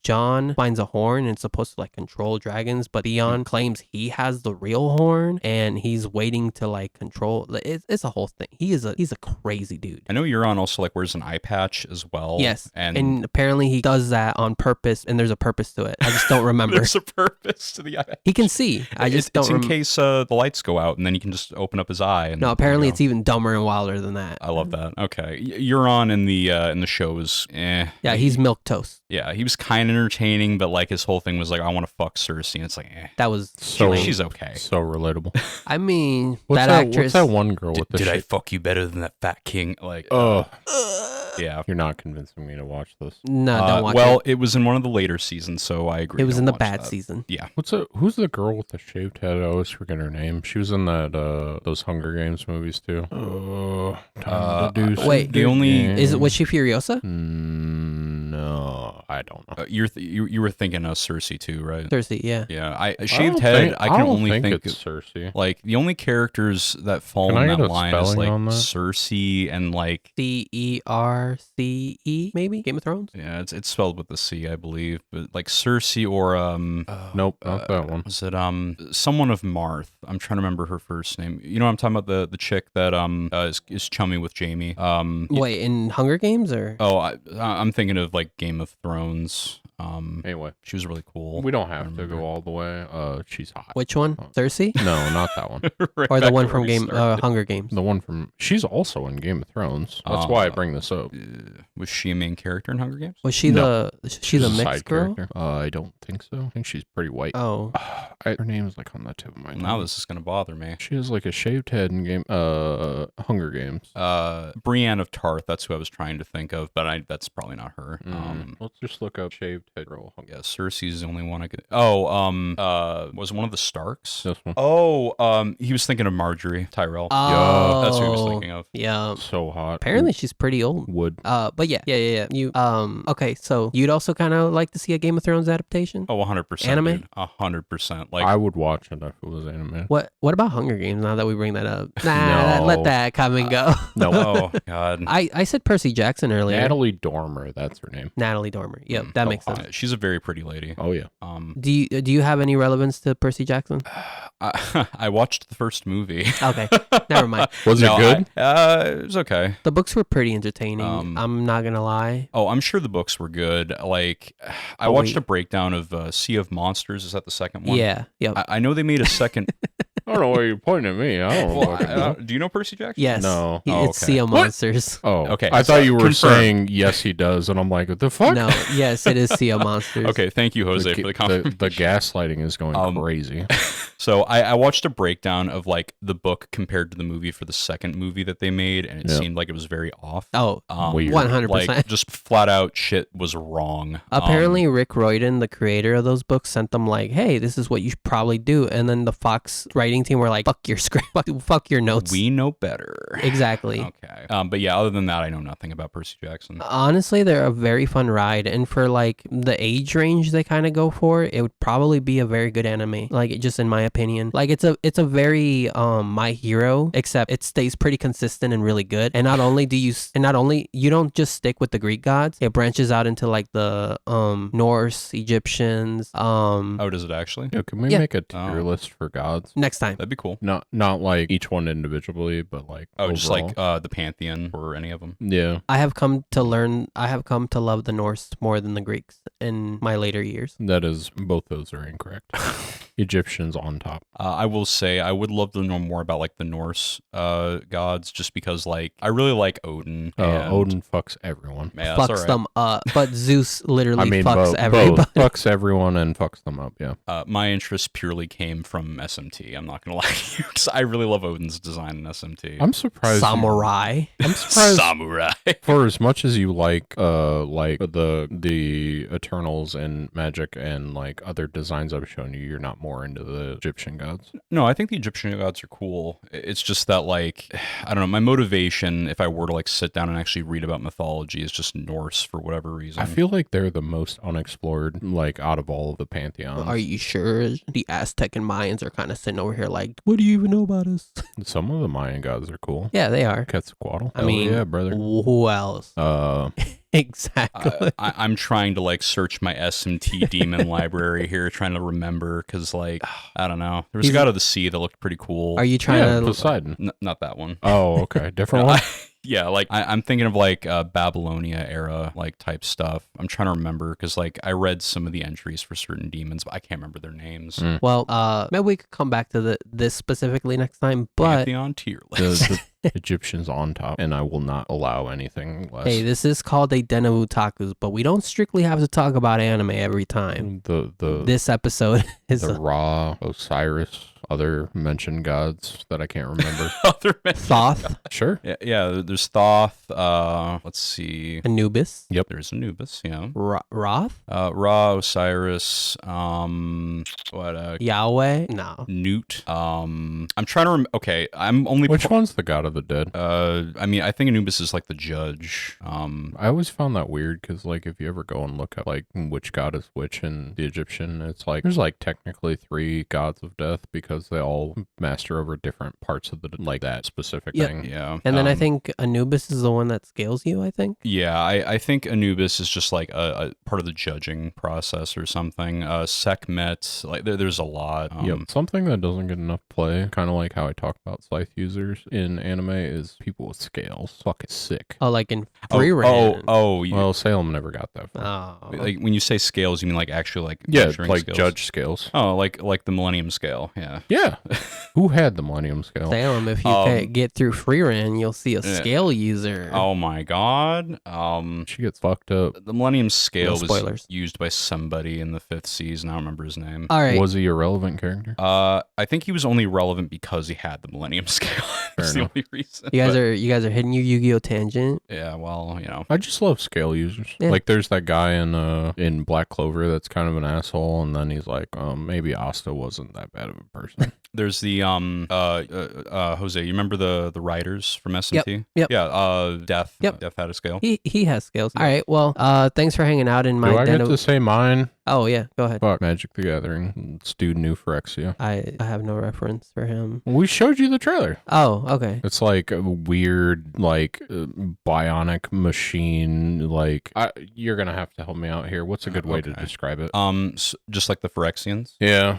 John finds a horn and it's supposed to like control dragons, but Theon claims he has the real horn and he's waiting to like control. It's a whole thing. He's a crazy dude.
I know Euron also like wears an eye patch as well.
Yes,
and
and apparently he does that on purpose, and there's a purpose to it. I just don't remember.
there's a purpose to the eye patch.
He can see. I just don't
It's in
remember.
case the lights go out, and then you can just open up his eye. And
No, apparently
you know.
it's even dumber and wilder than that.
I love that. Okay, Euron in the show is
Yeah, he's milk toast.
Yeah, he was kind of entertaining, but like his whole thing was like, I want to fuck Cersei, and it's like,
That was
So
she's okay.
So relatable.
I mean,
What's
that
that?
actress.
What's that one girl with the
Did I
shit?
fuck you better than that fat king? Like, yeah.
You're not convincing me to watch this.
No, don't watch
well,
it.
it was in one of the later seasons, so I agree.
It was
don't
in the
watch
bad
that.
season.
Yeah.
Who's the girl with the shaved head? I always forget her name. She was in that those Hunger Games movies too. Time to do
wait,
the only-
Was she Furiosa?
No, I don't know.
You were thinking of Cersei too, right?
Cersei, yeah.
Yeah,
I
shaved
don't
head.
think-
I can
don't
only
think
think
it's Cersei.
like the only characters that fall
Can
in
I
that
get a
line is
spelling
like
on that?
Cersei and like
Cerce, maybe Game of Thrones.
yeah, it's spelled with the C, I believe, but like Cersei or
Nope, not that one.
was it someone of Marth? I'm trying to remember her first name. You know what I'm talking about, the chick that is chummy with Jamie.
Wait, in Hunger Games or?
Oh, I'm thinking of like Game of Thrones.
Anyway,
She was really cool.
we don't have to go all the way. She's hot.
Which one? Cersei?
No, not that one.
Right
Or the
back
one
to
from
where we started.
Hunger Games?
The one from she's also in Game of Thrones. That's why I bring this up.
Was she a main character in Hunger Games?
Was she
No.
she's a
a
mixed
side
girl?
character. I don't think so. I think she's pretty white.
Oh,
Her name is like on the tip of my
Now
tongue.
this is gonna bother me.
She has like a shaved head in Hunger Games.
Brienne of Tarth. That's who I was trying to think of, but that's probably not her.
Let's just look up shaved head girl.
Yeah, Cersei's the only one I could. Oh, was one of the Starks?
This one.
Oh, he was thinking of Marjorie Tyrell.
oh,
That's who he was thinking of.
Yeah.
So hot.
Apparently she's pretty old.
Wood.
But yeah. You okay, so you'd also kind of like to see a Game of Thrones adaptation?
Oh, 100%.
Anime?
100%. Like,
I would watch it if it was animated.
What about Hunger Games? Now that we bring that up, nah,
No.
let that come and go.
No.
oh god.
I said Percy Jackson earlier.
Natalie Dormer, that's her name.
Natalie Dormer. Yep, that makes sense.
She's a very pretty lady.
Oh yeah.
Do you have any relevance to Percy Jackson?
I watched the first movie.
Okay, never mind.
Was it good?
It was okay.
The books were pretty entertaining. I'm not gonna lie.
Oh, I'm sure the books were good. Like, I
But
watched
wait.
a breakdown of Sea of Monsters. Is that the second one?
Yeah. Yep.
I know they made a second.
I don't know why you're pointing at me. I don't know.
Well,
what I do.
do you know Percy Jackson?
Yes.
No.
Oh,
It's
okay.
Sea of
What?
Monsters.
Oh,
Okay,
I
so
thought you were
confirmed.
saying yes, he does, and I'm like, what the fuck?
No. Yes, it is Sea of Monsters.
Okay, thank you, Jose, for the confirmation.
the gaslighting is going crazy.
So I watched a breakdown of like the book compared to the movie for the second movie that they made, and it
Yeah.
seemed like it was very off.
Oh,
Weird.
100%.
Like just flat out shit was wrong.
Apparently, Rick Riordan, the creator of those books, sent them like, "Hey, this is what you should probably do," and then the Fox writing team were like, "Fuck your script, fuck your notes."
We know better.
Exactly.
Okay. But yeah, other than that, I know nothing about Percy Jackson.
Honestly, they're a very fun ride, and for like the age range they kind of go for, it would probably be a very good anime. Like, just in my opinion, like it's a very My Hero, except it stays pretty consistent and really good. And not only you don't just stick with the Greek gods, it branches out into like the Norse, Egyptians.
Oh, does it actually?
Yeah, can we
Yeah.
make a tier
Oh.
list for gods?
Next time.
That'd be cool.
Not like each one individually, but like
Oh, just
overall.
like the Pantheon or any of them.
Yeah,
I have come to love the Norse more than the Greeks in my later years.
that is both those are incorrect. Egyptians on top.
I will say I would love to know more about like the Norse gods, just because like I really like Odin. And,
Odin fucks everyone.
Yeah, that's all
Fucks
right.
them up, but Zeus literally
I mean,
fucks
both
everybody.
fucks everyone and fucks them up. Yeah.
My interest purely came from SMT. I'm not gonna lie to you, because I really love Odin's design in SMT.
I'm surprised.
Samurai.
I'm surprised.
Samurai.
For as much as you like the Eternals and Magic and like other designs I've shown you, you're not more into the Egyptian gods.
No, I think the Egyptian gods are cool. It's just that, like, I don't know, my motivation, if I were to, like, sit down and actually read about mythology, is just Norse for whatever reason.
I feel like they're the most unexplored, like, out of all of the pantheons.
Are you sure? The Aztec and Mayans are kind of sitting over here like, what do you even know about us?
Some of the Mayan gods are cool.
Yeah, they are.
Quetzalcoatl.
I mean,
yeah, brother.
Who else? Exactly.
I'm trying to, like, search my SMT demon library here, trying to remember, because, like, I don't know. There was a god of the sea that looked pretty cool.
Are you trying
Yeah,
to...
Poseidon.
Not that one.
Oh, okay. Different one?
Yeah, like, I'm thinking of, like, Babylonia era, like, type stuff. I'm trying to remember, because, like, I read some of the entries for certain demons, but I can't remember their names.
Well, maybe we could come back to this specifically next time, but...
Pantheon tier list.
The Egyptians on top, and I will not allow anything less.
Hey, this is called a Den of Otakus, but we don't strictly have to talk about anime every time. This episode is
the Ra, Osiris, other mentioned gods that I can't remember.
Thoth.
Sure.
Yeah, there's Thoth. Let's see.
Anubis.
Yep.
There's Anubis, yeah.
Roth.
Ra, Osiris, what,
Yahweh. No.
Newt. I'm trying to remember. Okay, I'm only...
Which one's the god of the dead?
I mean, I think Anubis is, like, the judge.
I always found that weird, because, like, if you ever go and look at, like, which god is which in the Egyptian, it's like, there's, like, technically 3 gods of death, because they all master over different parts of the, like, that specific thing.
Yeah.
And then I think Anubis is the one that scales you, I think.
Yeah, I think Anubis is just, like, a part of the judging process or something. Sekhmet, like, there's a lot.
Yep. Something that doesn't get enough play, kind of like how I talk about scythe users in anime, is people with scales. Fucking sick.
Oh, like in Frieren.
Well, Salem never got that far.
Oh.
Like, when you say scales, you mean, like, actually, like,
Yeah,
measuring
like
scales?
judge scales.
Oh, like the Millennium Scale, yeah.
Yeah. Who had the Millennium Scale?
Salem, if you can't get through Frieren, you'll see a scale user.
Oh my god.
She gets fucked up.
The Millennium Scale
No
was
spoilers.
used by somebody in the 5th season. I don't remember his name.
All right.
Was he a relevant character?
I think he was only relevant because he had the Millennium Scale. That's the
enough.
only reason.
You guys are hitting your Yu-Gi-Oh tangent.
Yeah, well, you know.
I just love scale users.
Yeah.
Like, there's that guy in Black Clover that's kind of an asshole, and then he's like, maybe Asta wasn't that bad of a person.
There's the Jose, you remember the writers from SMT?
Yep.
Yeah, Death.
Yep.
Death had a scale.
He has scales. All right. Well, thanks for hanging out in my
Do I
den
get
of...
to say mine?
Oh yeah, go ahead.
Fuck, Magic the Gathering. It's Dude New Phyrexia.
I have no reference for him.
We showed you the trailer.
Oh, okay.
It's like a weird, like, bionic machine. Like, you're gonna have to help me out here. What's a good way to describe it?
Just like the Phyrexians.
Yeah.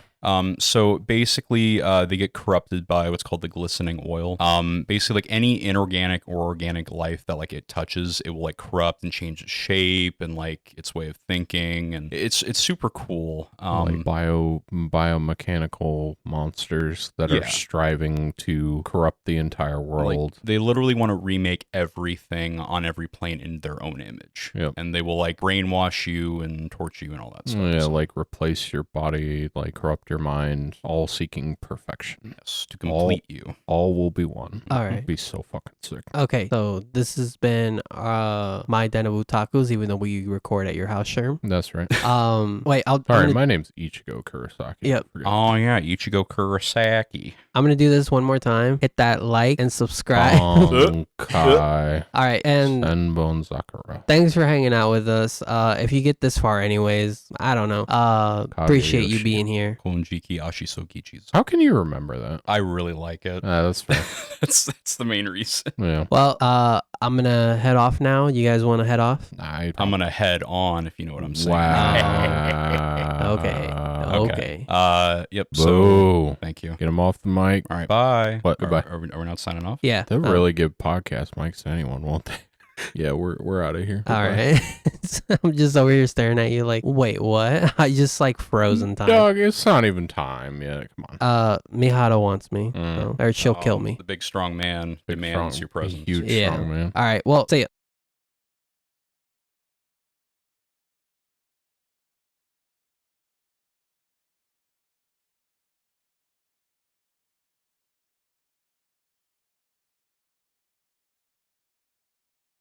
So basically, they get corrupted by what's called the glistening oil. Basically, like, any inorganic or organic life that, like, it touches, it will, like, corrupt and change its shape and, like, its way of thinking, and it's super cool.
Like biomechanical monsters that are striving to corrupt the entire world.
Like, they literally want to remake everything on every plane in their own image.
Yep.
And they will, like, brainwash you and torture you and all that stuff.
Yeah,
So,
like replace your body, like corrupt your mind, all seeking perfection.
yes, to complete you.
All will be one.
All right.
It'll be so fucking sick.
Okay. So this has been my Den of Otakus, even though we record at your house, Sherm.
That's right.
Wait,
All right, my name's Ichigo Kurosaki.
Yep.
Oh, yeah, Ichigo Kurosaki.
I'm gonna do this one more time. Hit that like and subscribe.
Kai.
All right, and
Senbon Zakura.
thanks for hanging out with us. If you get this far, anyways, I don't know. Appreciate you being here.
Konjiki Ashisokichis.
How can you remember that?
I really like it.
That's fair.
That's the main reason.
Yeah.
Well, I'm gonna head off now. You guys want to head off?
I'm gonna head on, if you know what I'm saying.
Wow.
Okay.
Yep.
Boo.
So thank you.
Get him off the mic.
All right. Bye.
What? Goodbye.
Are we not signing off?
Yeah.
They'll really give podcast mics to anyone, won't they? Yeah, we're out of here.
All right. I'm just over here staring at you like, wait, what? I just like frozen time.
Dog, it's not even time yet. Come on.
Mihado wants me, so- or she'll kill me.
The big strong man
Big
demands
strong-
your presence.
Huge
Yeah.
strong man.
All right. Well, see ya.